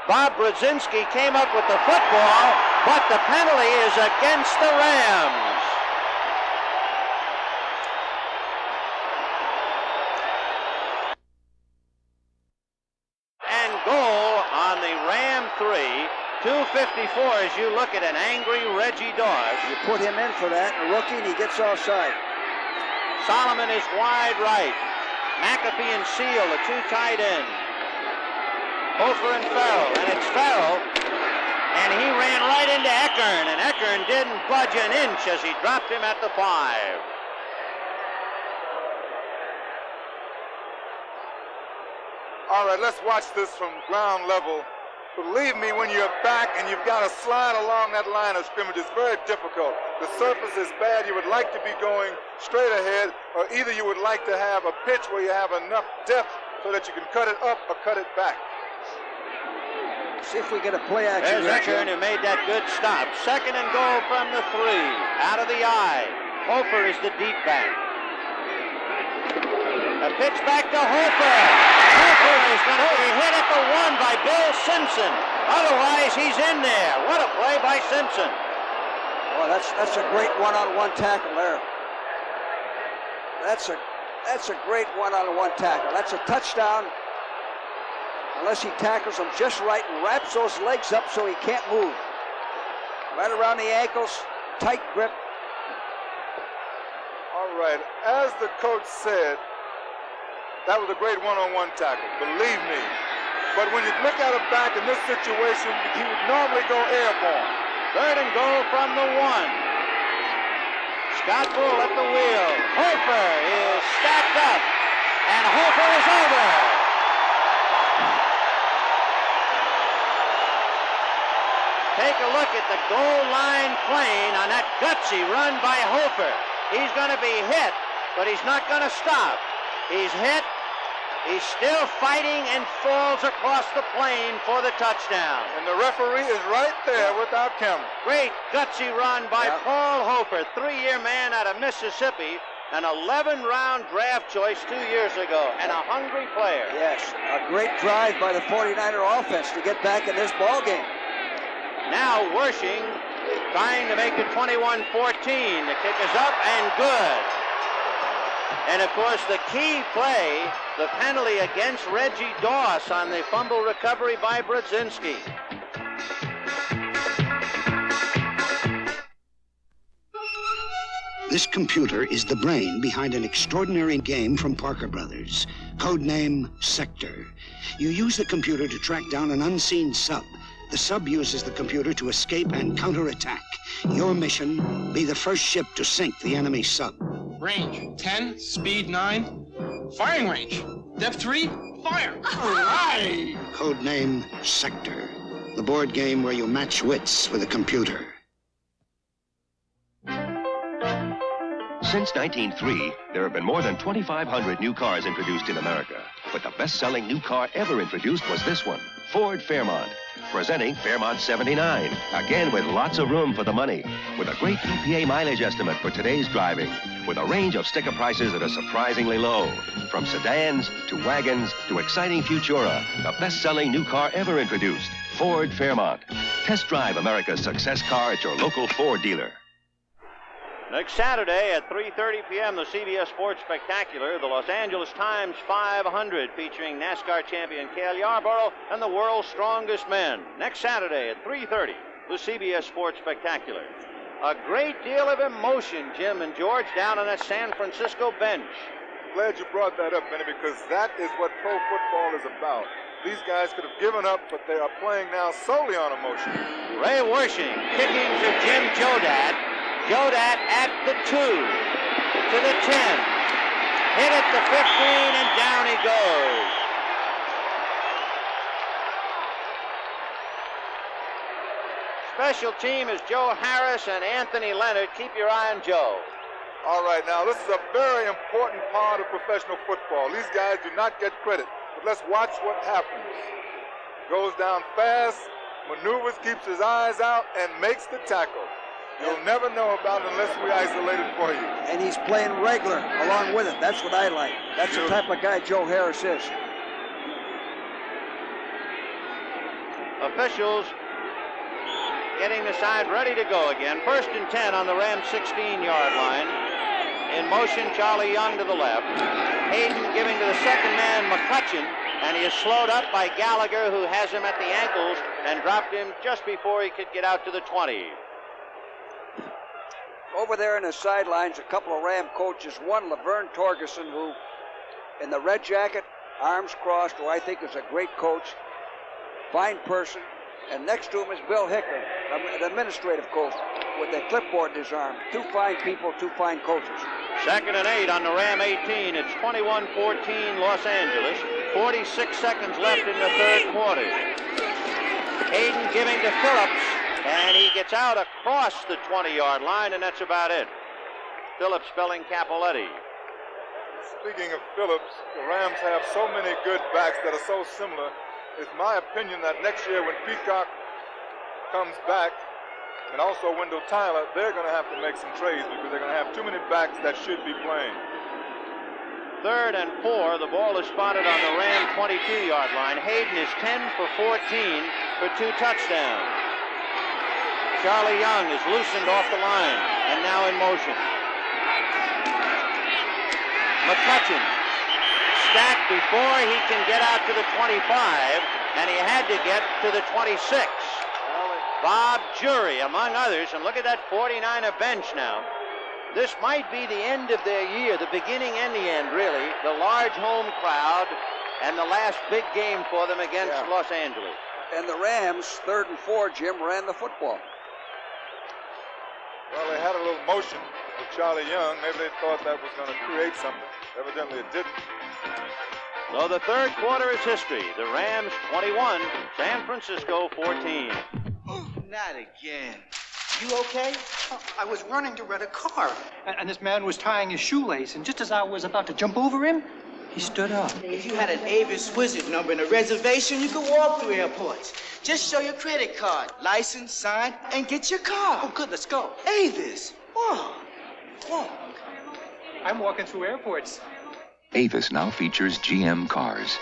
Bob Brudzinski came up with the football, but the penalty is against the Rams. And goal on the Ram 3. 2:54 as you look at an angry Reggie Doss. You put him in for that, a rookie, and he gets offside. Solomon is wide right. McAfee and Seal, the two tight ends. Hofer and Farrell, and it's Farrell, and he ran right into Eckern, and Eckern didn't budge an inch as he dropped him at the 5. All right, let's watch this from ground level. Believe me, when you're back and you've got to slide along that line of scrimmage, it's very difficult. The surface is bad. You would like to be going straight ahead, or either you would like to have a pitch where you have enough depth so that you can cut it up or cut it back. See if we get a play action. There's Eckern who made that good stop. 2nd and goal from the 3. Out of the eye. Hofer is the deep back. A pitch back to Hofer. Hofer is going to be hit at the 1 by Bill Simpson. Otherwise, he's in there. What a play by Simpson. Boy, that's a great one-on-one tackle there. That's a great one-on-one tackle. That's a touchdown. Unless he tackles him just right and wraps those legs up so he can't move. Right around the ankles, tight grip. All right, as the coach said, that was a great one-on-one tackle, believe me. But when you look at a back in this situation, he would normally go airborne. 3rd and goal from the 1. Scott Bull at the wheel. Hofer is stacked up, and Hofer is over. Take a look at the goal line plane on that gutsy run by Hofer. He's going to be hit, but he's not going to stop. He's hit. He's still fighting and falls across the plane for the touchdown. And the referee is right there without camera. Great gutsy run by Paul Hofer, 3-year man out of Mississippi, an 11-round draft choice 2 years ago, and a hungry player. Yes, a great drive by the 49er offense to get back in this ball game. Now Wershing trying to make it 21-14. The kick is up and good. And of course the key play, the penalty against Reggie Doss on the fumble recovery by Brodzinski. This computer is the brain behind an extraordinary game from Parker Brothers, codename Sector. You use the computer to track down an unseen sub. The sub uses the computer to escape and counterattack. Your mission, be the first ship to sink the enemy sub. Range 10, speed 9, firing range. Depth 3, fire. All right. Codename Sector, the board game where you match wits with a computer. Since 1903, there have been more than 2,500 new cars introduced in America. But the best-selling new car ever introduced was this one, Ford Fairmont. Presenting Fairmont 79, again with lots of room for the money, with a great EPA mileage estimate for today's driving, with a range of sticker prices that are surprisingly low, from sedans to wagons to exciting Futura, the best-selling new car ever introduced, Ford Fairmont. Test drive America's success car at your local Ford dealer. Next Saturday at 3:30 p.m., the CBS Sports Spectacular, the Los Angeles Times 500, featuring NASCAR champion Cale Yarborough and the world's strongest men. Next Saturday at 3:30, the CBS Sports Spectacular. A great deal of emotion, Jim and George, down on that San Francisco bench. Glad you brought that up, Benny, because that is what pro football is about. These guys could have given up, but they are playing now solely on emotion. Ray Wershing kicking to Jim Jodat. Jodat at the 2, to the 10, hit at the 15, and down he goes. Special team is Joe Harris and Anthony Leonard. Keep your eye on Joe. All right, now this is a very important part of professional football. These guys do not get credit, but let's watch what happens. Goes down fast, maneuvers, keeps his eyes out, and makes the tackle. You'll never know about it unless we isolate it for you. And he's playing regular along with it. That's what I like. That's the type of guy Joe Harris is. Officials getting the side ready to go again. 1st and 10 on the Rams 16-yard line. In motion, Charlie Young to the left. Hayden giving to the second man, McCutcheon, and he is slowed up by Gallagher, who has him at the ankles and dropped him just before he could get out to the 20. Over there in the sidelines, a couple of Ram coaches. One, Laverne Torgerson, who in the red jacket, arms crossed, who I think is a great coach, fine person. And next to him is Bill Hicklin, an administrative coach with a clipboard in his arm. Two fine people, two fine coaches. 2nd and 8 on the Ram 18. It's 21-14 Los Angeles. 46 seconds left in the third quarter. Hayden giving to Phillips, and he gets out across the 20-yard line, and that's about it. Phillips spelling Capoletti. Speaking of Phillips, the Rams have so many good backs that are so similar. It's my opinion that next year when Peacock comes back, and also Wendell Tyler, they're going to have to make some trades because they're going to have too many backs that should be playing. 3rd and 4. The ball is spotted on the Ram 22-yard line. Hayden is 10 for 14 for 2 touchdowns. Charlie Young is loosened off the line and now in motion. McCutcheon stacked before he can get out to the 25, and he had to get to the 26. Bob Jury, among others, and look at that 49er bench now. This might be the end of their year, the beginning and the end, really. The large home crowd and the last big game for them against Los Angeles. And the Rams, 3rd and 4, Jim, ran the football. Well, they had a little motion with Charlie Young. Maybe they thought that was going to create something. Evidently it didn't. So the third quarter is history. The Rams 21, San Francisco 14. Not again. You okay? Oh, I was running to rent a car. And this man was tying his shoelace, and just as I was about to jump over him, he stood up. If you had an Avis Wizard number and a reservation, you could walk through airports. Just show your credit card, license, sign, and get your car. Oh, good, let's go. Avis, walk. I'm walking through airports. Avis now features GM cars.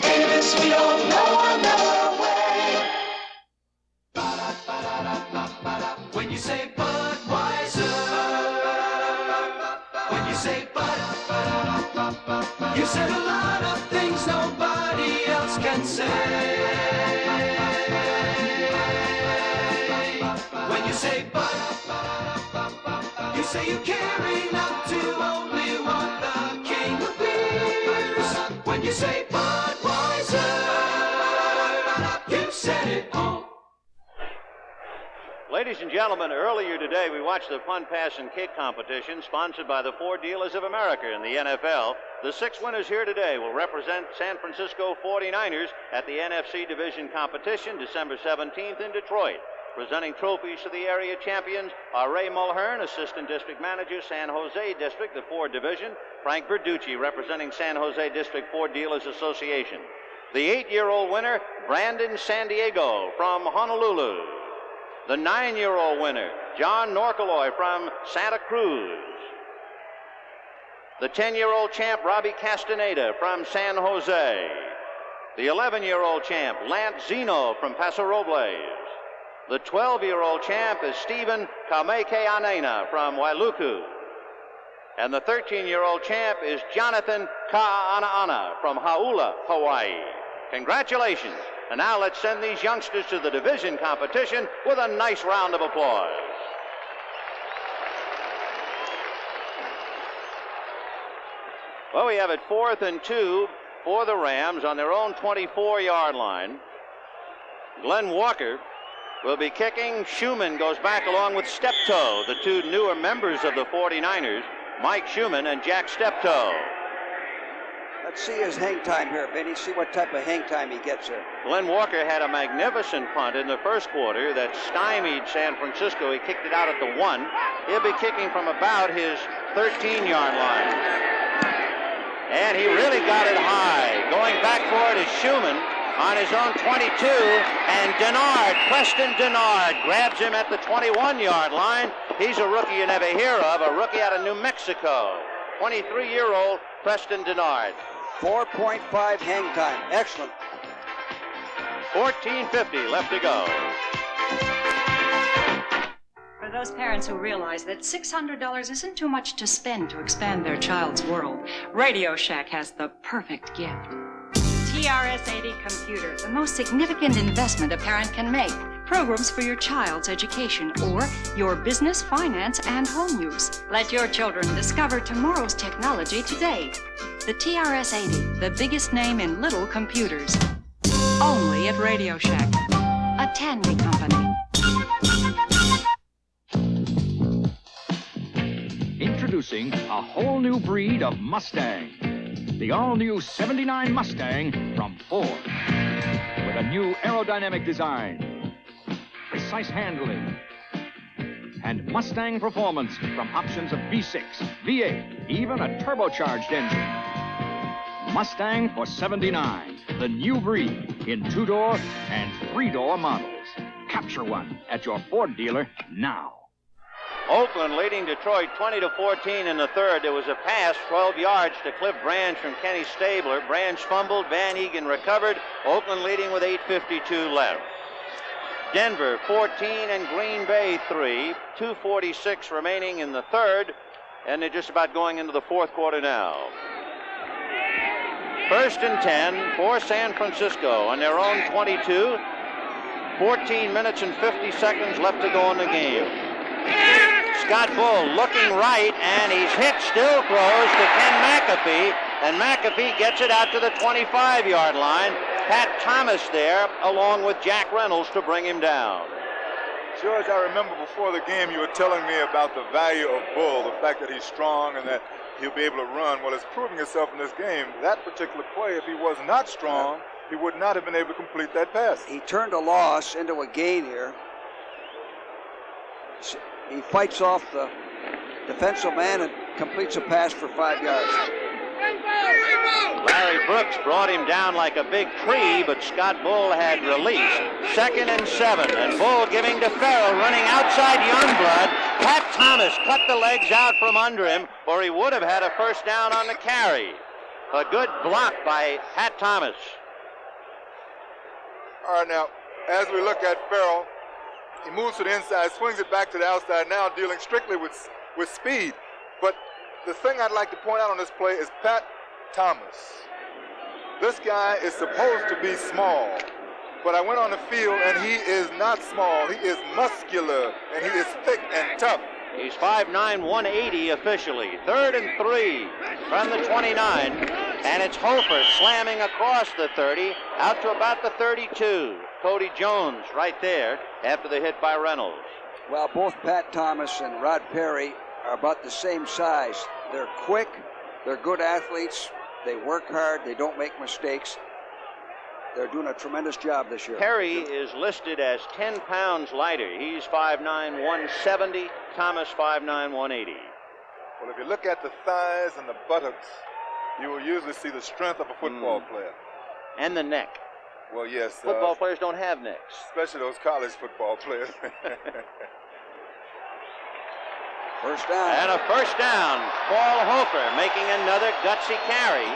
Avis, we don't know another way. When you say Budweiser, when you say Bud, you said a lot of things nobody else can say. When you say Bud, you say you care enough to only want the king of beers. When you say Budweiser, you said it all. Ladies and gentlemen, earlier today we watched the Punt, Pass, and Kick competition sponsored by the Ford Dealers of America in the NFL. The 6 winners here today will represent San Francisco 49ers at the NFC Division competition December 17th in Detroit. Presenting trophies to the area champions are Ray Mulhern, Assistant District Manager, San Jose District, the Ford Division, Frank Verducci, representing San Jose District Ford Dealers Association. The 8-year-old winner, Brandon Sandiego from Honolulu. The 9-year-old winner, John Norcaloy from Santa Cruz. The 10-year-old champ, Robbie Castaneda from San Jose. The 11-year-old champ, Lance Zeno from Paso Robles. The 12-year-old champ is Stephen Kamekeanena from Wailuku. And the 13-year-old champ is Jonathan Ka'anaana from Hauula, Hawaii. Congratulations. And now let's send these youngsters to the division competition with a nice round of applause. Well, we have it 4th and 2 for the Rams on their own 24-yard line. Glenn Walker will be kicking. Schumann goes back along with Steptoe, the 2 newer members of the 49ers, Mike Schumann and Jack Steptoe. Let's see his hang time here, Vinny. See what type of hang time he gets here. Glenn Walker had a magnificent punt in the first quarter that stymied San Francisco. He kicked it out at the 1. He'll be kicking from about his 13-yard line. And he really got it high. Going back for it is Schumann on his own 22. And Denard, Preston Denard, grabs him at the 21-yard line. He's a rookie you never hear of, a rookie out of New Mexico. 23-year-old Preston Denard. 4.5 hang time. Excellent. 14:50 left to go. For those parents who realize that $600 isn't too much to spend to expand their child's world, Radio Shack has the perfect gift. TRS-80 computer, the most significant investment a parent can make. Programs for your child's education or your business, finance, and home use. Let your children discover tomorrow's technology today. The TRS-80, the biggest name in little computers. Only at Radio Shack, a Tandy company. Introducing a whole new breed of Mustang. The all-new 79 Mustang from Ford. With a new aerodynamic design, precise handling, and Mustang performance from options of V6, V8, even a turbocharged engine. Mustang for 79, the new breed in 2-door and 3-door models. Capture one at your Ford dealer now. Oakland leading Detroit 20-14 in the third. There was a pass 12 yards to Cliff Branch from Kenny Stabler. Branch fumbled, Van Egan recovered. Oakland leading with 8:52 left. Denver 14 and Green Bay 3. 2:46 remaining in the third, and they're just about going into the fourth quarter now. 1st and 10 for San Francisco on their own 22. 14 minutes and 50 seconds left to go in the game. Scott Bull looking right, and he's hit, still throws to Ken McAfee, and McAfee gets it out to the 25-yard line. Pat Thomas there, along with Jack Reynolds, to bring him down. George, I remember before the game you were telling me about the value of Bull, the fact that he's strong and that he'll be able to run. Well, it's proving itself in this game. That particular play, if he was not strong, he would not have been able to complete that pass. He turned a loss into a gain here. He fights off the defensive man and completes a pass for 5 yards. Larry Brooks brought him down like a big tree, but Scott Bull had released. 2nd and 7, and Bull giving to Farrell, running outside Youngblood. Pat Thomas cut the legs out from under him, or he would have had a first down on the carry. A good block by Pat Thomas. All right, now, as we look at Farrell, he moves to the inside, swings it back to the outside, now dealing strictly with speed. But the thing I'd like to point out on this play is Pat Thomas. This guy is supposed to be small, but I went on the field and he is not small. He is muscular and he is thick and tough. He's 5'9", 180 officially. 3rd and 3 from the 29, and it's Hofer slamming across the 30 out to about the 32. Cody Jones right there after the hit by Reynolds. Well, both Pat Thomas and Rod Perry are about the same size. They're quick, they're good athletes, they work hard, they don't make mistakes. They're doing a tremendous job this year. Perry is listed as 10 pounds lighter. He's 5'9", 170. Thomas 5'9", 180. Well, if you look at the thighs and the buttocks, you will usually see the strength of a football player. And the neck. Well, yes. Football players don't have necks. Especially those college football players. First down. And a first down. Paul Hofer making another gutsy carry.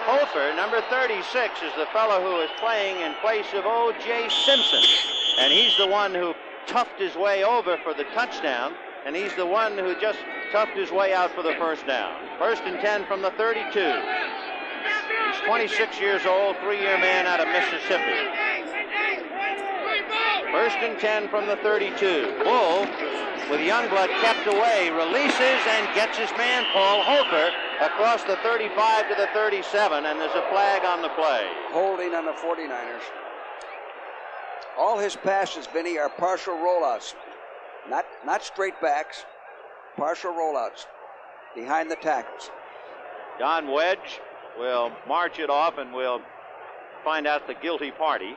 Hofer, number 36, is the fellow who is playing in place of O.J. Simpson. And he's the one who toughed his way over for the touchdown. And he's the one who just toughed his way out for the first down. 1st and 10 from the 32. He's 26 years old, 3-year man out of Mississippi. 1st and 10 from the 32. Bull, with Youngblood kept away, releases and gets his man, Paul Hofer, across the 35 to the 37, and there's a flag on the play. Holding on the 49ers. All his passes, Vinny, are partial rollouts. Not straight backs, partial rollouts behind the tackles. Don Wedge will march it off, and we'll find out the guilty party.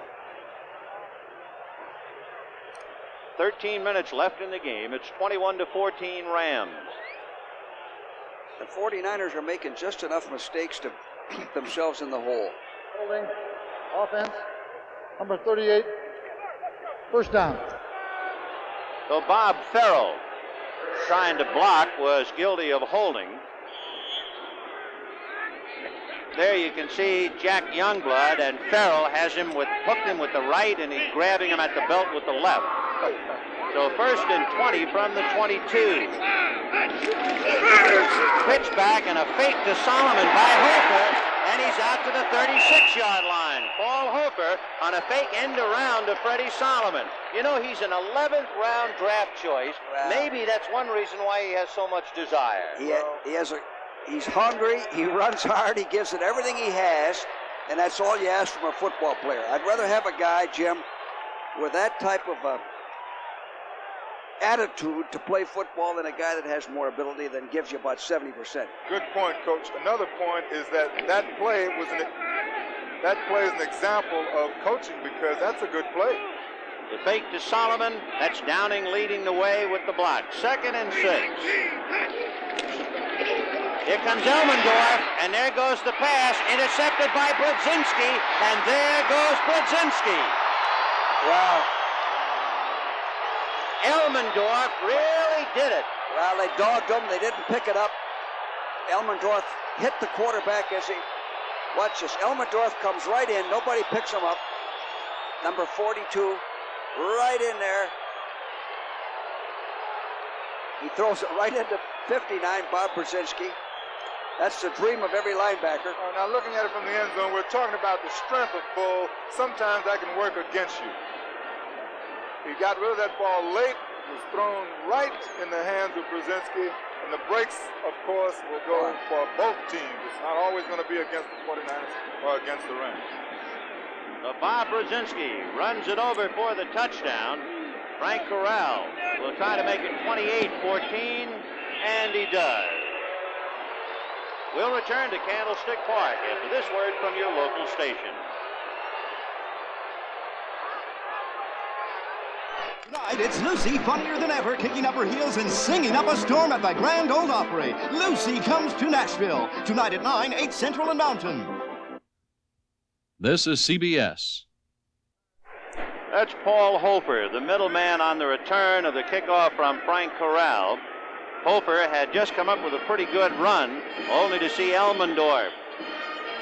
13 minutes left in the game. It's 21-14 Rams. The 49ers are making just enough mistakes to keep themselves in the hole. Holding, offense, number 38, first down. So Bob Farrell, trying to block, was guilty of holding. There you can see Jack Youngblood, and Farrell has him hooked him with the right, and he's grabbing him at the belt with the left. So 1st and 20 from the 22. Pitch back and a fake to Solomon by Hofer, and he's out to the 36-yard line. Paul Hofer on a fake end around to Freddie Solomon. You know, he's an 11th round draft choice. Maybe that's one reason why he has so much desire. He has He's hungry, he runs hard, he gives it everything he has, and that's all you ask from a football player. I'd rather have a guy, Jim, with that type of attitude to play football than a guy that has more ability than gives you about 70%. Good point, Coach. Another point is that play is an example of coaching because that's a good play. The fake to Solomon. That's Downing leading the way with the block. 2nd and 6. Here comes Elmendorf, and there goes the pass, intercepted by Brodzinski, and there goes Brodzinski. Wow. Elmendorf really did it. Well, they dogged him. They didn't pick it up. Elmendorf hit the quarterback as he... Watch this. Elmendorf comes right in. Nobody picks him up. Number 42, right in there. He throws it right into 59, Bob Brodzinski. That's the dream of every linebacker. Now, looking at it from the end zone, we're talking about the strength of Bull. Sometimes that can work against you. He got rid of that ball late. It was thrown right in the hands of Brodzinski. And the breaks, of course, will go for both teams. It's not always going to be against the 49ers or against the Rams. Bob Brodzinski runs it over for the touchdown. Frank Corral will try to make it 28-14, and he does. We'll return to Candlestick Park after this word from your local station. Tonight, it's Lucy, funnier than ever, kicking up her heels and singing up a storm at the Grand Ole Opry. Lucy comes to Nashville. Tonight at 9, 8 Central and Mountain. This is CBS. That's Paul Hofer, the middleman on the return of the kickoff from Frank Corral. Hofer had just come up with a pretty good run, only to see Elmendorf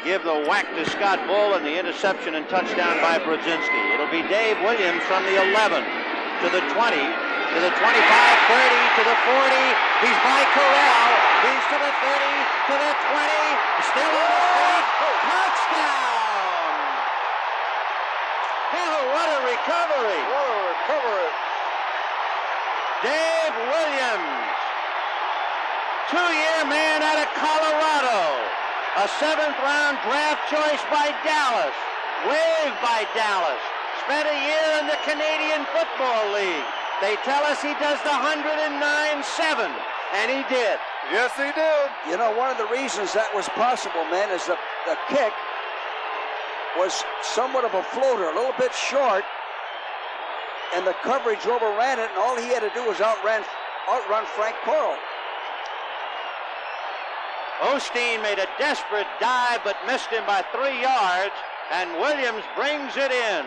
give the whack to Scott Bull and the interception and touchdown by Brodzinski. It'll be Dave Williams from the 11 to the 20, to the 25, 30, to the 40. He's by Corral. He's to the 30, to the 20. Still on his feet. Touchdown! Oh, what a recovery! What a recovery! Dave Williams, 2-year man out of Colorado, a 7th-round draft choice by Dallas, waived by Dallas, spent a year in the Canadian Football League. They tell us he does the 109-7, and he did. Yes, he did. You know, one of the reasons that was possible, man, is that the kick was somewhat of a floater, a little bit short, and the coverage overran it, and all he had to do was outrun Frank Corral. Osteen made a desperate dive, but missed him by 3 yards, and Williams brings it in.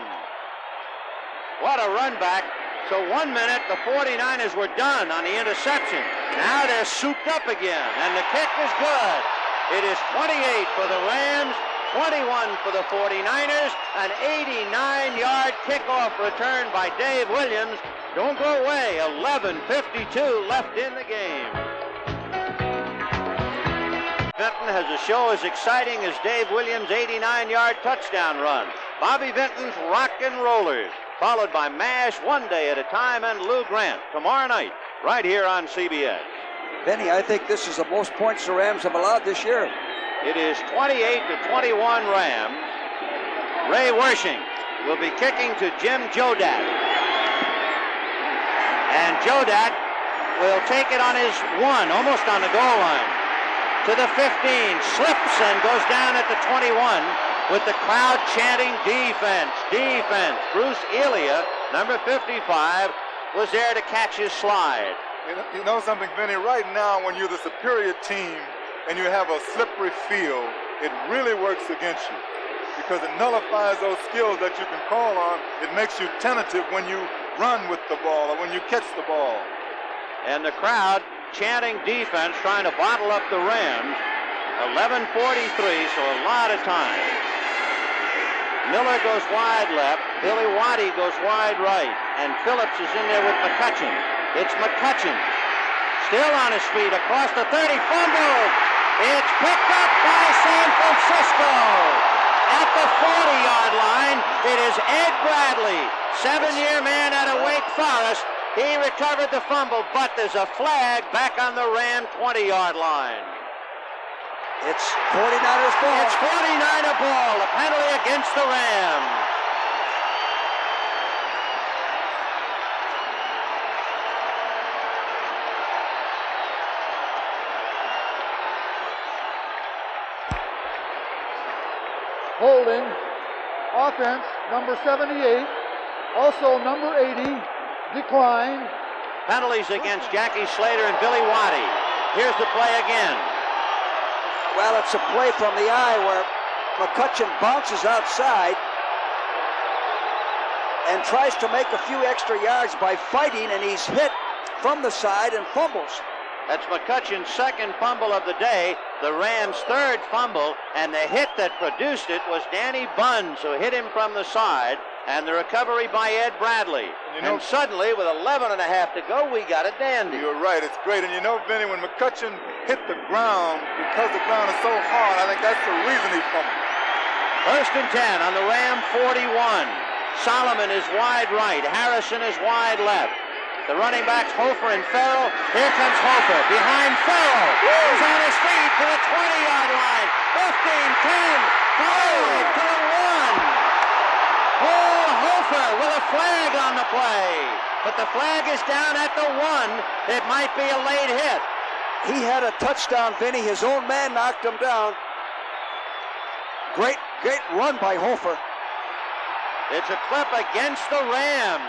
What a run back. So 1 minute, the 49ers were done on the interception. Now they're souped up again, and the kick is good. It is 28 for the Rams, 21 for the 49ers, an 89-yard kickoff return by Dave Williams. Don't go away, 11:52 left in the game. Vinton has a show as exciting as Dave Williams' 89-yard touchdown run. Bobby Vinton's Rock and Rollers, followed by MASH One Day at a Time and Lou Grant tomorrow night, right here on CBS. Benny, I think this is the most points the Rams have allowed this year. It is 28-21 Rams. Ray Wersching will be kicking to Jim Jodat. And Jodat will take it on his 1, almost on the goal line. To the 15, slips and goes down at the 21 with the crowd chanting defense, defense. Bruce Elia, number 55, was there to catch his slide. You know something, Vinny? Right now, when you're the superior team and you have a slippery field, it really works against you because it nullifies those skills that you can call on. It makes you tentative when you run with the ball or when you catch the ball. And the crowd chanting defense, trying to bottle up the Rams. 11:43, so a lot of time. Miller goes wide left, Billy Waddy goes wide right, and Phillips is in there with McCutcheon. It's McCutcheon, still on his feet, across the 30, fumbled. It's picked up by San Francisco. At the 40-yard line, it is Ed Bradley, 7-year man out of Wake Forest. He recovered the fumble, but there's a flag back on the Ram 20-yard line. It's 49ers ball. It's 49er ball. A penalty against the Rams. Holding. Offense, number 78. Also number 80. Decline. Penalties against Jackie Slater and Billy Waddy. Here's the play again. Well, it's a play from the eye where McCutcheon bounces outside and tries to make a few extra yards by fighting, and he's hit from the side and fumbles. That's McCutcheon's second fumble of the day, the Rams' third fumble, and the hit that produced it was Danny Buns, who hit him from the side, and the recovery by Ed Bradley. And suddenly, with 11 and a half to go, we got a dandy. You're right, it's great. And you know, Vinny, when McCutcheon hit the ground, because the ground is so hard, I think that's the reason he fumbled. 1st and 10 on the Ram 41. Solomon is wide right. Harrison is wide left. The running backs, Hofer and Farrell. Here comes Hofer. Behind Farrell. He's on his feet to the 20-yard line. 15, 10, 5 to the 1. Paul Hofer with a flag on the play. But the flag is down at the 1. It might be a late hit. He had a touchdown, Vinny. His own man knocked him down. Great run by Hofer. It's a clip against the Rams.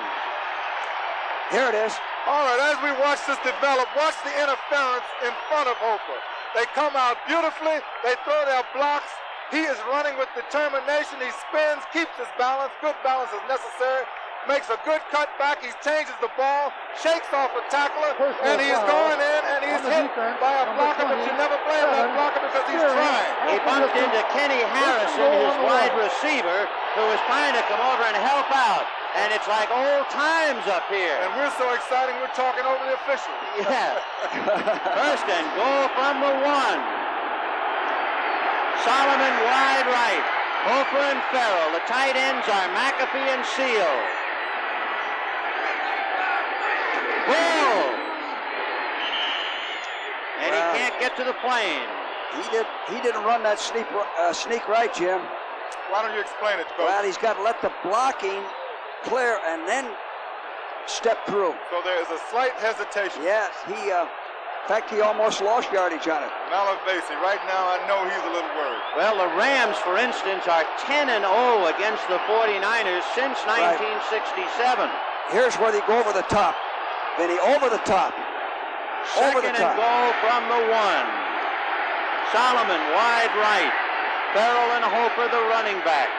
Here it is. All right, as we watch this develop, watch the interference in front of Hofer. They come out beautifully. They throw their blocks. He is running with determination. He spins, keeps his balance. Good balance is necessary. Makes a good cut back. He changes the ball, shakes off a tackler, and he's going in, and he's hit by a blocker, but you never blame that blocker because he's trying. He bumped into Kenny Harrison, his wide receiver, who was trying to come over and help out. And it's like old times up here. And we're so excited, we're talking over the official. Yeah. 1st and goal from the 1. Solomon wide right. Hofer and Farrell. The tight ends are McAfee and Seal. Bull. And he can't get to the plane. He didn't run that sneak right, Jim. Why don't you explain it, Coach? Well, he's got to let the blocking clear and then step through. So there is a slight hesitation. Yes, in fact, he almost lost yardage on it. Malavasi, right now I know he's a little worried. Well, the Rams, for instance, are 10-0 against the 49ers since 1967. Here's where they go over the top. Vinny, over the top. Over the top. 2nd and goal from the 1. Solomon wide right. Farrell and Hofer the running back.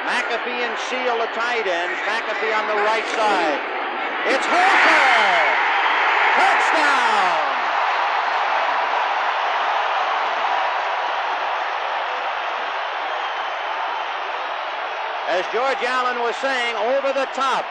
McAfee and Seal the tight ends. McAfee on the right side. It's Hofer! Touchdown! As George Allen was saying, over the top.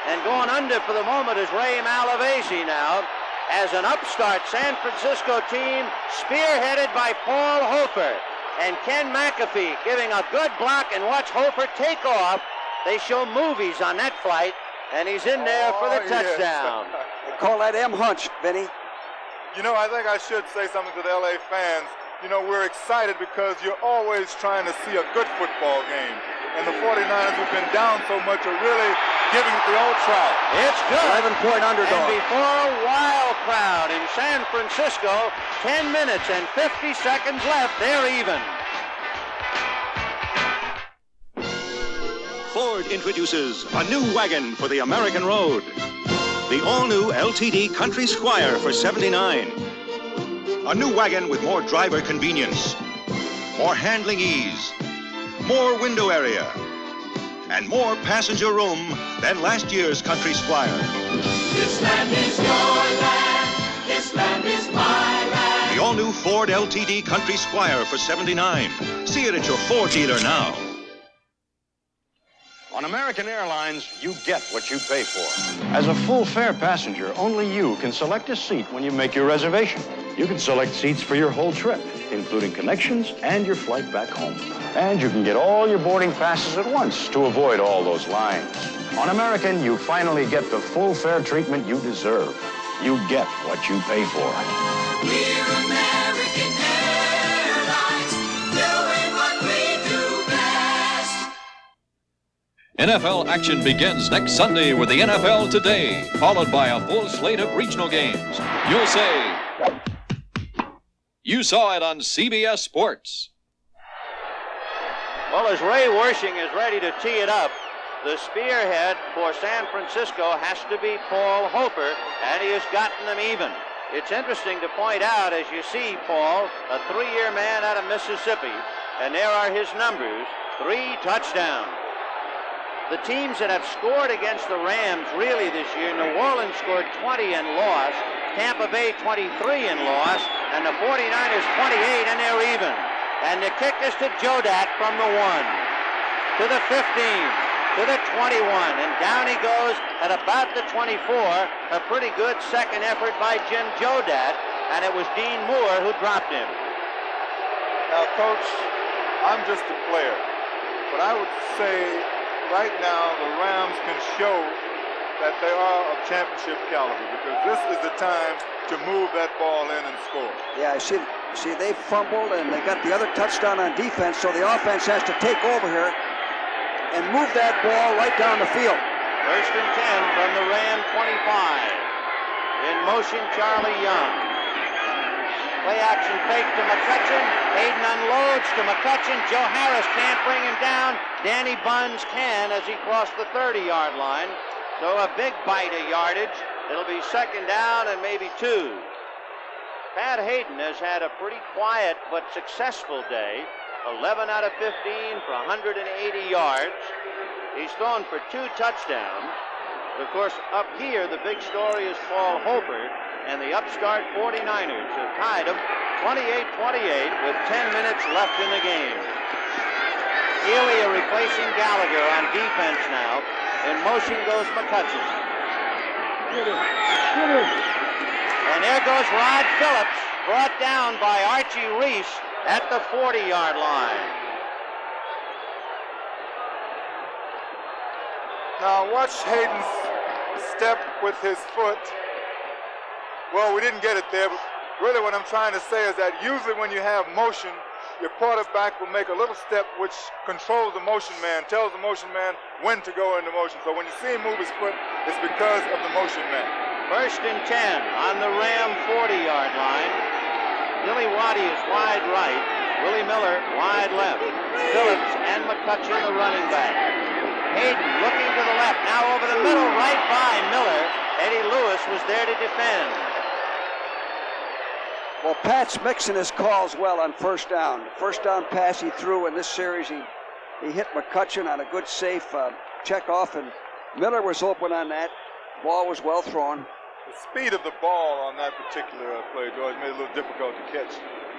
And going under for the moment is Ray Malavasi now, as an upstart San Francisco team spearheaded by Paul Hofer. And Ken McAfee giving a good block, and watch Hofer take off. They show movies on that flight, and he's in there for the touchdown. Yes. They call that M-hunch, Vinny. You know, I think I should say something to the LA fans. You know, we're excited because you're always trying to see a good football game. And the 49ers, who've been down so much, are really giving it the old try. It's good. 11-point underdog. And before a wild crowd in San Francisco, 10 minutes and 50 seconds left, they're even. Ford introduces a new wagon for the American road. The all-new LTD Country Squire for $79. A new wagon with more driver convenience, more handling ease, more window area, and more passenger room than last year's Country Squire. This land is your land. This land is my land. The all-new Ford LTD Country Squire for $79. See it at your Ford dealer now. On American Airlines, you get what you pay for. As a full fare passenger, only you can select a seat when you make your reservation. You can select seats for your whole trip, including connections and your flight back home. And you can get all your boarding passes at once to avoid all those lines. On American, you finally get the full fare treatment you deserve. You get what you pay for. We're American Airlines. NFL action begins next Sunday with the NFL Today, followed by a full slate of regional games. You'll say, you saw it on CBS Sports. Well, as Ray Wershing is ready to tee it up, the spearhead for San Francisco has to be Paul Hofer, and he has gotten them even. It's interesting to point out, as you see, Paul, a 3-year man out of Mississippi, and there are his numbers, 3 touchdowns. The teams that have scored against the Rams really this year, New Orleans scored 20 and lost, Tampa Bay 23 and lost, and the 49ers 28, and they're even. And the kick is to Jodak from the 1, to the 15, to the 21, and down he goes at about the 24. A pretty good second effort by Jim Jodak, and it was Dean Moore who dropped him. Now, Coach, I'm just a player, but I would say right now the Rams can show that they are of championship caliber, because this is the time to move that ball in and score. Yeah, see, they fumbled and they got the other touchdown on defense, so the offense has to take over here and move that ball right down the field. 1st and 10 from the Ram 25. In motion, Charlie Young. Play action fake to McCutcheon. Hayden unloads to McCutcheon. Joe Harris can't bring him down. Danny Buns can as he crossed the 30-yard line. So a big bite of yardage. It'll be 2nd down and maybe 2. Pat Hayden has had a pretty quiet but successful day. 11 out of 15 for 180 yards. He's thrown for 2 touchdowns. Of course, up here, the big story is Paul Hofer and the upstart 49ers who tied him 28-28 with 10 minutes left in the game. Elia replacing Gallagher on defense now. In motion goes McCutcheon. And there goes Rod Phillips, brought down by Archie Reese at the 40-yard line. Now watch Hayden's step with his foot. Well, we didn't get it there, but really what I'm trying to say is that usually when you have motion, your quarterback will make a little step which controls the motion man, tells the motion man when to go into motion. So when you see him move his foot, it's because of the motion man. 1st and 10 on the Ram 40-yard line. Billy Waddy is wide right. Willie Miller wide left. Phillips and McCutcheon the running back. Hayden looking to the left, now over the middle, right by Miller. Eddie Lewis was there to defend. Well, Pat's mixing his calls well on 1st down. The 1st down pass he threw in this series, he hit McCutcheon on a good safe check off, and Miller was open on that. Ball was well thrown. The speed of the ball on that particular play, George, made it a little difficult to catch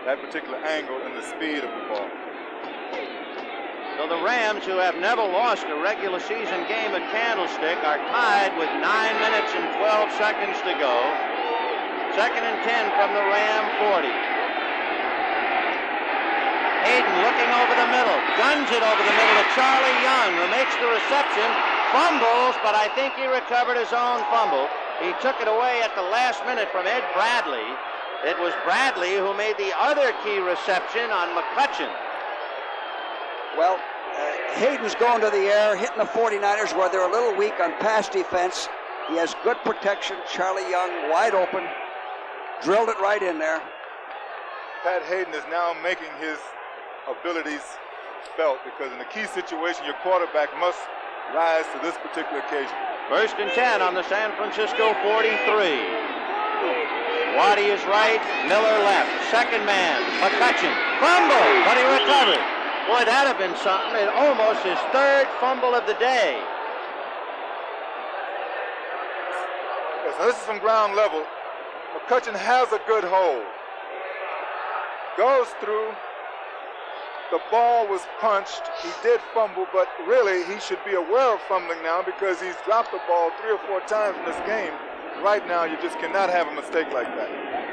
that particular angle and the speed of the ball. So the Rams, who have never lost a regular season game at Candlestick, are tied with 9 minutes and 12 seconds to go. 2nd and 10 from the Ram 40. Hayden looking over the middle, guns it over the middle to Charlie Young, who makes the reception, fumbles, but I think he recovered his own fumble. He took it away at the last minute from Ed Bradley. It was Bradley who made the other key reception on McCutcheon. Well, Hayden's going to the air, hitting the 49ers where they're a little weak on pass defense. He has good protection. Charlie Young wide open. Drilled it right in there. Pat Hayden is now making his abilities felt, because in a key situation, your quarterback must rise to this particular occasion. 1st and 10 on the San Francisco 43. Waddy is right, Miller left. 2nd man, McCutcheon. Fumble, but he recovered. Boy, that'd have been something. It almost his 3rd fumble of the day. Yes, now this is from ground level. McCutcheon has a good hold. Goes through. The ball was punched. He did fumble, but really he should be aware of fumbling now, because he's dropped the ball 3 or 4 times in this game. Right now, you just cannot have a mistake like that.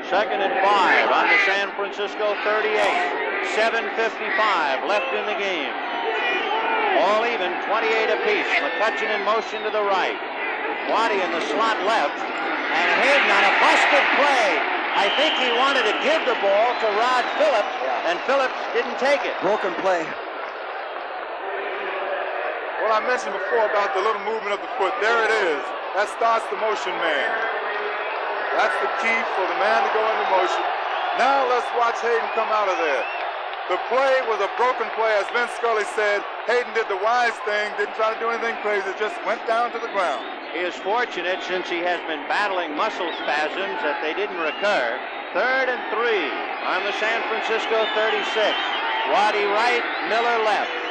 2nd and 5 on the San Francisco 38. 7:55 left in the game. All even, 28 apiece. McCutcheon in motion to the right. Waddy in the slot left. And Hayden on a busted play. I think he wanted to give the ball to Rod Phillips, and Phillips didn't take it. Broken play. Well, I mentioned before about the little movement of the foot. There it is. That starts the motion man. That's the key for the man to go into motion. Now let's watch Hayden come out of there. The play was a broken play. As Vince Scully said, Hayden did the wise thing, didn't try to do anything crazy, just went down to the ground. He is fortunate, since he has been battling muscle spasms, that they didn't recur. 3rd and 3 on the San Francisco 36. Waddy right, Miller left.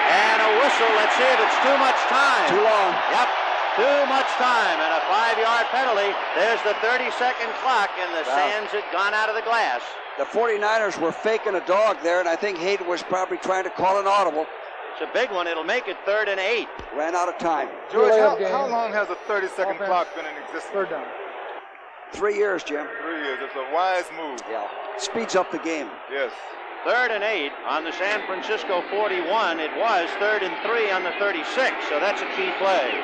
And a whistle. Let's see if it's too much time. Too long. Yep, too much time. And a 5-yard penalty. There's the 30-second clock, and the sands had gone out of the glass. The 49ers were faking a dog there, and I think Hayden was probably trying to call an audible. It's a big one. It'll make it 3rd and 8. Ran out of time. George, how long has a 30-second clock been in existence? 3rd down. 3 years, Jim. 3 years. It's a wise move. Yeah. Speeds up the game. Yes. 3rd and 8 on the San Francisco 41. It was 3rd and 3 on the 36, so that's a key play.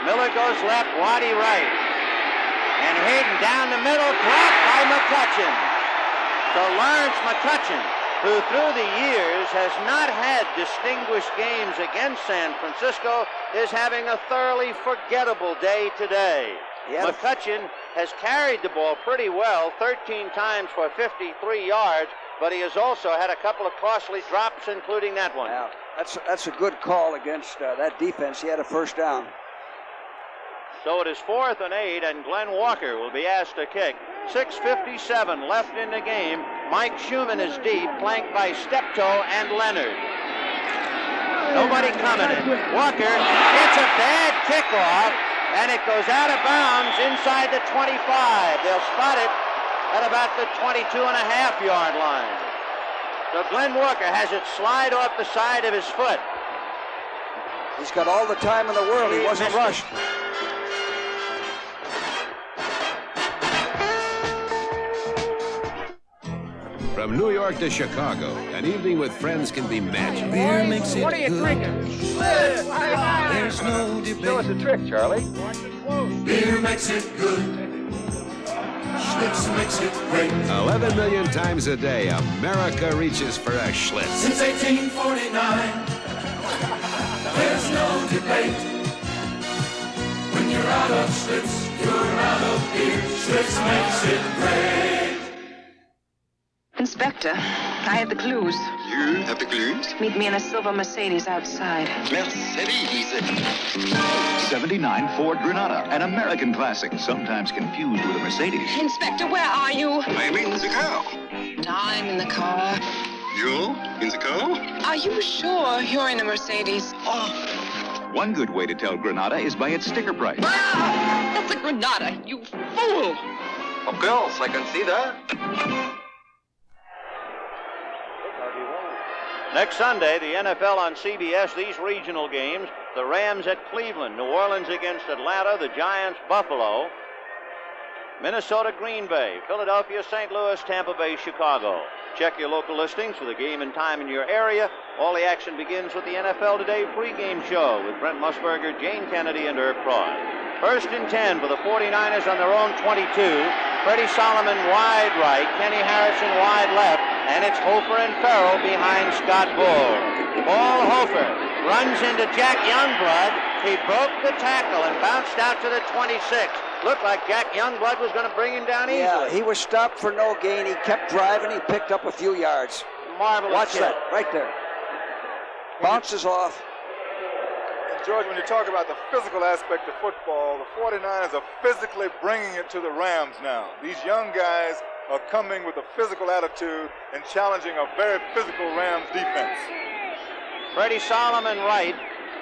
Miller goes left, Waddy right. And Hayden down the middle, blocked by McCutcheon. So Lawrence McCutcheon, who through the years has not had distinguished games against San Francisco, is having a thoroughly forgettable day today. McCutcheon has carried the ball pretty well, 13 times for 53 yards, but he has also had a couple of costly drops, including that one. Yeah, that's a good call against that defense. He had a 1st down. So it is 4th and 8, and Glenn Walker will be asked to kick. 6:57 left in the game. Mike Schumann is deep, flanked by Steptoe and Leonard. Nobody coming in. Walker gets a bad kickoff, and it goes out of bounds inside the 25. They'll spot it at about the 22.5-yard line. So Glenn Walker has it slide off the side of his foot. He's got all the time in the world. He wasn't rushed. From New York to Chicago, an evening with friends can be magic. Beer makes it What are you good. drinking? There's no debate. Show us a trick, Charlie. Beer makes it good. Schlitz makes it great. 11 million times a day, America reaches for a Schlitz. Since 1849, there's no debate. When you're out of Schlitz, you're out of beer. Schlitz makes it great. Inspector, I have the clues. You have the clues? Meet me in a silver Mercedes outside. Mercedes. 79 Ford Granada, an American classic, sometimes confused with a Mercedes. Inspector, where are you? I'm in the car. I'm in the car. You in the car? Are you sure you're in a Mercedes? One good way to tell Granada is by its sticker price. That's a Granada, you fool! Of course, I can see that. Next Sunday, the NFL on CBS, these regional games, the Rams at Cleveland, New Orleans against Atlanta, the Giants, Buffalo, Minnesota, Green Bay, Philadelphia, St. Louis, Tampa Bay, Chicago. Check your local listings for the game and time in your area. All the action begins with the NFL Today pregame show with Brent Musburger, Jane Kennedy, and Herb Prawn. 1st and 10 for the 49ers on their own 22. Freddie Solomon wide right, Kenny Harrison wide left, and it's Hofer and Farrell behind Scott Bull. Paul Hofer runs into Jack Youngblood. He broke the tackle and bounced out to the 26. Looked like Jack Youngblood was going to bring him down easily. Yeah, he was stopped for no gain. He kept driving. He picked up a few yards. Marvelous Watch hit. that, right there. Bounces off. And George, when you talk about the physical aspect of football, the 49ers are physically bringing it to the Rams now. These young guys are coming with a physical attitude and challenging a very physical Rams defense. Freddie Solomon right,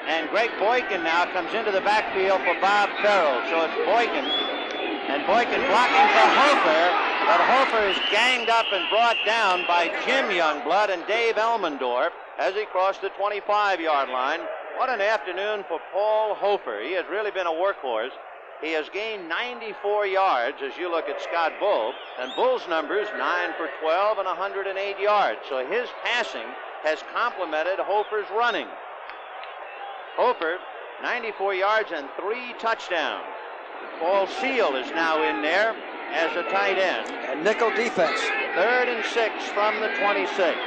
and Greg Boykin now comes into the backfield for Bob Farrell. So it's Boykin, and Boykin blocking for Hofer, but Hofer is ganged up and brought down by Jim Youngblood and Dave Elmendorf as he crossed the 25-yard line. What an afternoon for Paul Hofer. He has really been a workhorse. He has gained 94 yards as you look at Scott Bull, and Bull's numbers 9 for 12 and 108 yards. So his passing has complemented Hofer's running. Hofer, 94 yards and 3 touchdowns. Paul Seal is now in there. as a tight end. And nickel defense. 3rd and 6 from the 26.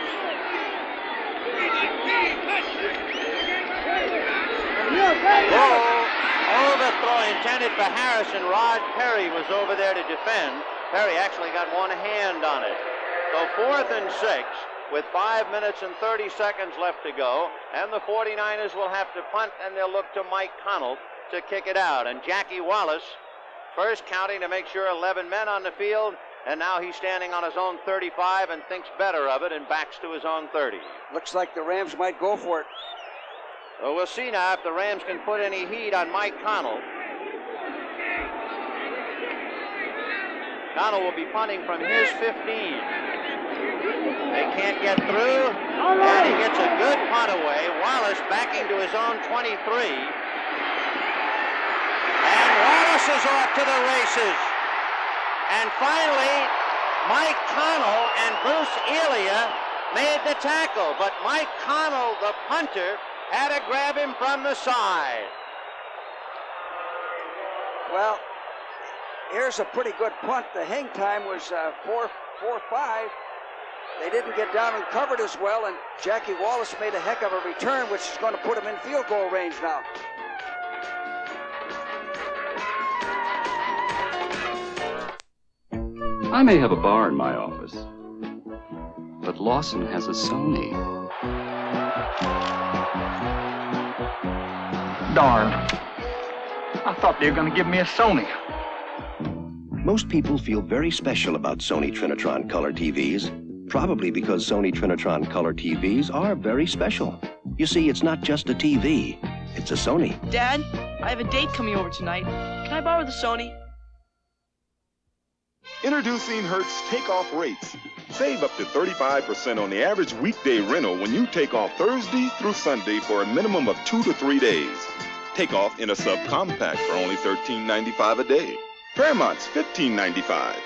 Overthrow intended for Harrison. Rod Perry was over there to defend. Perry actually got one hand on it. So 4th and 6 with 5 minutes and 30 seconds left to go. And the 49ers will have to punt, and they'll look to Mike Connell to kick it out. And Jackie Wallace first counting to make sure 11 men on the field. And now he's standing on his own 35 and thinks better of it and backs to his own 30. Looks like the Rams might go for it. Well, we'll see now if the Rams can put any heat on Mike Connell. Connell will be punting from his 15. They can't get through, and he gets a good punt away. Wallace backing to his own 23. And Wallace is off to the races. And finally, Mike Connell and Bruce Elia made the tackle, but Mike Connell, the punter, had to grab him from the side. Well, here's a pretty good punt. The hang time was 4-5. They didn't get down and covered as well, and Jackie Wallace made a heck of a return, which is going to put him in field goal range now. I may have a bar in my office, but Lawson has a Sony. Darn. I thought they were going to give me a Sony. Most people feel very special about Sony Trinitron Color TVs, probably because Sony Trinitron Color TVs are very special. You see, it's not just a TV, it's a Sony. Dad, I have a date coming over tonight. Can I borrow the Sony? Introducing Hertz takeoff rates. Save up to 35% on the average weekday rental when you take off Thursday through Sunday for a minimum of 2 to 3 days. Take off in a subcompact for only $13.95 a day. Fairmont's $15.95.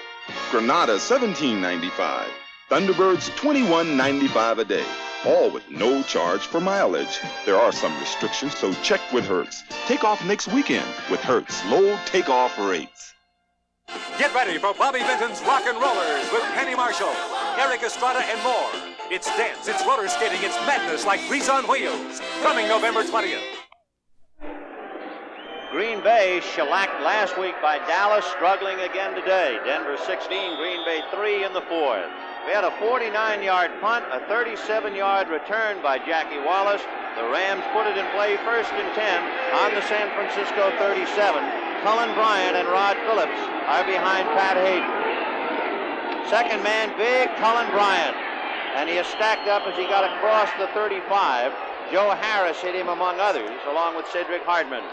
Granada $17.95. Thunderbirds $21.95 a day. All with no charge for mileage. There are some restrictions, so check with Hertz. Take off next weekend with Hertz low takeoff rates. Get ready for Bobby Vinton's Rock and Rollers with Penny Marshall, Eric Estrada, and more. It's dance, it's roller skating, it's madness like Grease on Wheels. Coming November 20th. Green Bay shellacked last week by Dallas, struggling again today. Denver 16, Green Bay 3 in the 4th. We had a 49-yard punt, a 37-yard return by Jackie Wallace. The Rams put it in play 1st and 10 on the San Francisco 37. Cullen Bryant and Rod Phillips are behind Pat Hayden. Second man, big Cullen Bryant. And he is stacked up as he got across the 35. Joe Harris hit him among others, along with Cedric Hardman.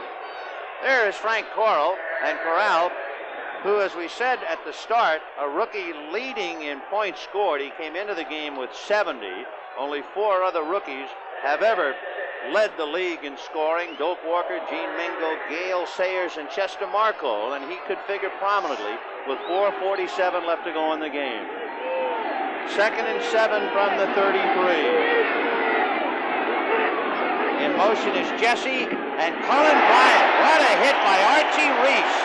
There is Frank Corral, and Corral, who, as we said at the start, a rookie leading in points scored. He came into the game with 70. Only 4 other rookies have ever led the league in scoring: Doak Walker, Gene Mingo, Gale Sayers, and Chester Markle, and he could figure prominently with 4:47 left to go in the game. 2nd and 7 from the 33. In motion is Jesse and Cullen Bryant. What a hit by Archie Reese.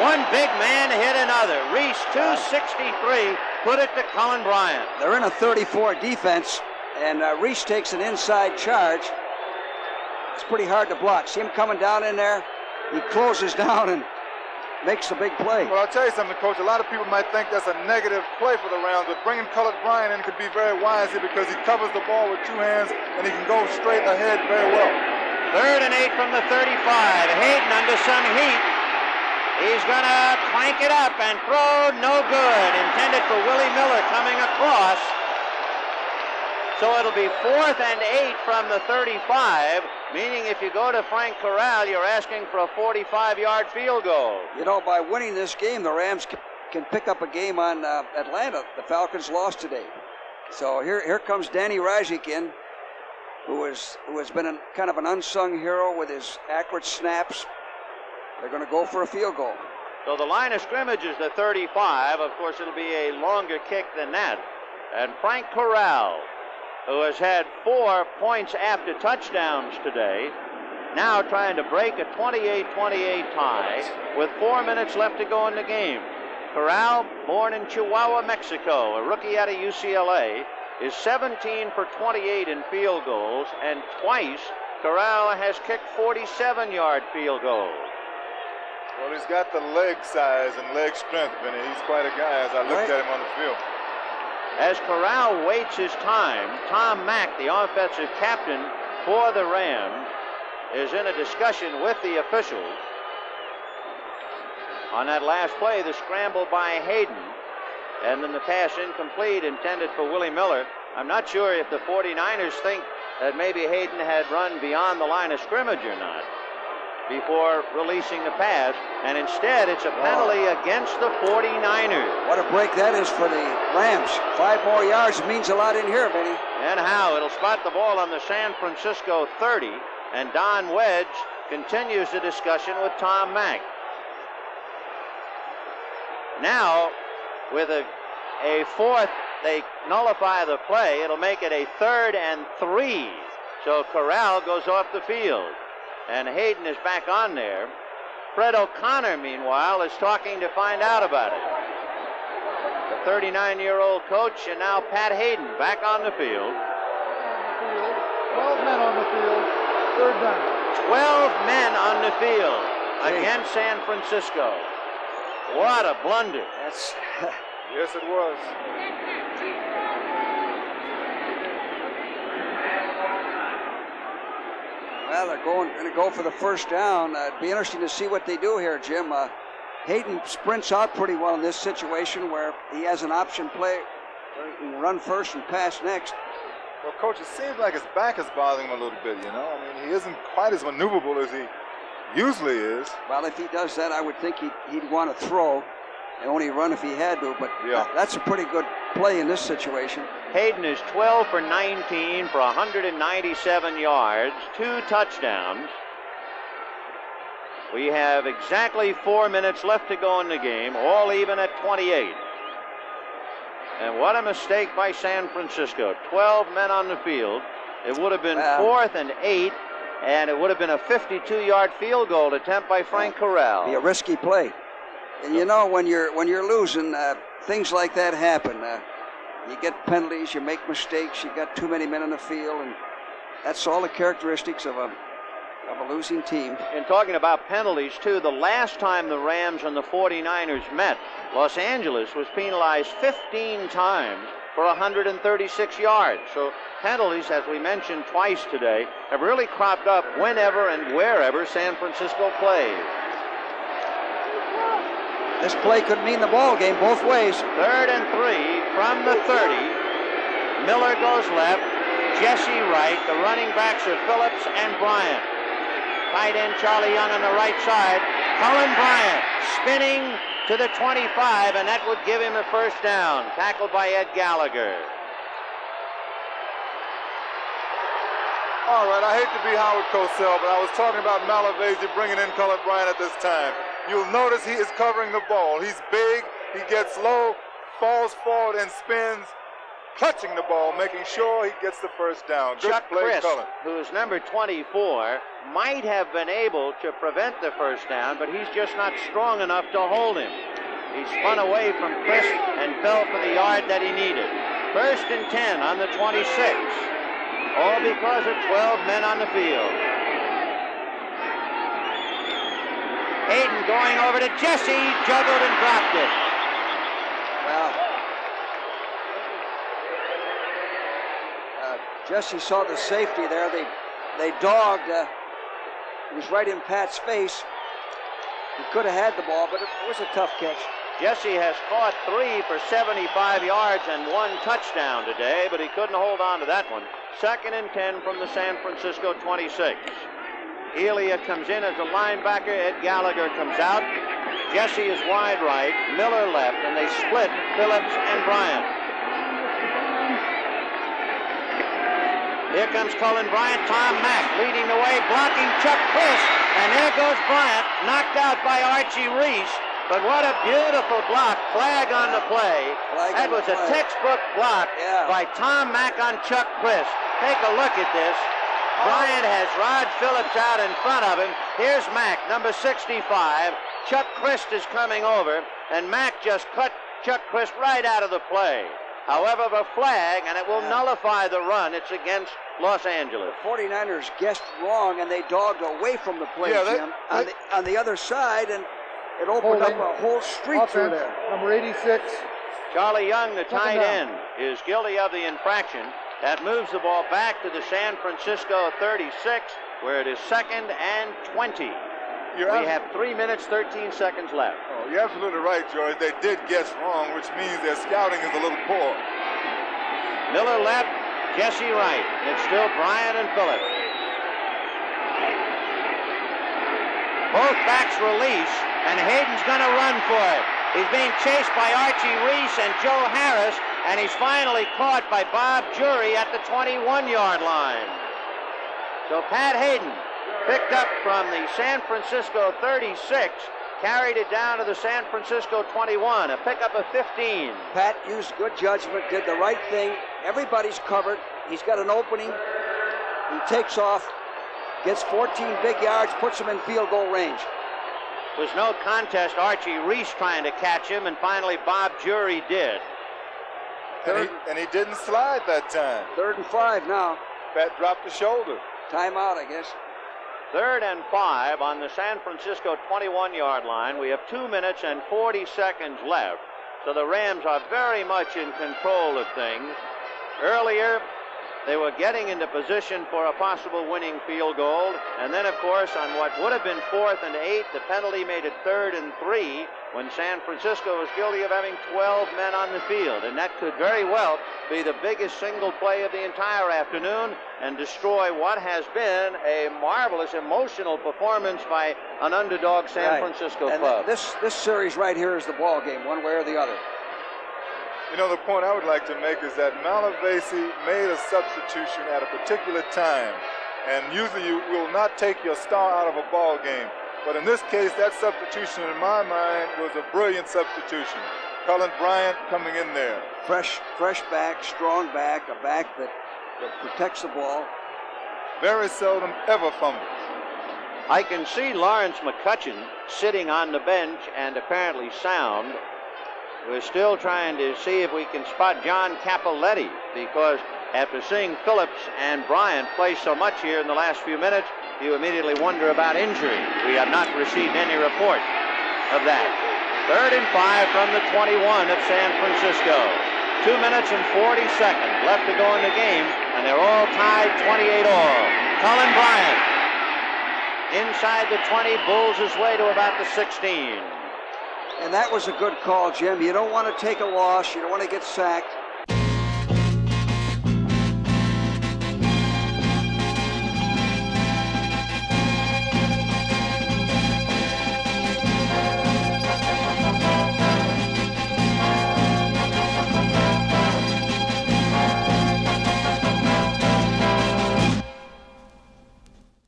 One big man hit another. Reese, 263, put it to Cullen Bryant. They're in a 34 defense, and Reese takes an inside charge. It's pretty hard to block. See him coming down in there? He closes down and makes the big play. Well, I'll tell you something, Coach. A lot of people might think that's a negative play for the Rams, but bringing Cullen Bryant in could be very wise here because he covers the ball with 2 hands and he can go straight ahead very well. 3rd and 8 from the 35. Hayden under some heat. He's going to crank it up and throw, no good. Intended for Willie Miller coming across. So it'll be 4th and 8 from the 35, meaning if you go to Frank Corral, you're asking for a 45-yard field goal. You know, by winning this game, the Rams can pick up a game on Atlanta. The Falcons lost today. So here comes Danny Rajic in, who has been kind of an unsung hero with his accurate snaps. They're going to go for a field goal. So the line of scrimmage is the 35. Of course, it'll be a longer kick than that. And Frank Corral, who has had 4 points after touchdowns today, now trying to break a 28-28 tie with 4 minutes left to go in the game. Corral, born in Chihuahua, Mexico, a rookie out of UCLA, is 17 for 28 in field goals, and twice Corral has kicked 47-yard field goals. Well, he's got the leg size and leg strength, Vinny. He's quite a guy as I looked at him on the field. As Corral waits his time, Tom Mack, the offensive captain for the Rams, is in a discussion with the officials. On that last play, the scramble by Hayden, and then the pass incomplete intended for Willie Miller. I'm not sure if the 49ers think that maybe Hayden had run beyond the line of scrimmage or not before releasing the pass, and instead it's a penalty against the 49ers. What a break that is for the Rams. 5 more yards means a lot in here, Benny. And how? It'll spot the ball on the San Francisco 30, and Don Wedge continues the discussion with Tom Mack. Now, with a fourth, they nullify the play. It'll make it a 3rd and 3. So Corral goes off the field, and Hayden is back on there. Fred O'Connor, meanwhile, is talking to find out about it. The 39-year-old coach, and now Pat Hayden back on the field. 12 men on the field, 3rd down. 12 men on the field against San Francisco. What a blunder. That's yes, it was. Well, they're going to go for the 1st down. It'd be interesting to see what they do here, Jim. Hayden sprints out pretty well in this situation where he has an option play where he can run first and pass next. Well, Coach, it seems like his back is bothering him a little bit, you know. I mean, he isn't quite as maneuverable as he usually is. Well, if he does that, I would think he'd want to throw and only run if he had to, but that's a pretty good play in this situation. Hayden is 12 for 19 for 197 yards, 2 touchdowns. We have exactly 4 minutes left to go in the game, all even at 28. And what a mistake by San Francisco. 12 men on the field. It would have been 4th and 8, and it would have been a 52-yard field goal attempt by Frank Corral. Be a risky play. And you know, when you're losing, things like that happen. You get penalties, you make mistakes, you got too many men on the field, and that's all the characteristics of a losing team. And talking about penalties, too, the last time the Rams and the 49ers met, Los Angeles was penalized 15 times for 136 yards. So penalties, as we mentioned twice today, have really cropped up whenever and wherever San Francisco plays. This play could mean the ball game both ways. 3rd and 3 from the 30. Miller goes left, Jesse right. The running backs are Phillips and Bryant. Tight end Charlie Young on the right side. Cullen Bryant spinning to the 25, and that would give him a 1st down. Tackled by Ed Gallagher. All right, I hate to be Howard Cosell, but I was talking about Malavasi bringing in Cullen Bryant at this time. You'll notice he is covering the ball. He's big, he gets low, falls forward and spins, clutching the ball, making sure he gets the 1st down. Good Chuck play, Crisp, Cullen. who's number 24, might have been able to prevent the 1st down, but he's just not strong enough to hold him. He spun away from Crisp and fell for the yard that he needed. 1st and 10 on the 26. All because of 12 men on the field. Hayden going over to Jesse, juggled and dropped it. Well, Jesse saw the safety there. They dogged. It was right in Pat's face. He could have had the ball, but it was a tough catch. Jesse has caught 3 for 75 yards and 1 touchdown today, but he couldn't hold on to that one. 2nd and 10 from the San Francisco 26. Elia comes in as a linebacker. Ed Gallagher comes out. Jesse is wide right, Miller left, and they split Phillips and Bryant. Here comes Cullen Bryant. Tom Mack leading the way, blocking Chuck Crisp, and there goes Bryant, knocked out by Archie Reese. But what a beautiful block. Flag on the play. That was a textbook block by Tom Mack on Chuck Crisp. Take a look at this. Bryant has Rod Phillips out in front of him. Here's Mack, number 65. Chuck Crisp is coming over, and Mack just cut Chuck Crisp right out of the play. However, the flag, and it will nullify the run. It's against Los Angeles. The 49ers guessed wrong, and they dogged away from the play, Jim, on the other side, and it opened up a whole street through there. Number 86. Charlie Young, the tight end, is guilty of the infraction. That moves the ball back to the San Francisco 36, where it is 2nd and 20. We have 3 minutes, 13 seconds left. Oh, you're absolutely right, George. They did guess wrong, which means their scouting is a little poor. Miller left, Jesse right. It's still Bryant and Phillips. Both backs release, and Hayden's going to run for it. He's being chased by Archie Reese and Joe Harris, and he's finally caught by Bob Jury at the 21-yard line. So Pat Hayden picked up from the San Francisco 36, carried it down to the San Francisco 21, a pickup of 15. Pat used good judgment, did the right thing. Everybody's covered. He's got an opening. He takes off, gets 14 big yards, puts him in field goal range. Was no contest. Archie Reese trying to catch him, and finally Bob Jury did. And he didn't slide that time. 3rd and 5 now. Pat dropped the shoulder. Timeout, I guess. 3rd and 5 on the San Francisco 21-yard line. We have 2 minutes and 40 seconds left. So the Rams are very much in control of things. Earlier, they were getting into position for a possible winning field goal. And then, of course, on what would have been 4th and 8, the penalty made it 3rd and 3 when San Francisco was guilty of having 12 men on the field. And that could very well be the biggest single play of the entire afternoon and destroy what has been a marvelous emotional performance by an underdog San Francisco club. This series right here is the ball game, one way or the other. You know, the point I would like to make is that Malavasi made a substitution at a particular time. And usually you will not take your star out of a ball game. But in this case, that substitution, in my mind, was a brilliant substitution. Cullen Bryant coming in there. Fresh back, strong back, a back that protects the ball. Very seldom ever fumbles. I can see Lawrence McCutcheon sitting on the bench and apparently sound. We're still trying to see if we can spot John Capoletti, because after seeing Phillips and Bryant play so much here in the last few minutes, you immediately wonder about injury. We have not received any report of that. 3rd and 5 from the 21 of San Francisco. 2 minutes and 40 seconds left to go in the game, and they're all tied 28 all. Cullen Bryant inside the 20, bulls his way to about the 16. And that was a good call, Jim. You don't want to take a loss. You don't want to get sacked.